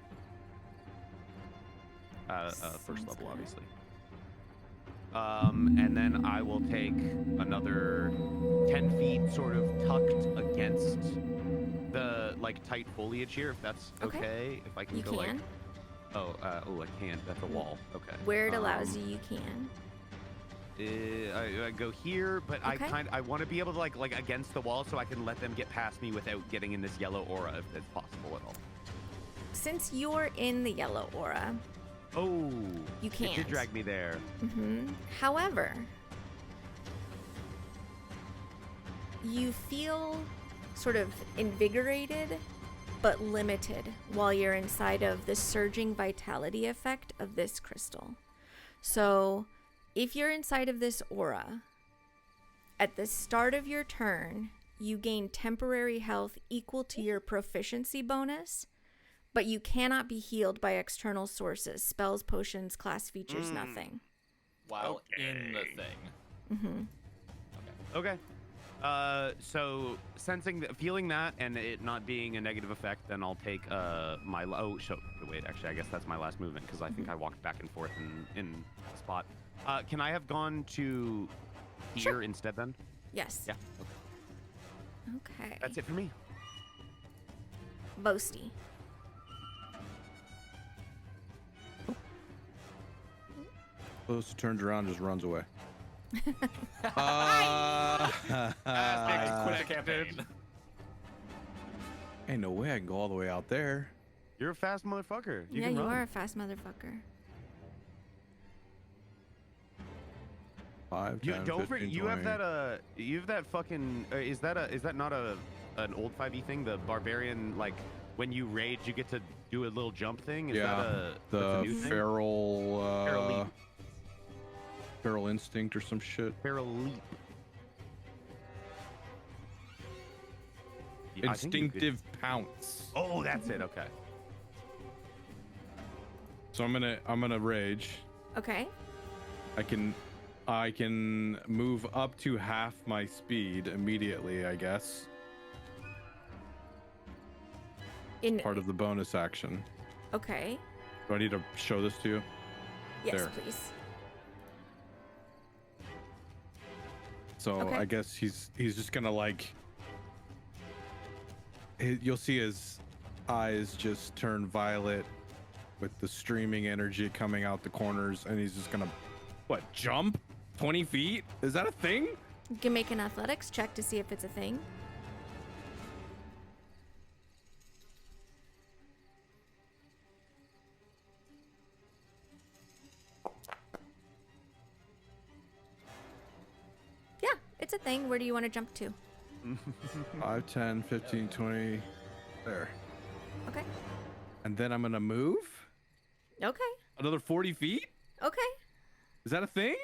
First level, obviously. And then I will take another 10 feet sort of tucked against the like tight foliage here, if that's okay. If I can go like, I can't. That's a wall. Okay. Where it allows you can. I go here, but I want to be able to like against the wall so I can let them get past me without getting in this yellow aura if it's possible at all. Since you're in the yellow aura, you can't. It did drag me there. However, you feel sort of invigorated but limited while you're inside of the surging vitality effect of this crystal. So if you're inside of this aura, at the start of your turn, you gain temporary health equal to your proficiency bonus, but you cannot be healed by external sources, spells, potions, class features, nothing. While in the thing. Okay. So feeling that and it not being a negative effect, then I'll take my wait, actually I guess that's my last movement because I think I walked back and forth in the spot. Can I have gone to here instead then? Yes. Yeah. Okay. That's it for me. Boasty. Close, turns around, just runs away. Quit the campaign. Ain't no way I can go all the way out there. You're a fast motherfucker. You Yeah, can you run. are a fast motherfucker. 5, You 10, don't 15, you have 20. that you have that fucking is that not an old 5e thing? The barbarian, like when you rage you get to do a little jump thing? Is that that's a new thing? Feral leap. Feral instinct or some shit. Feral leap. Instinctive pounce. Oh, that's it. Okay. So I'm gonna rage. Okay. I can move up to half my speed immediately, I guess. Part of the bonus action. Okay. Do I need to show this to you? Yes, There. please. So I guess he's just gonna like. You'll see his eyes just turn violet with the streaming energy coming out the corners, and he's just gonna, jump 20 feet? Is that a thing? You can make an athletics check to see if it's a thing. Yeah, it's a thing. Where do you want to jump to? 5, 10, 15, 20. There. Okay. And then I'm gonna move Okay. another 40 feet? Okay. Is that a thing?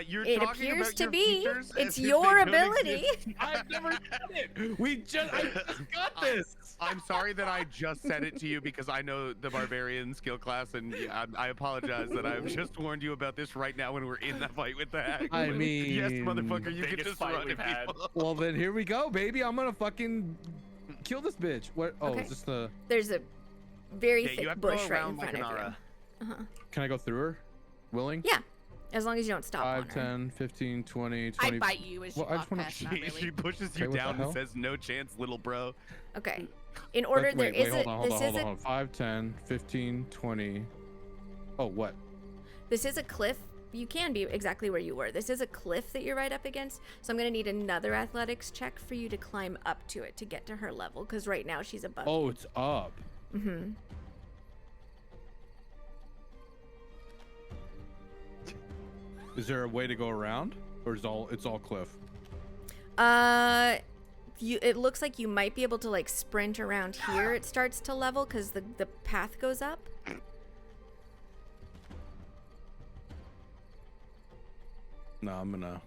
You're It talking appears about to your be. features It's as if your they don't ability. exist. I've never done it. I just got this. I'm sorry that I just said it to you because I know the barbarian skill class, and I apologize that I've just warned you about this right now when we're in that fight with the hack. I mean, yes, motherfucker, you can biggest just fight run we've at had. people. Well, then here we go, baby. I'm gonna fucking kill this bitch. What? Oh, Okay. is this the? There's a very Yeah, you thick have to go bush right in around like front an of aura. you. Can I go through her? Willing? Yeah, as long as you don't stop 5, on her. 10, 15, 20, I 20. bite you as you Well, I walk just wanna- past. Not She really. pushes Okay, you what the down hell? and says, "No chance, little bro." Okay. In order, Wait, there is hold on, this is hold on. 5, 10, 15, 20. Oh, what? this is a cliff. You can be exactly where you were. This is a cliff that you're right up against. So I'm gonna need another athletics check for you to climb up to it to get to her level. Because right now she's above. Oh, it's up. Mm-hmm. Is there a way to go around, or is it's all cliff? It looks like you might be able to like sprint around here. It starts to level because the path goes up. No, I'm gonna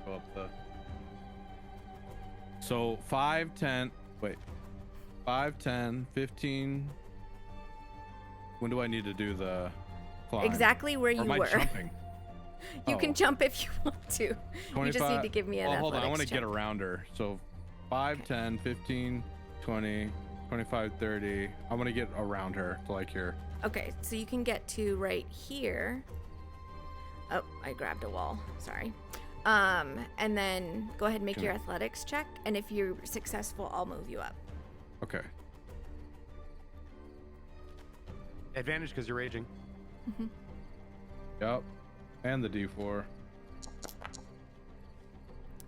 go up the. So 5, 10. Wait. 5, 10, 15. When do I need to do the? climb? exactly where Or you am I were. jumping? You can Oh. jump if you want to. You just need to give me an Well, hold on. I athletics want to get check. around her. So 5, Okay. 10, 15, 20, 25, 30. I want to get around her to like here. Okay, so you can get to right here. Oh, I grabbed a wall. Sorry. And then go ahead and make Can your I- athletics check, and if you're successful, I'll move you up. Okay. Advantage because you're raging. Yep. And the D4.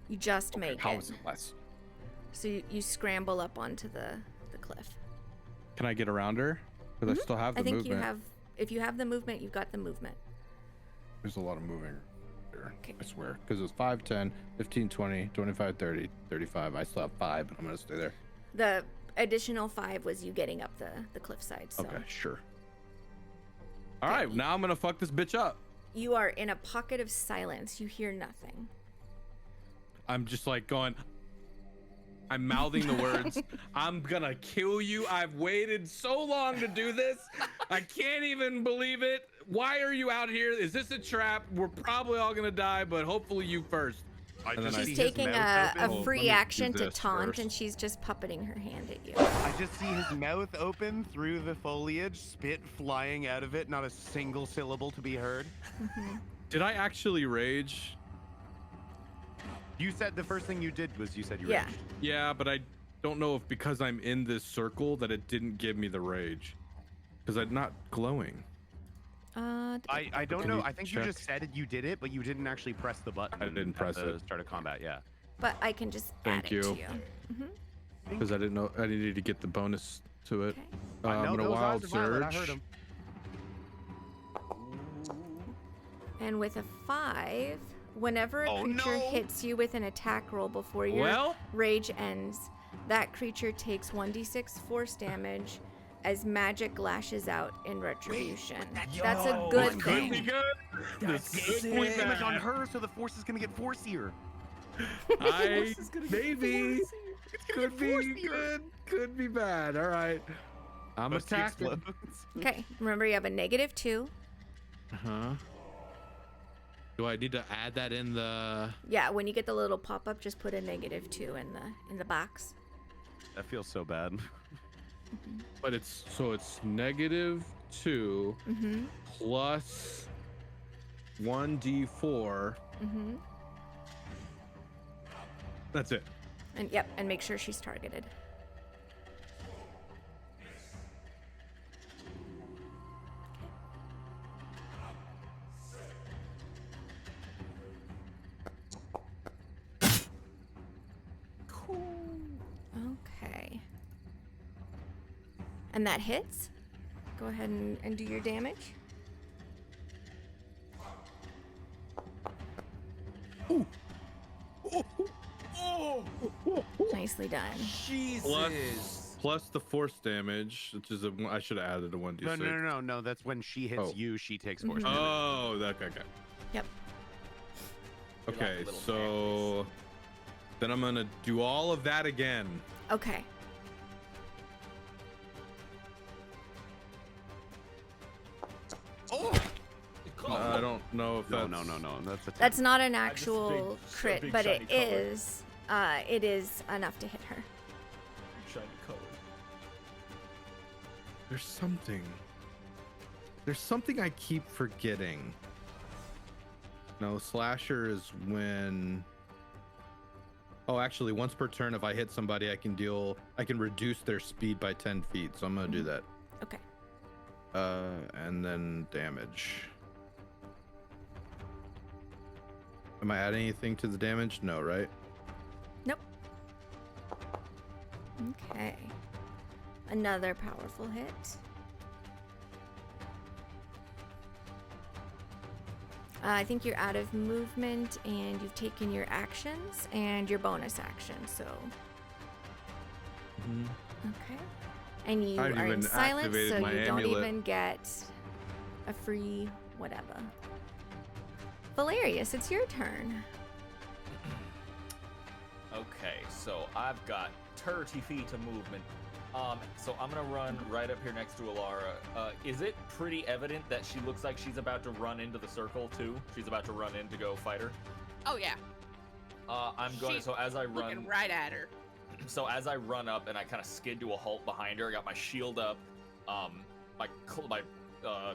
You just make How it. is it less? So you scramble up onto the cliff. Can I get around her? Because I still have the I think movement. you have. If you have the movement, you've got the movement. There's a lot of moving here. Okay. I swear. Because it's 5, 10, 15, 20, 25, 30, 35. I still have 5, but I'm going to stay there. The additional 5 was you getting up the cliffside. So Okay, sure. All right, now I'm going to fuck this bitch up. you are in a pocket of silence. You hear nothing. I'm just like going, I'm mouthing the words, I'm gonna kill you. I've waited so long to do this. I can't even believe it. Why are you out here? Is this a trap? We're probably all gonna die, but hopefully you first. And then She's taking a Oh, let free me action do to this taunt, first. and she's just puppeting her hand at you. I just see his mouth open through the foliage, spit flying out of it, not a single syllable to be heard. Did I actually rage? You said the first thing you did was you said you Yeah. raged. Yeah, but I don't know if because I'm in this circle that it didn't give me the rage. Because I'm not glowing. I don't Can know. you I think you check? just said you did it, but you didn't actually press the button. I didn't at press the it. Start of combat, yeah. But I can just Thank add you. it to you. Because I didn't know I needed to get the bonus to it. Okay. I I'm know gonna those wild eyes are violet, I surge. heard him. And with a 5, whenever a Oh, creature no. hits you with an attack roll before your Well? rage ends, that creature takes 1d6 force damage as magic lashes out in retribution. That's a good This thing. could be good. This That's could be damage on bad. her, so the force is gonna get forcier. Maybe. Could be forcier. good. Could be bad. All right. I'm Most attacking. explodes. Okay, remember you have a -2. Uh-huh. Do I need to add that in the... Yeah, when you get the little pop-up, just put a -2 in the box. That feels so bad. But it's... So it's -2 plus 1d4. That's it. And yep, and make sure she's targeted. Okay. And that hits. Go ahead and do your damage. Nicely done. Plus the force damage, which is I should have added a 1d6. No. That's when she hits Oh. you, she takes force Mhm. damage. Oh, okay. Yep. Okay, little so then I'm gonna do all of that again. Okay. I don't know if that's... No. That's a That's not an just actual big- crit, big but shiny it color. is. It is enough to hit her. Shiny color. There's something I keep forgetting. No, slasher is when... Oh, actually, once per turn, if I hit somebody, I can reduce their speed by 10 feet. So I'm gonna do that. Okay. And then damage. Am I adding anything to the damage? No, right? Nope. Okay. Another powerful hit. I think you're out of movement and you've taken your actions and your bonus action, so. Okay. And you I are haven't in even silence, activated so my you don't amulet. even get a free whatever. Valerius, it's your turn. Okay, so I've got 30 feet of movement. So I'm gonna run right up here next to Alara. Is it pretty evident that she looks like she's about to run into the circle too? She's about to run in to go fight her. Oh yeah. I'm going. She's So as I run, looking right at her. so as I run up and I kind of skid to a halt behind her, I got my shield up, my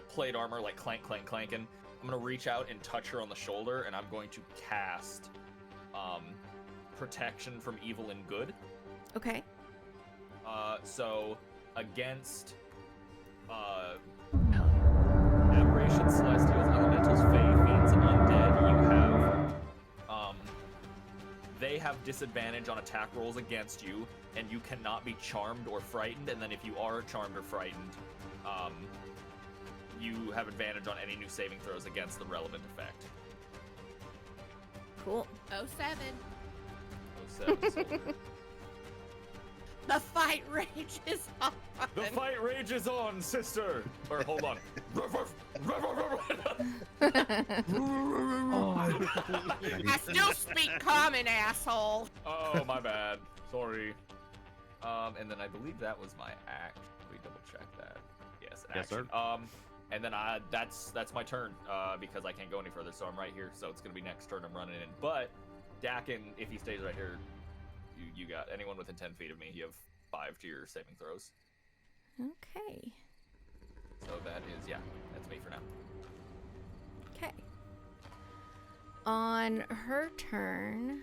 plate armor like clanking. I'm gonna reach out and touch her on the shoulder, and I'm going to cast protection from evil and good. Okay. So against aberrations, celestials, elementals, fae, fiends, and undead, you have they have disadvantage on attack rolls against you, and you cannot be charmed or frightened. And then if you are charmed or frightened, you have advantage on any new saving throws against the relevant effect. Cool. 07. 07, so The fight rages on. the fight rages on, sister. Or hold on. I still speak common, asshole. Oh, my bad. Sorry. And then I believe that was my act. We double check that. Yes, action. Yes, sir. And then that's my turn, because I can't go any further, so I'm right here. So it's gonna be next turn I'm running in. But Dakin, if he stays right here, you got anyone within 10 feet of me, you have 5 to your saving throws. Okay. So that is, yeah, that's me for now. Okay. On her turn,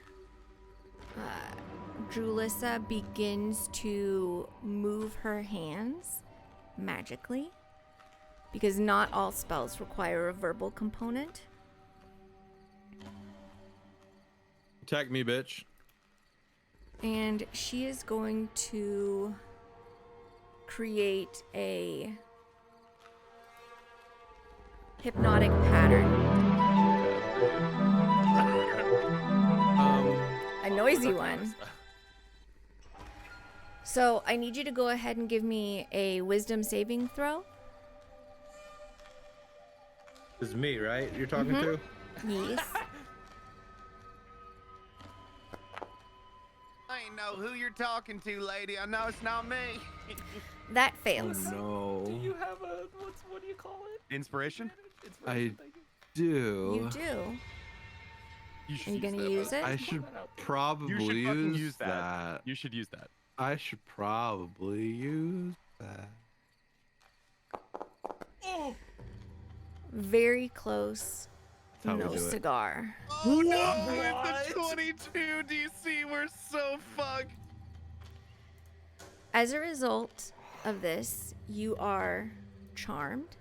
Julissa begins to move her hands magically, because not all spells require a verbal component. Attack me, bitch. And she is going to create a hypnotic pattern. A noisy one. So I need you to go ahead and give me a wisdom saving throw. This is me, right? You're talking Mhm. to? Yes. I ain't know who you're talking to, lady. I know it's not me. That fails. No. Do you have a, what do you call it? Inspiration? I Thank you. do. You do. You Are you gonna use it? I should That out. probably You should fucking use use that. that. You should use that. I should probably use that. Very close. That's how we No do it. cigar. Oh no! It's a 22 DC. We're so fucked. As a result of this, you are charmed.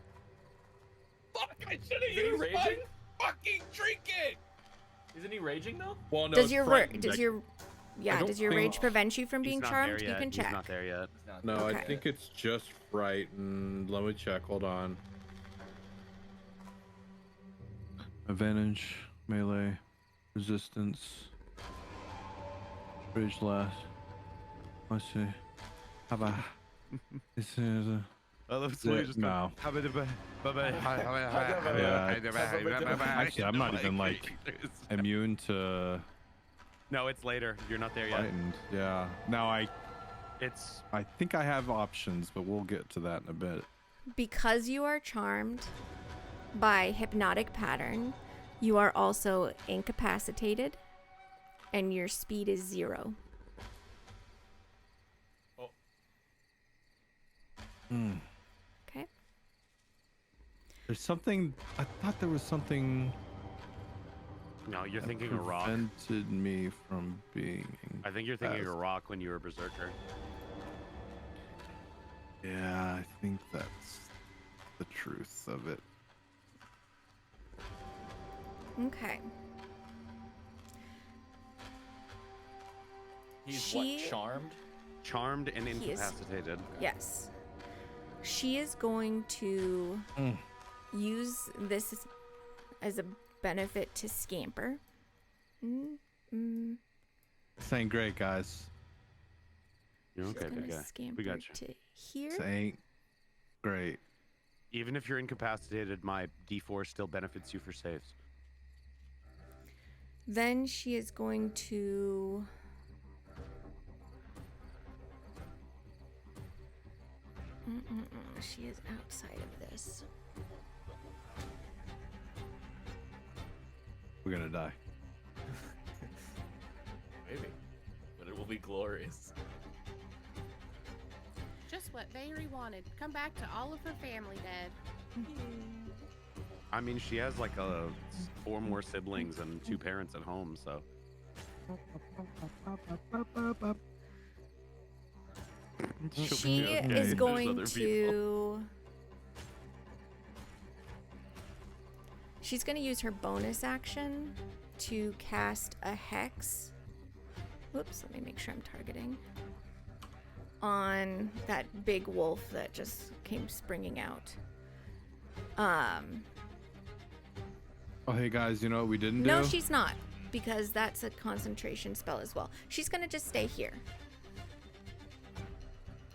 Fuck, I should have used my fucking trinket! Isn't he raging though? Well, no, Does it's your frightened. does your don't does your think- rage prevent you from being He's not charmed? there You yet. can check. He's not there yet. No, Okay. I think it's just frightened. Let me check. Hold on. Advantage, melee, resistance, rage last. Let's see. How about this is a I love Yeah, no. Actually, I'm not even like immune to No, it's later. You're not there yet. frightened. Yeah. Now I It's think I have options, but we'll get to that in a bit. Because you are charmed by hypnotic pattern, you are also incapacitated, and your speed is 0. Hmm. Okay. There's something. I thought there was something. no. You're that thinking a rock. prevented me from being. I think you're thinking a rock when you were a berserker. Yeah, I think that's the truth of it. Okay. He's She- what, charmed? Charmed and He is- incapacitated. Yes. She is going to Mm. use this as a benefit to scamper. This ain't great, guys. You're She's okay, gonna big guy. scamper We got you. to here. This ain't great. Even if you're incapacitated, my D4 still benefits you for saves. Then she is going to She is outside of this. We're gonna die. Maybe. But it will be glorious. Just what Valerie wanted. Come back to all of her family, Dad. I mean, she has like 4 more siblings and 2 parents at home, so. She is going to. She's going to use her bonus action to cast a hex. Whoops, let me make sure I'm targeting. On that big wolf that just came springing out. Oh, hey guys, you know what we didn't do? No, she's not, because that's a concentration spell as well. She's going to just stay here.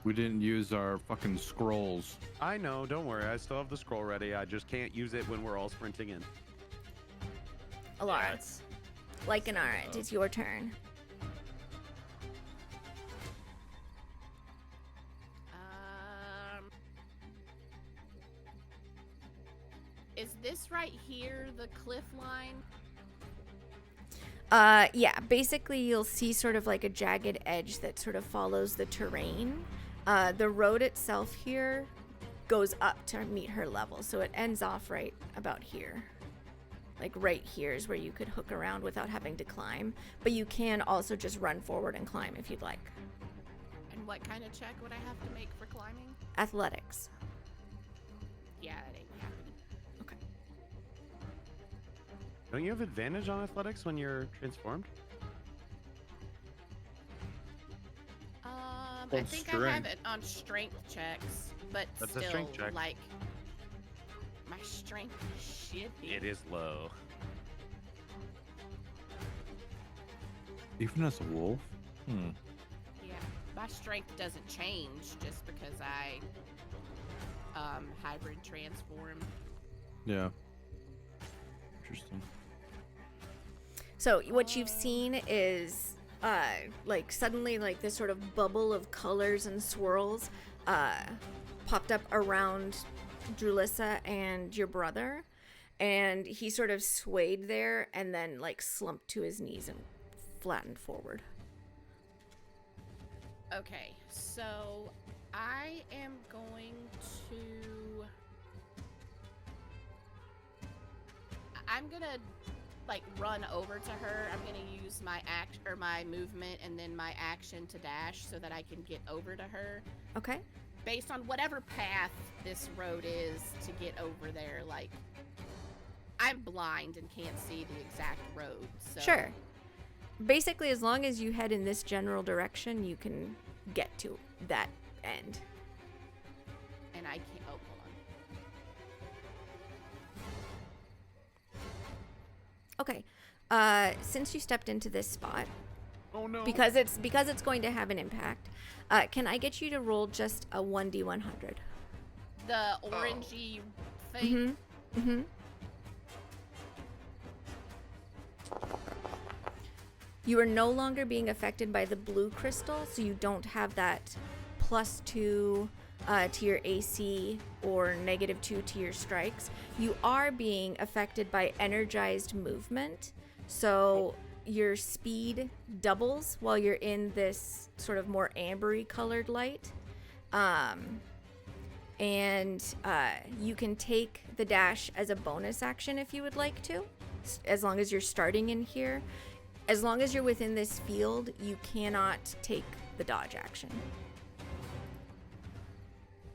We didn't use our fucking scrolls. I know, don't worry. I still have the scroll ready. I just can't use it when we're all sprinting in. Alara, like an Aret, it's your turn. Is this right here the cliff line? Yeah, basically you'll see sort of like a jagged edge that sort of follows the terrain. The road itself here goes up to meet her level, so it ends off right about here. Like right here is where you could hook around without having to climb, but you can also just run forward and climb if you'd like. And what kind of check would I have to make for climbing? Athletics. Yeah, that ain't happening. Okay. Don't you have advantage on athletics when you're transformed? I think I have it on strength checks, but That's still, a strength check. like, my strength is shitty. It is low. Even as a wolf? Yeah, my strength doesn't change just because I hybrid transform. Yeah. Interesting. So what you've seen is like suddenly like this sort of bubble of colors and swirls popped up around Drulissa and your brother, and he sort of swayed there and then like slumped to his knees and flattened forward. Okay, so I am going to... I'm gonna like run over to her. I'm gonna use my my movement and then my action to dash so that I can get over to her. Okay. Based on whatever path this road is to get over there, like I'm blind and can't see the exact road. So. Sure. Basically, as long as you head in this general direction, you can get to that end. And I can't. Oh, hold on. Okay. Since you stepped into this spot, Oh no. because it's going to have an impact, can I get you to roll just a 1d100? The orangey thing. Mm-hmm. You are no longer being affected by the blue crystal, so you don't have that +2 to your AC or -2 to your strikes. You are being affected by energized movement, so your speed doubles while you're in this sort of more ambery colored light. And you can take the dash as a bonus action if you would like to, as long as you're starting in here. As long as you're within this field, you cannot take the dodge action.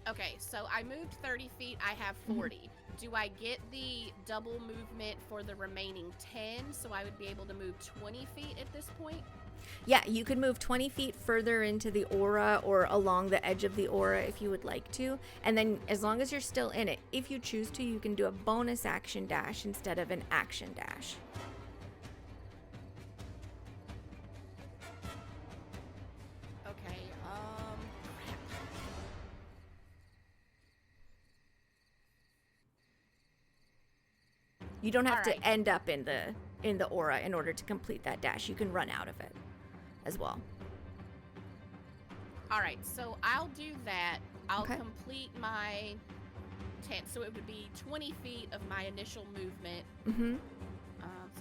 Okay, so I moved 30 feet. I have 40. Do I get the double movement for the remaining 10? So I would be able to move 20 feet at this point? Yeah, you could move 20 feet further into the aura or along the edge of the aura if you would like to. And then as long as you're still in it, if you choose to, you can do a bonus action dash instead of an action dash. Okay, crap. You don't have All to right. end up in the aura in order to complete that dash. You can run out of it as well. All right, so I'll do that, I'll Okay. complete my 10. So it would be 20 feet of my initial movement. Mm-hmm.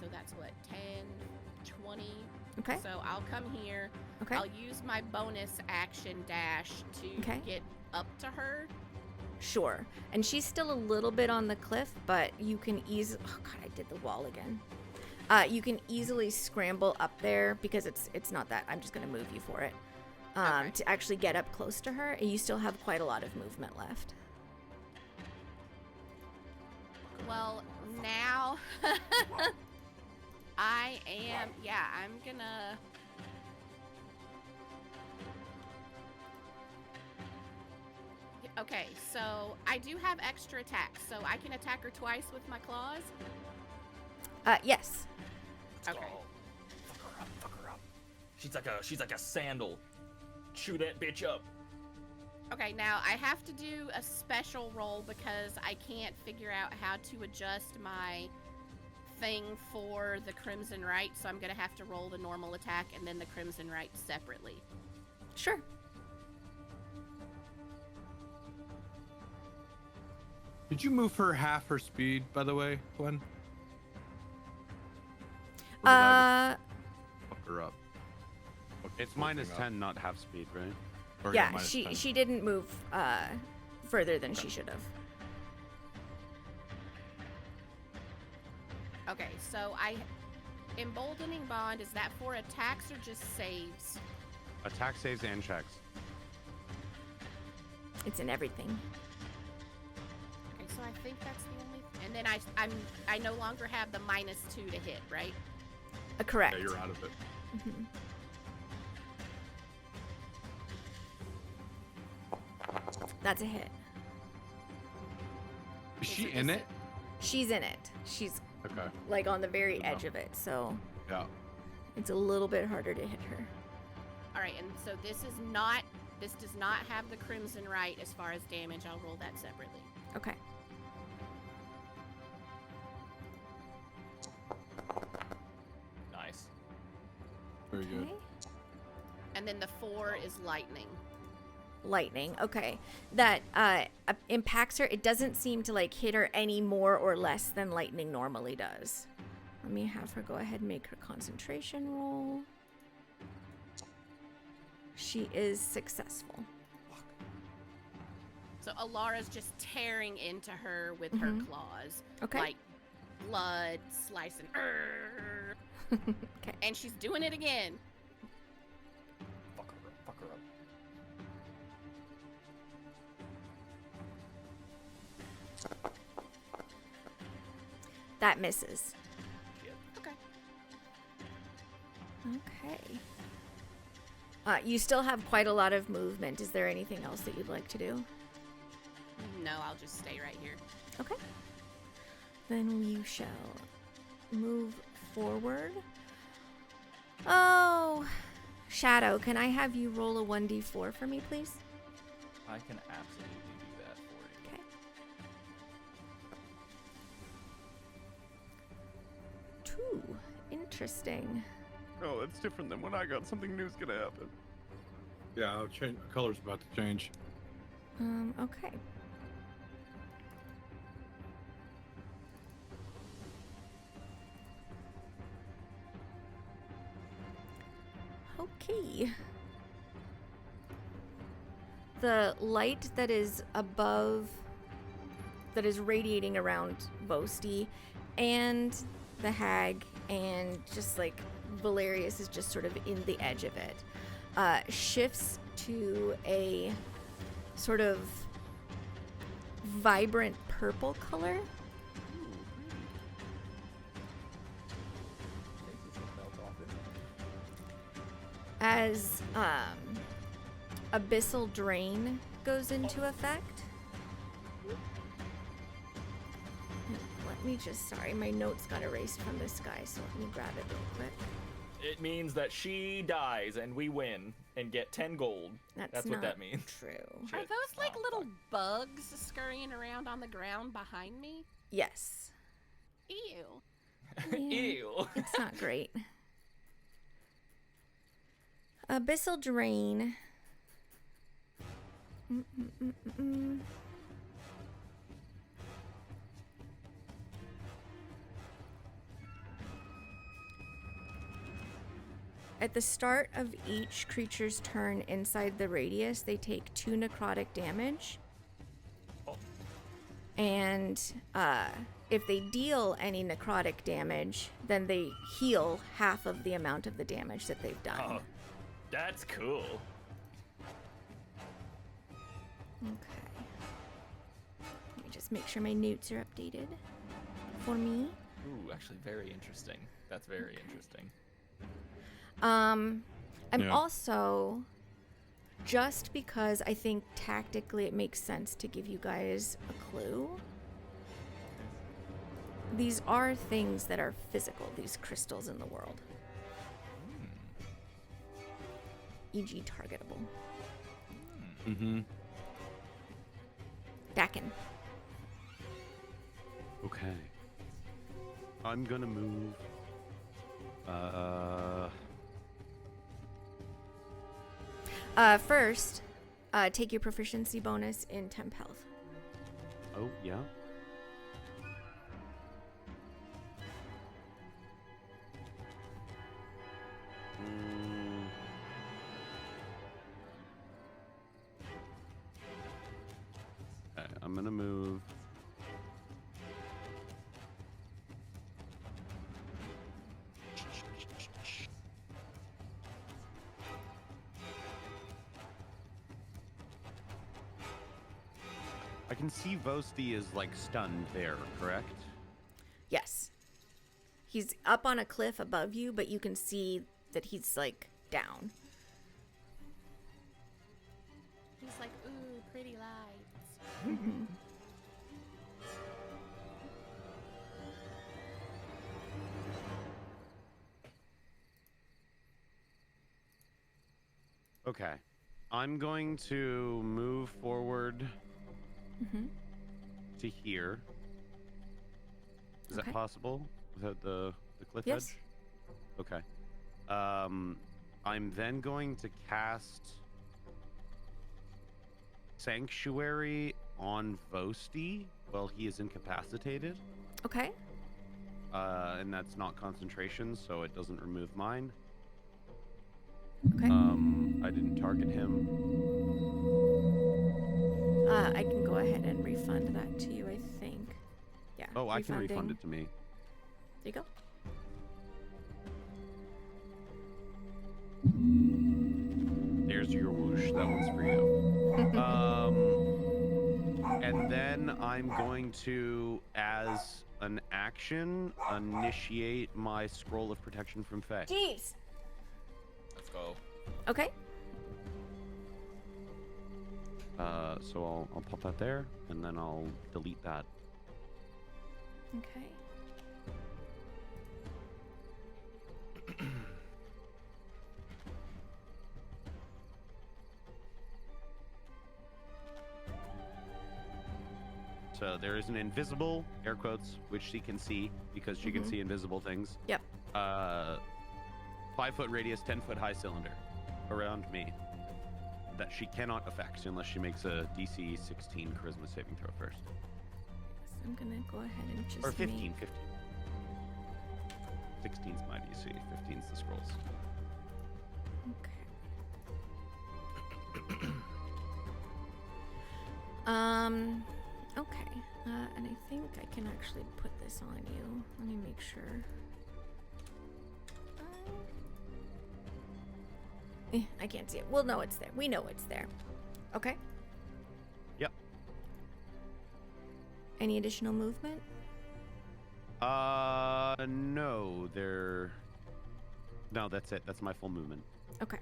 So that's what, 10, 20. Okay. So I'll come here. Okay. I'll use my bonus action dash to Okay. get up to her. Sure. And she's still a little bit on the cliff, but you can easily. Oh God, I did the wall again. You can easily scramble up there because it's not that. I'm just gonna move you for it. Okay. To actually get up close to her, and you still have quite a lot of movement left. Well, now I am. Yeah, I'm gonna. Okay, so I do have extra attacks, so I can attack her twice with my claws. Yes. Let's Okay. go. Fuck her up. She's like a sandal. Chew that bitch up. Okay, now I have to do a special roll because I can't figure out how to adjust my thing for the Crimson Right, so I'm gonna have to roll the normal attack and then the Crimson Right separately. Sure. Did you move her half her speed, by the way, Gwen? Or did I just fuck her up? It's Fucking minus up. 10, not half speed, right? Or Yeah, minus 10. she didn't move further than she should have. Okay, so Emboldening Bond, is that for attacks or just saves? Attack, saves, and checks. It's in everything. Okay, so I think that's the only. And then I no longer have the -2 to hit, right? Correct. Yeah, you're out of it. Mhm. That's a hit. Is she in it? She's in it. She's Okay. like on the very Good edge enough. of it, so Yeah. it's a little bit harder to hit her. All right, and so this does not have the Crimson Right as far as damage. I'll roll that separately. Okay. Nice. Very good. Okay. And then the 4 is lightning. Lightning. Okay. That impacts her. It doesn't seem to like hit her any more or less than lightning normally does. Let me have her go ahead and make her concentration roll. She is successful. So Alara's just tearing into her with her Mhm. claws. Okay. Like blood slicing. Okay. And she's doing it again. Fuck her up. Fuck her up. That misses. Okay. Okay. You still have quite a lot of movement. Is there anything else that you'd like to do? No, I'll just stay right here. Okay. Then we shall move forward. Oh, Shadow, can I have you roll a 1d4 for me, please? I can absolutely do that for you. Okay. 2. Interesting. Oh, it's different than when I got something new's gonna happen. Yeah, I'll change. Color's about to change. Okay. Okay. The light that is above, that is radiating around Vosti and the hag, and just like Valerius is just sort of in the edge of it, shifts to a sort of vibrant purple color. As Abyssal Drain goes into effect. Let me just, sorry, my notes got erased from this guy, so let me grab it real quick. It means that she dies and we win and get 10 gold. That's what not that means. True. Are Shit. those like Oh, little fuck. bugs scurrying around on the ground behind me? Yes. Ew. Yeah. Ew. It's not great. Abyssal Drain At the start of each creature's turn inside the radius, they take 2 necrotic damage. And if they deal any necrotic damage, then they heal half of the amount of the damage that they've done. Oh, that's cool. Okay. Let me just make sure my notes are updated for me. Ooh, actually very interesting. That's very interesting. I'm Yeah. also, just because I think tactically it makes sense to give you guys a clue, these are things that are physical, these crystals in the world. E.g. targetable. Mm-hmm. Dakin. Okay. I'm gonna move. First, take your proficiency bonus in temp health. Oh yeah. Okay, I'm gonna move. I can see Vosti is like stunned there, correct? Yes. He's up on a cliff above you, but you can see that he's like down. He's like, ooh, pretty lights. Okay. I'm going to move forward to here. Is Okay. that possible? Without the cliff Yes. edge? Okay. I'm then going to cast Sanctuary on Vosti while he is incapacitated. Okay. And that's not concentration, so it doesn't remove mine. Okay. I didn't target him. I can go ahead and refund that to you, I think. Yeah. Oh, I can refund refunding. it to me. There you go. There's your whoosh. That one's for you. And then I'm going to, as an action, initiate my scroll of protection from Fae. Jeez. Let's go. Okay. So I'll pop that there, and then I'll delete that. Okay. So there is an invisible, air quotes, which she can see because she can see invisible things. Yep. 5-foot radius, 10-foot high cylinder around me that she cannot affect unless she makes a DC 16 charisma saving throw first. So I'm gonna go ahead and just Or 15, make... 15. 16's my DC, 15's the scrolls. Okay. Okay. And I think I can actually put this on you. Let me make sure. I can't see it. We'll know it's there. We know it's there. Okay. Yep. Any additional movement? No, No, that's it. That's my full movement. Okay.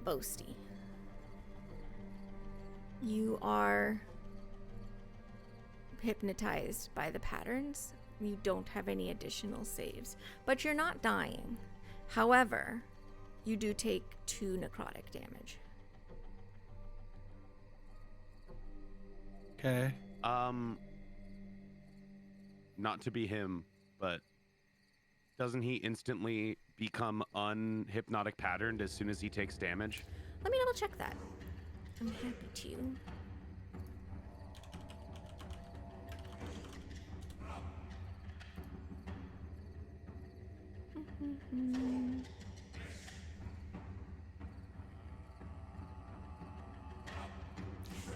Boasty. You are hypnotized by the patterns. You don't have any additional saves, but you're not dying. However, you do take 2 necrotic damage. Okay. Not to be him, but doesn't he instantly become unhypnotic patterned as soon as he takes damage? Let me double check that. I'm happy to.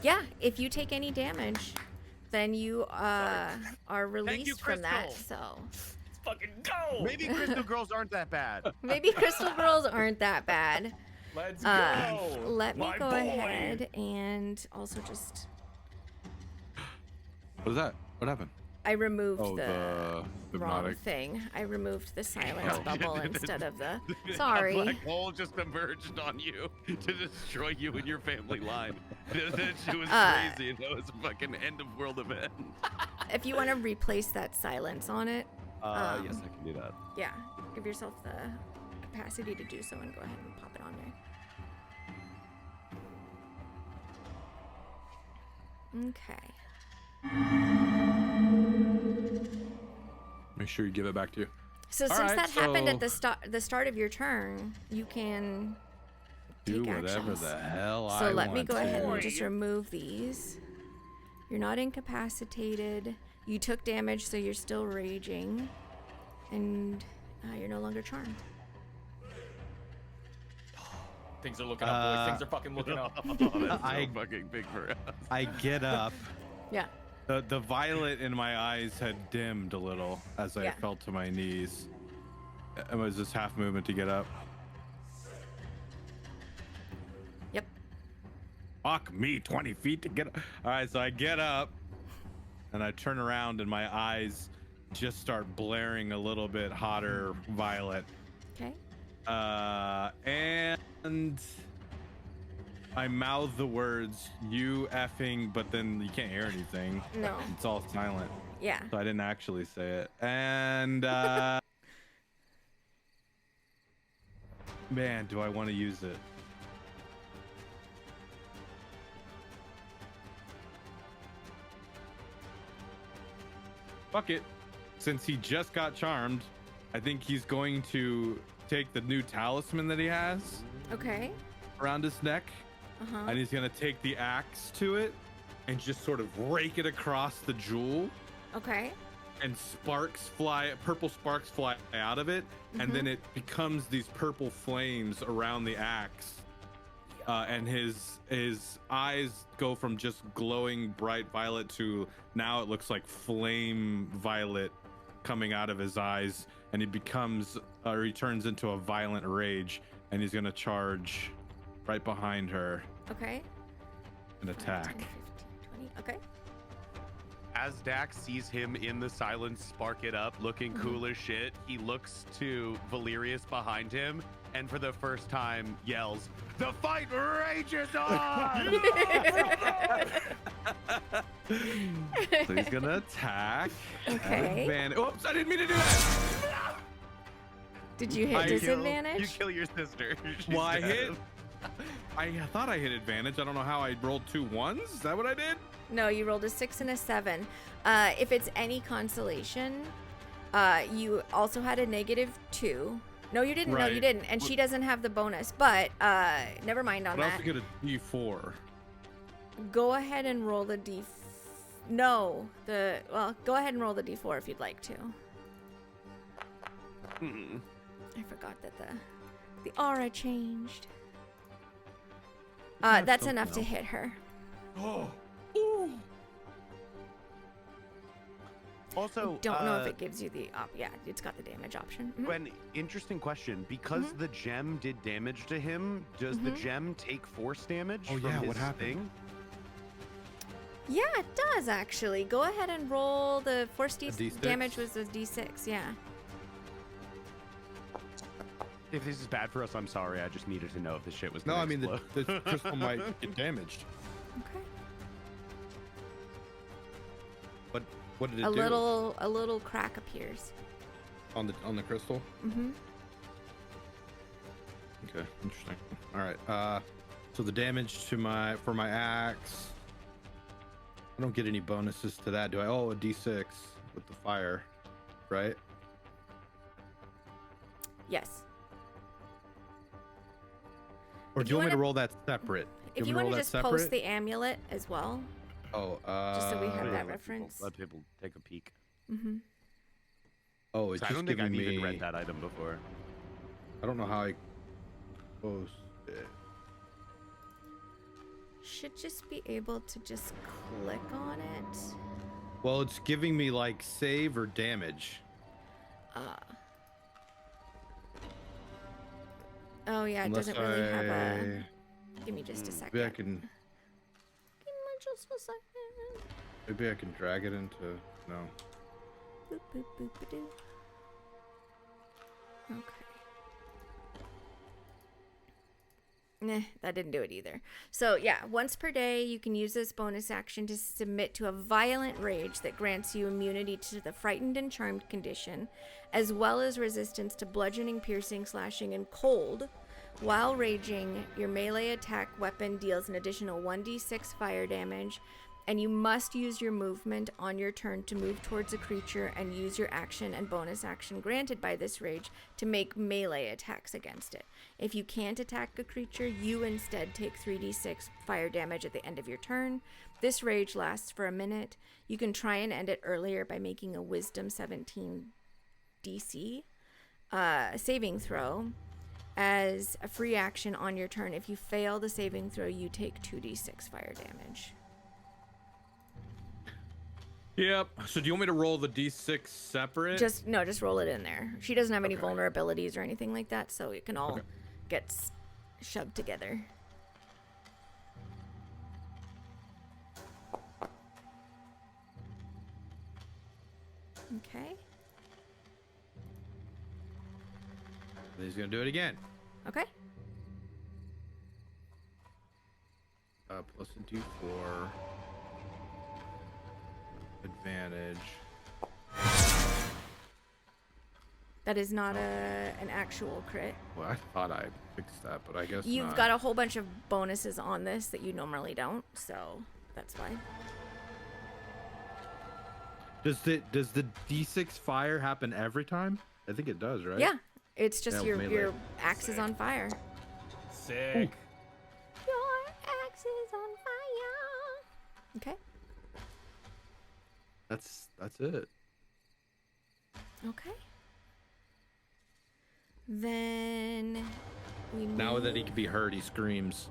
Yeah, if you take any damage, then you are released from that. Crystal. So Let's fucking go. Maybe Crystal Girls aren't that bad. maybe Crystal Girls aren't that bad. Let's Uh, go. let me My go boy. ahead and also just What was that? What happened? I removed Oh, the the wrong hypnotic. thing. I removed the silence Oh. bubble instead of the. A Sorry. black hole just emerged on you to destroy you and your family line. That shit was crazy. That was a fucking end of world event. If you want to replace that silence on it, Yes, I can do that. yeah, give yourself the capacity to do so and go ahead and pop it on there. Okay. Make sure you give it back to you. So since Alright, that happened at so- the start of your turn, you can Do take whatever actions. the hell I So want let me go ahead to. and just remove these. You're not incapacitated. You took damage, so you're still raging, and you're no longer charmed. Things are looking up, boys. Things are fucking looking up. Oh, that's so I- fucking big for us. I get up. Yeah. The violet in my eyes had dimmed a little as I Yeah. fell to my knees. It was this half movement to get up. Yep. Fuck me, 20 feet to get up. All right, so I get up and I turn around and my eyes just start blaring a little bit hotter violet. Okay. And I mouth the words, you effing, but then you can't hear anything. No. It's all silent. Yeah. So I didn't actually say it. And man, do I want to use it? Fuck it. Since he just got charmed, I think he's going to take the new talisman that he has Okay. around his neck, Uh-huh. and he's gonna take the axe to it and just sort of rake it across the jewel. Okay. And purple sparks fly out of it, and then it becomes these purple flames around the axe. And his eyes go from just glowing bright violet to now it looks like flame violet coming out of his eyes, and he turns into a violent rage, and he's gonna charge right behind her Okay. and 5, attack. 10, 15, 20. Okay. As Dax sees him in the silence spark it up, looking cool as shit, he looks to Valerius behind him and for the first time yells, "The fight rages on!" So he's gonna attack. at Okay. advantage. Oops, I didn't mean to do that. Did you hit I kill- disadvantage? You kill your sister. She's Well, I dead. hit. I thought I hit advantage. I don't know how I rolled 2 1s. Is that what I did? No, you rolled a 6 and a 7. If it's any consolation, you also had a -2. No, you didn't. No, you Right. didn't. And she doesn't have the bonus. But never mind on But I that. also get a D4. Go ahead and roll the D. No, go ahead and roll the D4 if you'd like to. I forgot that the aura changed. That's enough to hit her. Also, Don't know if it gives you the yeah, it's got the damage option. Mhm. Gwen, interesting question. Because the gem did damage to him, does the gem take force damage Oh, from yeah, his what happened? thing? Yeah, it does actually. Go ahead and roll the force D6? damage was a D6. Yeah. If this is bad for us, I'm sorry. I just needed to know if this shit was No, gonna I mean explode. the crystal might get damaged. Okay. What did it A do little crack appears. on the crystal? Mm-hmm. Okay, interesting. All right. So the damage to my axe. I don't get any bonuses to that, do I? Oh, a D6 with the fire, right? Yes. Or do you want me to roll that separate? If you want to just post the amulet as well, Oh, just so we have that Let reference. Let people take a peek. Mm-hmm. Oh, it's I just don't think I've giving me. Even read that item before. I don't know how I post it. Should just be able to just click on it. Well, it's giving me like save or damage. Oh yeah, it Unless doesn't really have a. Give me just a second. Maybe I can. Give me just a second. Maybe I can drag it into. No. Boop, boop, boop, ba-doo. Okay. Nah, that didn't do it either. So yeah, once per day, you can use this bonus action to submit to a violent rage that grants you immunity to the frightened and charmed condition, as well as resistance to bludgeoning, piercing, slashing, and cold. While raging, your melee attack weapon deals an additional 1d6 fire damage, and you must use your movement on your turn to move towards a creature and use your action and bonus action granted by this rage to make melee attacks against it. If you can't attack a creature, you instead take 3d6 fire damage at the end of your turn. This rage lasts for a minute. You can try and end it earlier by making a Wisdom 17 DC saving throw as a free action on your turn. If you fail the saving throw, you take 2d6 fire damage. Yep. So do you want me to roll the d6 separate? Just roll it in there. She doesn't have any vulnerabilities or anything like that, so it can all get shoved together. Okay. He's gonna do it again. Okay. Plus a d4. Advantage. That is not an actual crit. Well, I thought I fixed that, but I guess You've not. got a whole bunch of bonuses on this that you normally don't, so that's fine. Does the d6 fire happen every time? I think it does, right? Yeah, it's just Yeah, your melee. axe is on fire. Sick. Your axe is on fire. Okay. That's it. Okay. Then we Now that he move can be heard, he screams.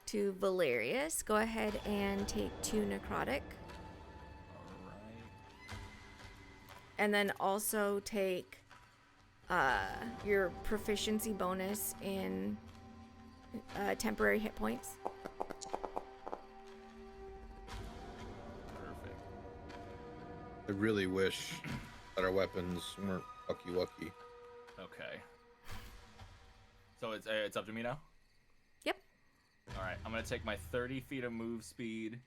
to Valerius. Go ahead and take 2 necrotic. And then also take your proficiency bonus in temporary hit points. Perfect. I really wish that our weapons weren't wucky. Okay. So it's up to me now? Yep. Alright, I'm gonna take my 30 feet of move speed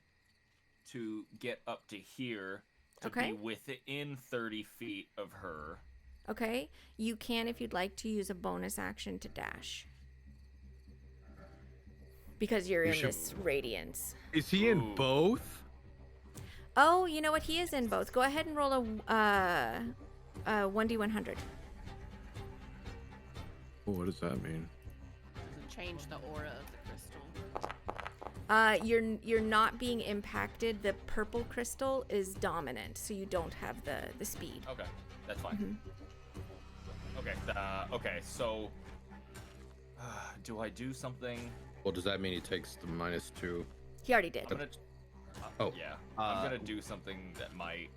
to get up to here to Okay. be within 30 feet of her. Okay. You can, if you'd like to, use a bonus action to dash. Because you're in this radiance. Is he in both? Oh, you know what? He is in both. Go ahead and roll a 1d100. Oh, what does that mean? Doesn't change the aura of the crystal. You're not being impacted. The purple crystal is dominant, so you don't have the speed. Okay, that's fine. Okay, okay, so do I do something? Well, does that mean he takes the -2? He already did. I'm gonna, Oh. yeah, I'm gonna do something that might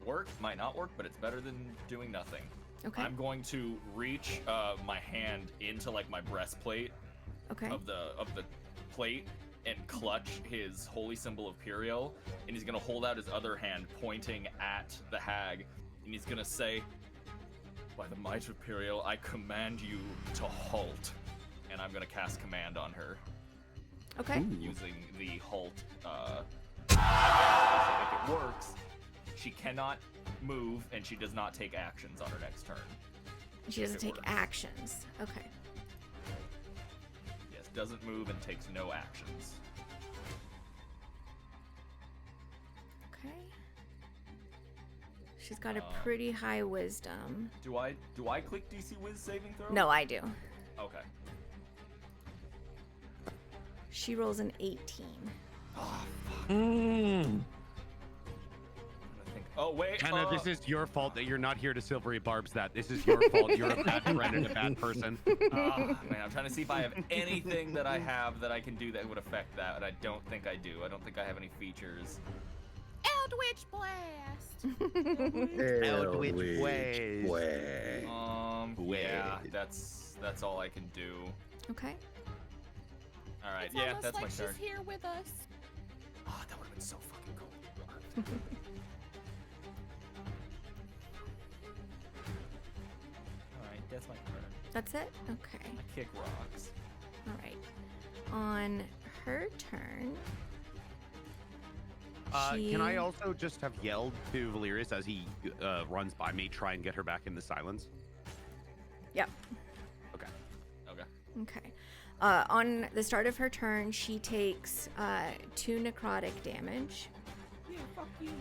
work, might not work, but it's better than doing nothing. Okay. I'm going to reach my hand into like my breastplate Okay. of the plate and clutch his holy symbol of Puriel, and he's gonna hold out his other hand pointing at the hag, and he's gonna say, "By the might of Puriel, I command you to halt." And I'm gonna cast command on her Okay. using the halt. If it works, she cannot move and she does not take actions on her next turn. She doesn't it take works. actions. Okay. Yes, doesn't move and takes no actions. Okay. She's got a Uh, pretty high wisdom. Do I click DC Wiz saving throw? No, I do. Okay. She rolls an 18. Oh, fuck. Mm. I'm gonna think. Oh wait. Hannah, this is your fault that you're not here to Silvery Barbs that. This is your fault. You're a bad friend and a bad person. Man, I'm trying to see if I have anything that I have that I can do that would affect that, and I don't think I do. I don't think I have any features. Eldritch Blast. Eldritch Ways. Yeah, that's all I can do. Okay. All right, It's yeah, almost that's like my turn. she's here with us. Oh, that would have been so fucking cool. All right, that's my turn. That's it? Okay. I kick rocks. All right. On her turn. Can I she- also just have yelled to Valerius as he runs by me, try and get her back into silence? Yep. Okay. Okay. On the start of her turn, she takes 2 necrotic damage. Yeah, fuck you.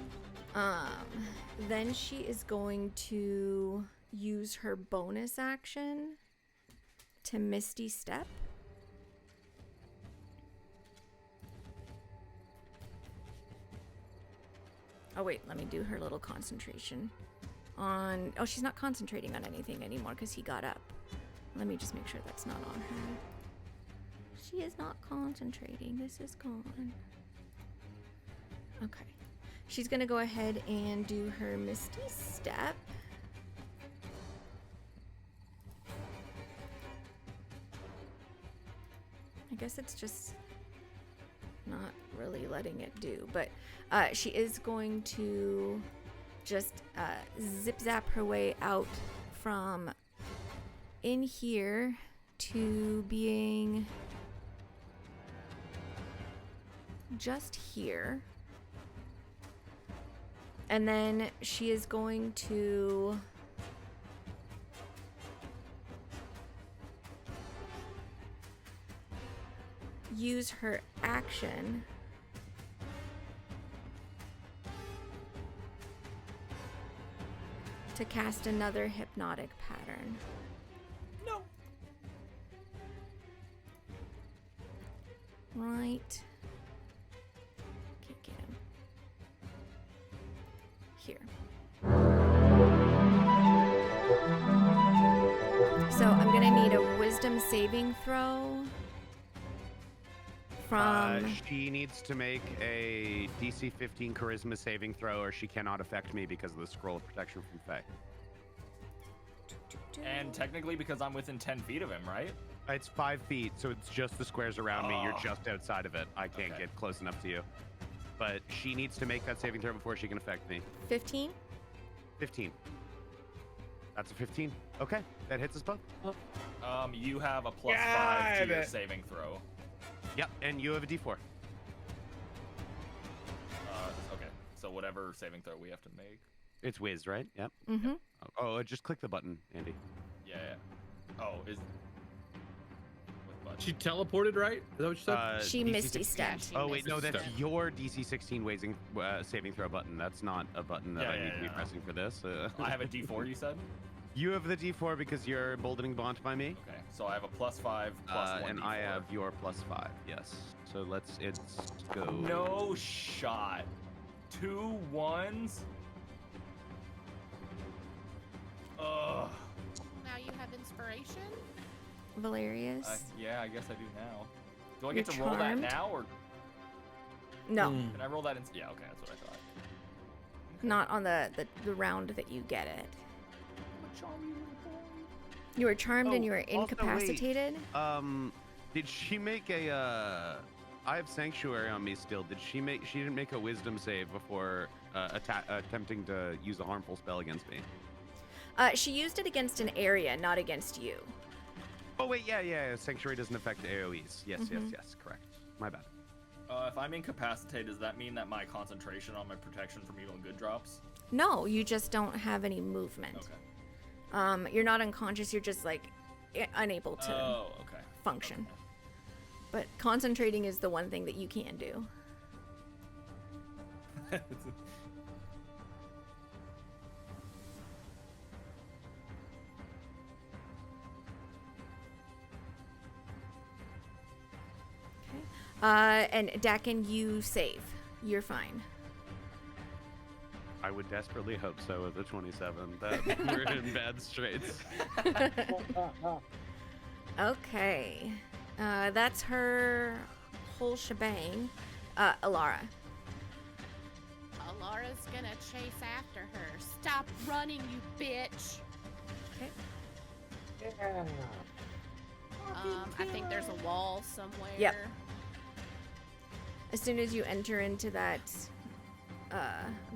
Then she is going to use her bonus action to Misty Step. Oh wait, let me do her little concentration on. Oh, she's not concentrating on anything anymore because he got up. Let me just make sure that's not on her. She is not concentrating. This is gone. Okay. She's gonna go ahead and do her Misty Step. I guess it's just not really letting it do, but she is going to just zip zap her way out from in here to being just here. And then she is going to use her action to cast another hypnotic pattern. No. Right. Can't get him. Here. So I'm gonna need a wisdom saving throw from. She needs to make a DC 15 Charisma saving throw, or she cannot affect me because of the Scroll of Protection from Fae. And technically, because I'm within 10 feet of him, right? It's 5 feet, so it's just the squares around me. You're Oh. just outside of it. I can't Okay. get close enough to you. But she needs to make that saving throw before she can affect me. 15. 15. That's a 15. Okay, that hits us both. You have a +5 to your saving throw. Yep, and you have a D4. Okay, so whatever saving throw we have to make. It's whiz, right? Yep. Mm-hmm. Oh, just click the button, Andy. Yeah. Oh, is. What button? She teleported, right? Is that what you said? She DC Misty 16. stepped. She Oh wait, no, misses that's step. your DC 16 saving throw button. That's not a button that Yeah, I yeah, need to be yeah. pressing for this. I have a D4, you said? You have the D4 because you're emboldening bond by me, Okay, so I have a +5 plus 1 and D4. I have your +5. Yes. So let's go. No shot. 2 1s? Ugh. Now you have inspiration. Valerius. Yeah, I guess I do now. Do I You're get to roll that charmed? now, or No, Mm. can I roll that in? Yeah, okay, that's what I thought. not on the round that you get it. You were charmed and you were Also, wait. incapacitated. Did she make a? I have sanctuary on me still. Did she make? She didn't make a wisdom save before attempting to use a harmful spell against me. She used it against an area, not against you. Oh wait, yeah. Sanctuary doesn't affect AOE's. Yes, Mhm. yes. Correct. My bad. If I'm incapacitated, does that mean that my concentration on my protection from evil and good drops? No, you just don't have any movement. Okay. You're not unconscious. You're just like unable to Oh, okay. function. But concentrating is the one thing that you can do. And Dakin, you save. You're fine. I would desperately hope so with the 27. That we're in bad straits. Okay. That's her whole shebang. Alara. Alara's gonna chase after her. Stop running, you bitch. Okay. I think there's a wall somewhere. Yep. As soon as you enter into that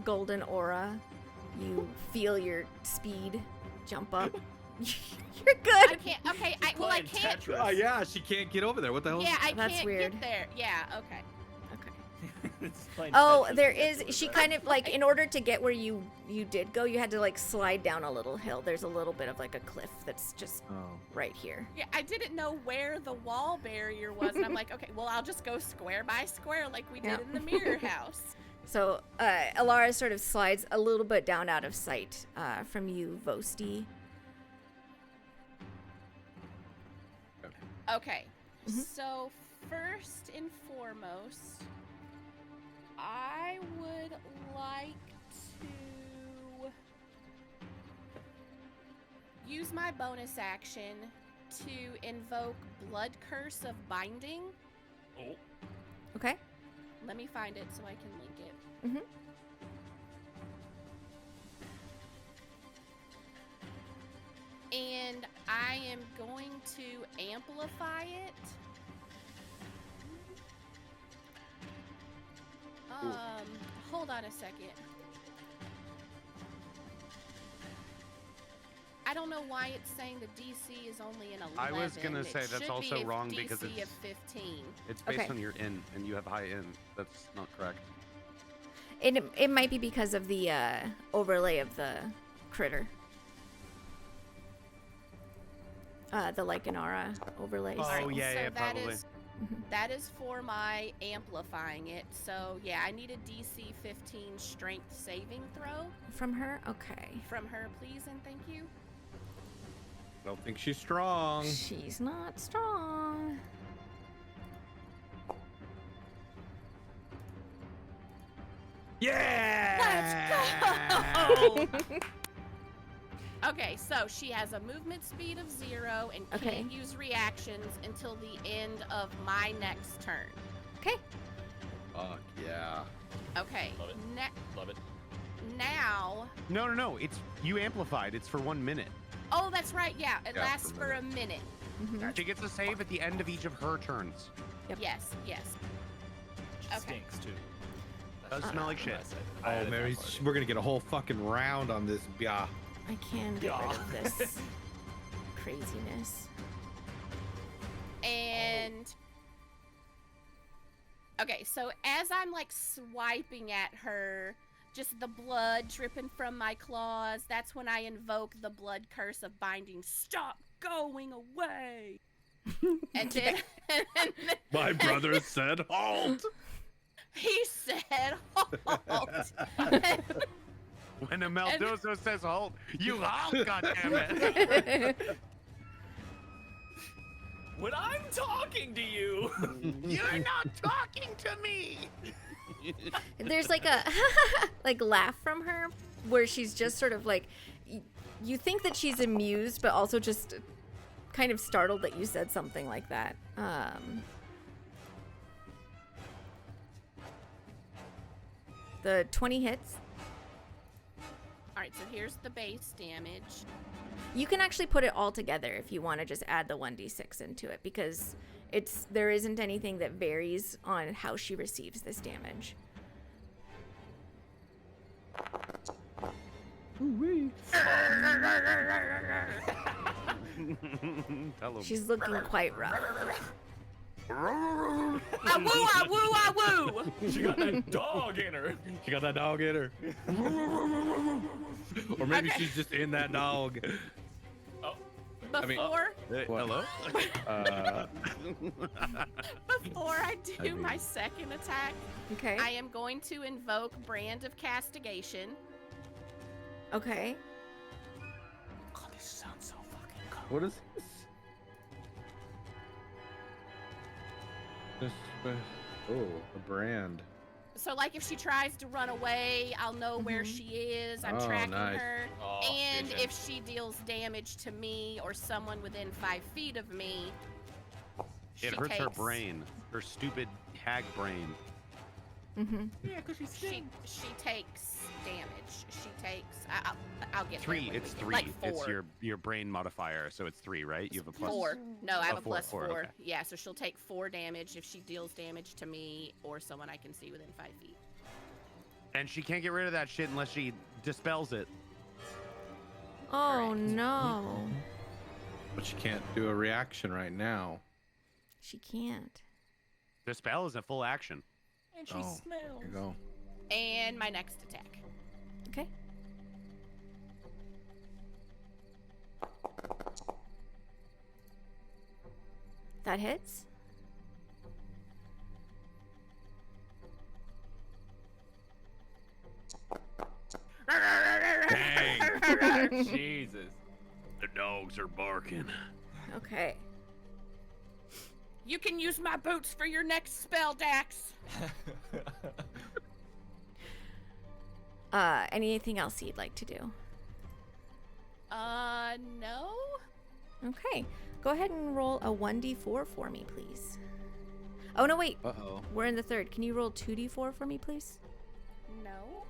golden aura, you feel your speed jump up. You're good. I can't. Okay. I can't. Yeah, she can't get over there. What the hell? Yeah, I That's can't weird. get there. Yeah. Okay. Okay. Oh, there is. She kind of like, in order to get where you did go, you had to like slide down a little hill. There's a little bit of like a cliff that's just right here. Yeah, I didn't know where the wall barrier was, and I'm like, okay, well, I'll just go square by square like we did in the mirror house. So Alara sort of slides a little bit down out of sight from you, Vosti. Okay. So first and foremost, I would like to use my bonus action to invoke Blood Curse of Binding. Oh. Okay. Let me find it so I can link it. Mm-hmm. And I am going to amplify it. Hold on a second. I don't know why it's saying the DC is only an 11. I was gonna It say that's should also be a wrong DC because of it's 15. it's based Okay. on your in, and you have high in. That's not correct. It might be because of the overlay of the critter. The Lycanara overlays. Oh, Alright, yeah, so yeah, that probably. that is for my amplifying it. So yeah, I need a DC 15 strength saving throw From her? Okay. from her, please and thank you. I don't think she's strong. She's not strong. Yeah! Let's go! Okay, so she has a movement speed of 0 and Okay. can't use reactions until the end of my next turn. Okay. Fuck yeah. Okay. Love it. Love it. Now. No. It's you amplified. It's for 1 minute. Oh, that's right. Yeah, it Yeah, lasts for for a a minute. Mhm. She gets a save at the end of each of her turns. Yep. Yes. Okay. Stinks too. Does smell like shit. Oh, Mary, we're gonna get a whole fucking round on this. Yeah. I can get rid of Yeah. this craziness. And okay, so as I'm like swiping at her, just the blood dripping from my claws, that's when I invoke the blood curse of binding. Stop going away. and then My brother said halt. he said halt. When a Maldoso says halt, you halt, goddammit! When I'm talking to you. You're not talking to me! There's like a like laugh from her where she's just sort of like you think that she's amused but also just kind of startled that you said something like that. The 20 hits. All right, so here's the base damage. You can actually put it all together if you want to just add the 1d6 into it because there isn't anything that varies on how she receives this damage. Tell him. She's looking quite rough. Ah woo, ah woo, ah woo. She got that dog in her. She got that dog in her. Or maybe Okay. she's just in that dog. Before Hello? before I do my second attack, Okay. I am going to invoke Brand of Castigation. Okay. God, this sounds so fucking cool. What is this? Oh, a brand. So, like, if she tries to run away, I'll know where she is. I'm Oh, tracking nice. her. Oh, And vision. if she deals damage to me or someone within 5 feet of me, It she hurts her takes- brain. Her stupid hag brain. Mm-hmm. Yeah, because she's She takes damage. She takes. I'll get there 3. when It's we get- 3. Like It's 4. your brain modifier, so it's 3, right? You have a plus. 4. No, I have Oh, a four, plus 4. okay. Yeah, so she'll take 4 damage if she deals damage to me or someone I can see within 5 feet. And she can't get rid of that shit unless she dispels it. Oh Correct. no, But she can't do a reaction right now. she can't. The spell is a full action. And she Oh, smells. Here you go. And my next attack. Okay. That hits. Dang. Jesus. The dogs are barking. Okay. You can use my boots for your next spell, Dax. Anything else you'd like to do? No. Okay. Go ahead and roll a 1d4 for me, please. Oh, no, wait. Uh-oh. We're in the third. Can you roll 2d4 for me, please? No.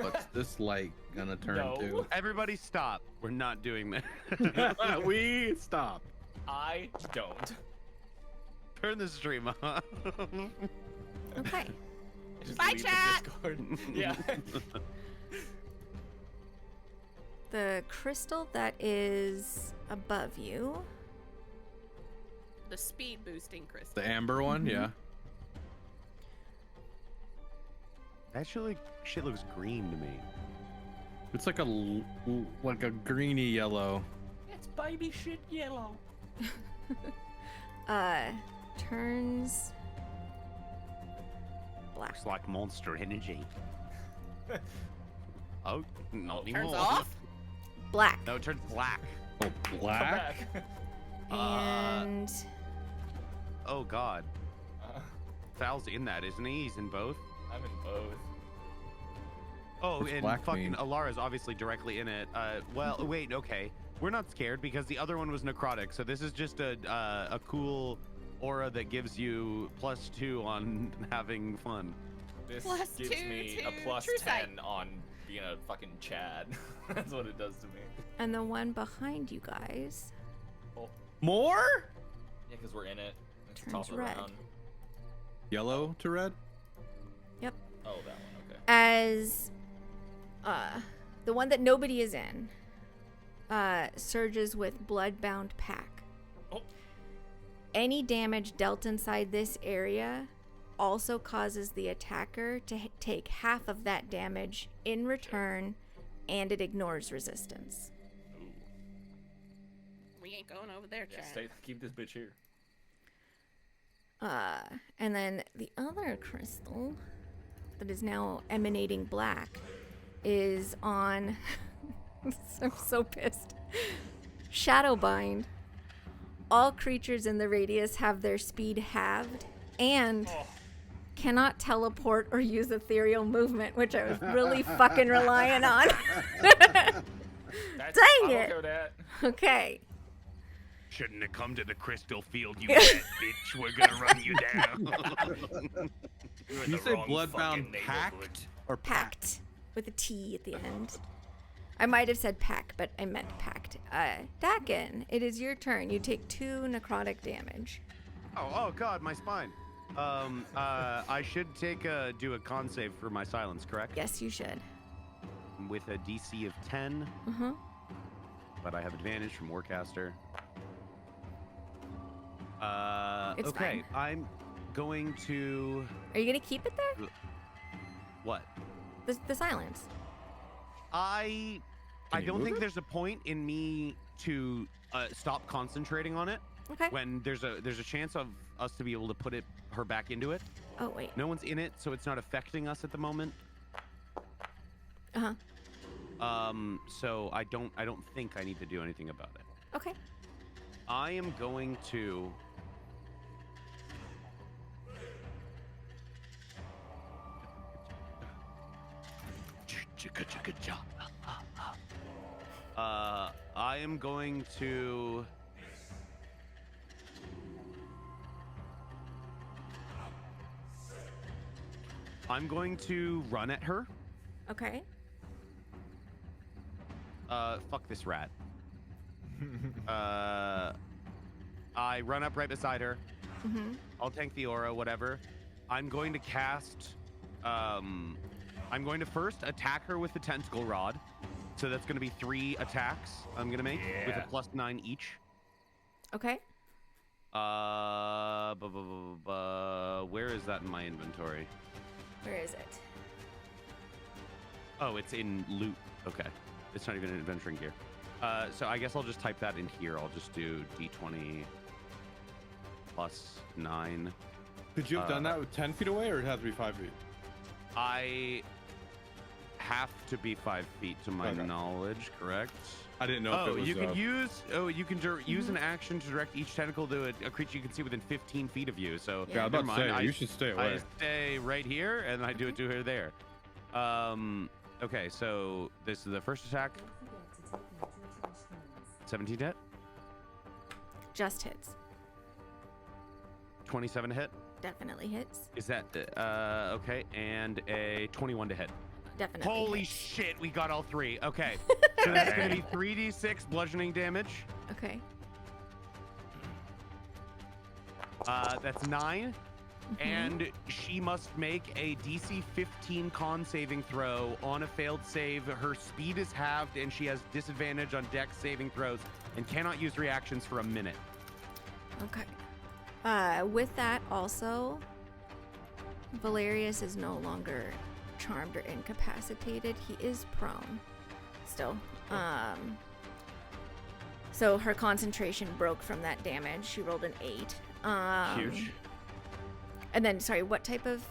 What's this light gonna turn No. to? Everybody stop. We're not doing that. We stop. I don't. Turn the stream on. Okay. Just Bye, leave the chat. Discord. Yeah. The crystal that is above you. The speed boosting crystal. The amber one, yeah. That shit looks green to me. It's like a greeny yellow. It's baby shit yellow. Turns black. Looks like monster energy. Oh, not Turns anymore. off. Black. No, it turns black. Oh, Come black? back. And Oh god. Uh, Val's in that, isn't he? He's in both. I'm in both. Oh, What's and black fucking mean? Alara's obviously directly in it. Well, wait, okay. We're not scared because the other one was necrotic, so this is just a cool aura that gives you +2 on having fun. This Plus gives 2 me to a plus true sight. 10 on being a fucking Chad. That's what it does to me. and the one behind you guys More? Yeah, because we're in it. It's Turns top of the red. round. Yellow to red? Oh, that one. Okay. as the one that nobody is in surges with bloodbound pack. Oh. Any damage dealt inside this area also causes the attacker to take half of that damage in return, and it ignores resistance. Ooh. We ain't going over there, Yeah, Chad. keep this bitch here. And then the other crystal that is now emanating black is on. I'm so pissed. Shadowbind. All creatures in the radius have their speed halved and cannot teleport or use ethereal movement, which I was really fucking relying on. That's, Dang I'm it. okay with that. Okay. Shouldn't have come to the crystal field, you fat bitch. We're gonna run you down. You're in You the say wrong bloodbound fucking neighborhood. pact or Pact with a T at the end. I might have said pack, but I meant pact. Dakin, it is your turn. You take 2 necrotic damage. Oh god, my spine. I should do a con save for my silence, correct? Yes, you should. With a DC of 10, Uh-huh. but I have advantage from Warcaster. It's Okay, fine. I'm going to Are you gonna keep it there? what? The silence. I Can you don't move think it? there's a point in me to stop concentrating on it Okay. when there's a chance of us to be able to put her back into it. Oh wait. No one's in it, so it's not affecting us at the moment. Uh-huh. So I don't think I need to do anything about it. Okay. I am going to Good job. I am going to. I'm going to run at her. Okay. Fuck this rat. I run up right beside her. Mm-hmm. I'll tank the aura, whatever. I'm going to cast. I'm going to first attack her with the tentacle rod. So that's going to be 3 attacks I'm going to make with a +9 each. Okay. Where is that in my inventory? Where is it? Oh, it's in loot. Okay. It's not even in adventuring gear. So I guess I'll just type that in here. I'll just do D20 +9. Could you have done that with 10 feet away, or it has to be 5 feet? I have to be 5 feet to my knowledge, correct? I didn't know if it was... You can use an action to direct each tentacle to a creature you can see within 15 feet of you. So Yeah, I was never about to mind. say, you should stay away. I stay right here, and I do it to her there. Okay, so this is the first attack. 17 hit. Just hits. 27 hit. Definitely hits. Is that okay? And a 21 to hit. Definitely. Holy hits. shit, we got all 3. Okay. So that's going to be 3d6 bludgeoning damage. Okay. That's 9. Mhm. And she must make a DC 15 con saving throw. On a failed save, her speed is halved and she has disadvantage on dex saving throws and cannot use reactions for a minute. Okay. With that also, Valerius is no longer charmed or incapacitated. He is prone still. So her concentration broke from that damage. She rolled an 8. Huge. And then, sorry, what type of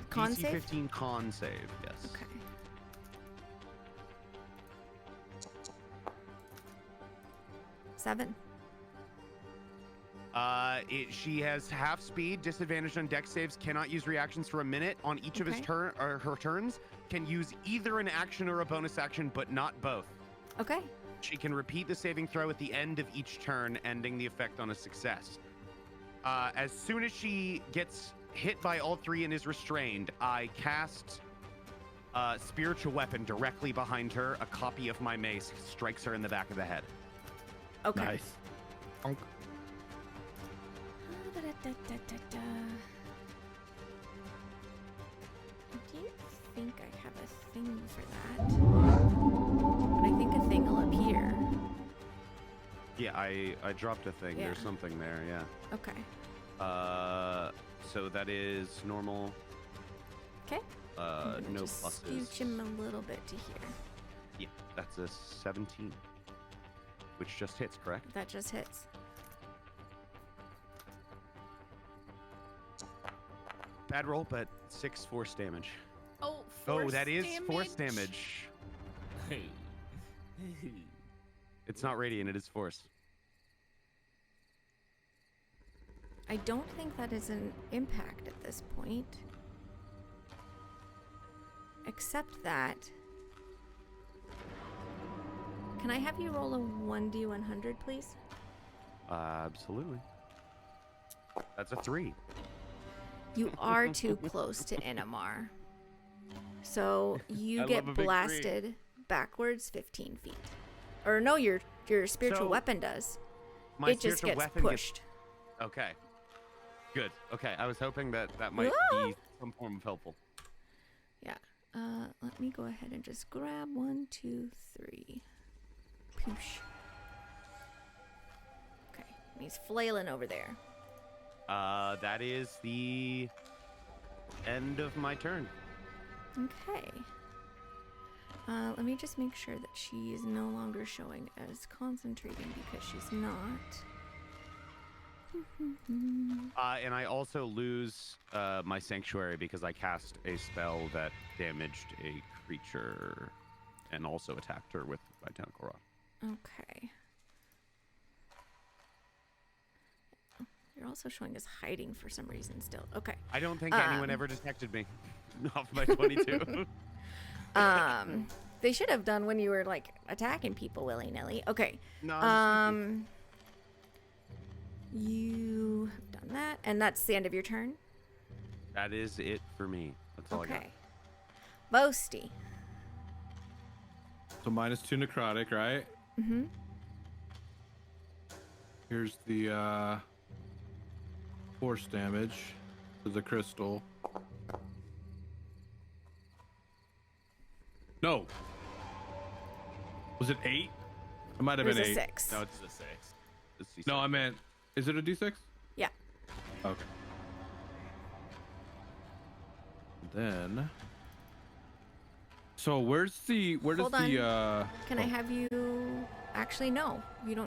con DC save? 15 con save, yes. Okay. Seven. She has half speed, disadvantage on dex saves, cannot use reactions for a minute on each of his her turns, can use either an action or a bonus action, but not both. Okay. She can repeat the saving throw at the end of each turn, ending the effect on a success. As soon as she gets hit by all 3 and is restrained, I cast spiritual weapon directly behind her. A copy of my mace strikes her in the back of the head. Okay. Nice. I don't think I have a thing for that. But I think a thing will appear. Yeah, I dropped a thing. Yeah. There's something there, yeah. Okay. So that is normal. Okay. No just pluses. scooch him a little bit to here. Yeah, that's a 17. Which just hits, correct? That just hits. Bad roll, but 6 force damage. Oh, Oh, that is force damage. It's not radiant, it is force. I don't think that is an impact at this point. Except that... Can I have you roll a 1d100, please? Absolutely. That's a 3. You are too close to Inamar. So you I get love a big blasted backwards 15 feet. Or no, your spiritual So, weapon does. My It just spiritual gets weapon pushed. Okay. Good. Okay, I was hoping that might Ah! be some form of helpful. Yeah. Let me go ahead and just grab 1, 2, 3. Poosh. Okay. And he's flailing over there. That is the end of my turn. Okay. Let me just make sure that she is no longer showing as concentrating because she's not. And I also lose my sanctuary because I cast a spell that damaged a creature and also attacked her with my tentacle rod. Okay. You're also showing us hiding for some reason still. Okay. I don't think anyone ever detected me off my 22. they should have done when you were like attacking people willy nilly. Okay. No, You have done that, and that's the end of your turn. that is it for me. That's all I got. Okay. Boasty. So -2 necrotic, right? Mm-hmm. Here's the force damage to the crystal. No. Was it 8? It might have It was been a 8. 6. No, it's a 6. Let's see No, I something. meant, is it a D6? Yeah. Okay. Then. So where's the Hold the Can I have you? Actually, no. You don't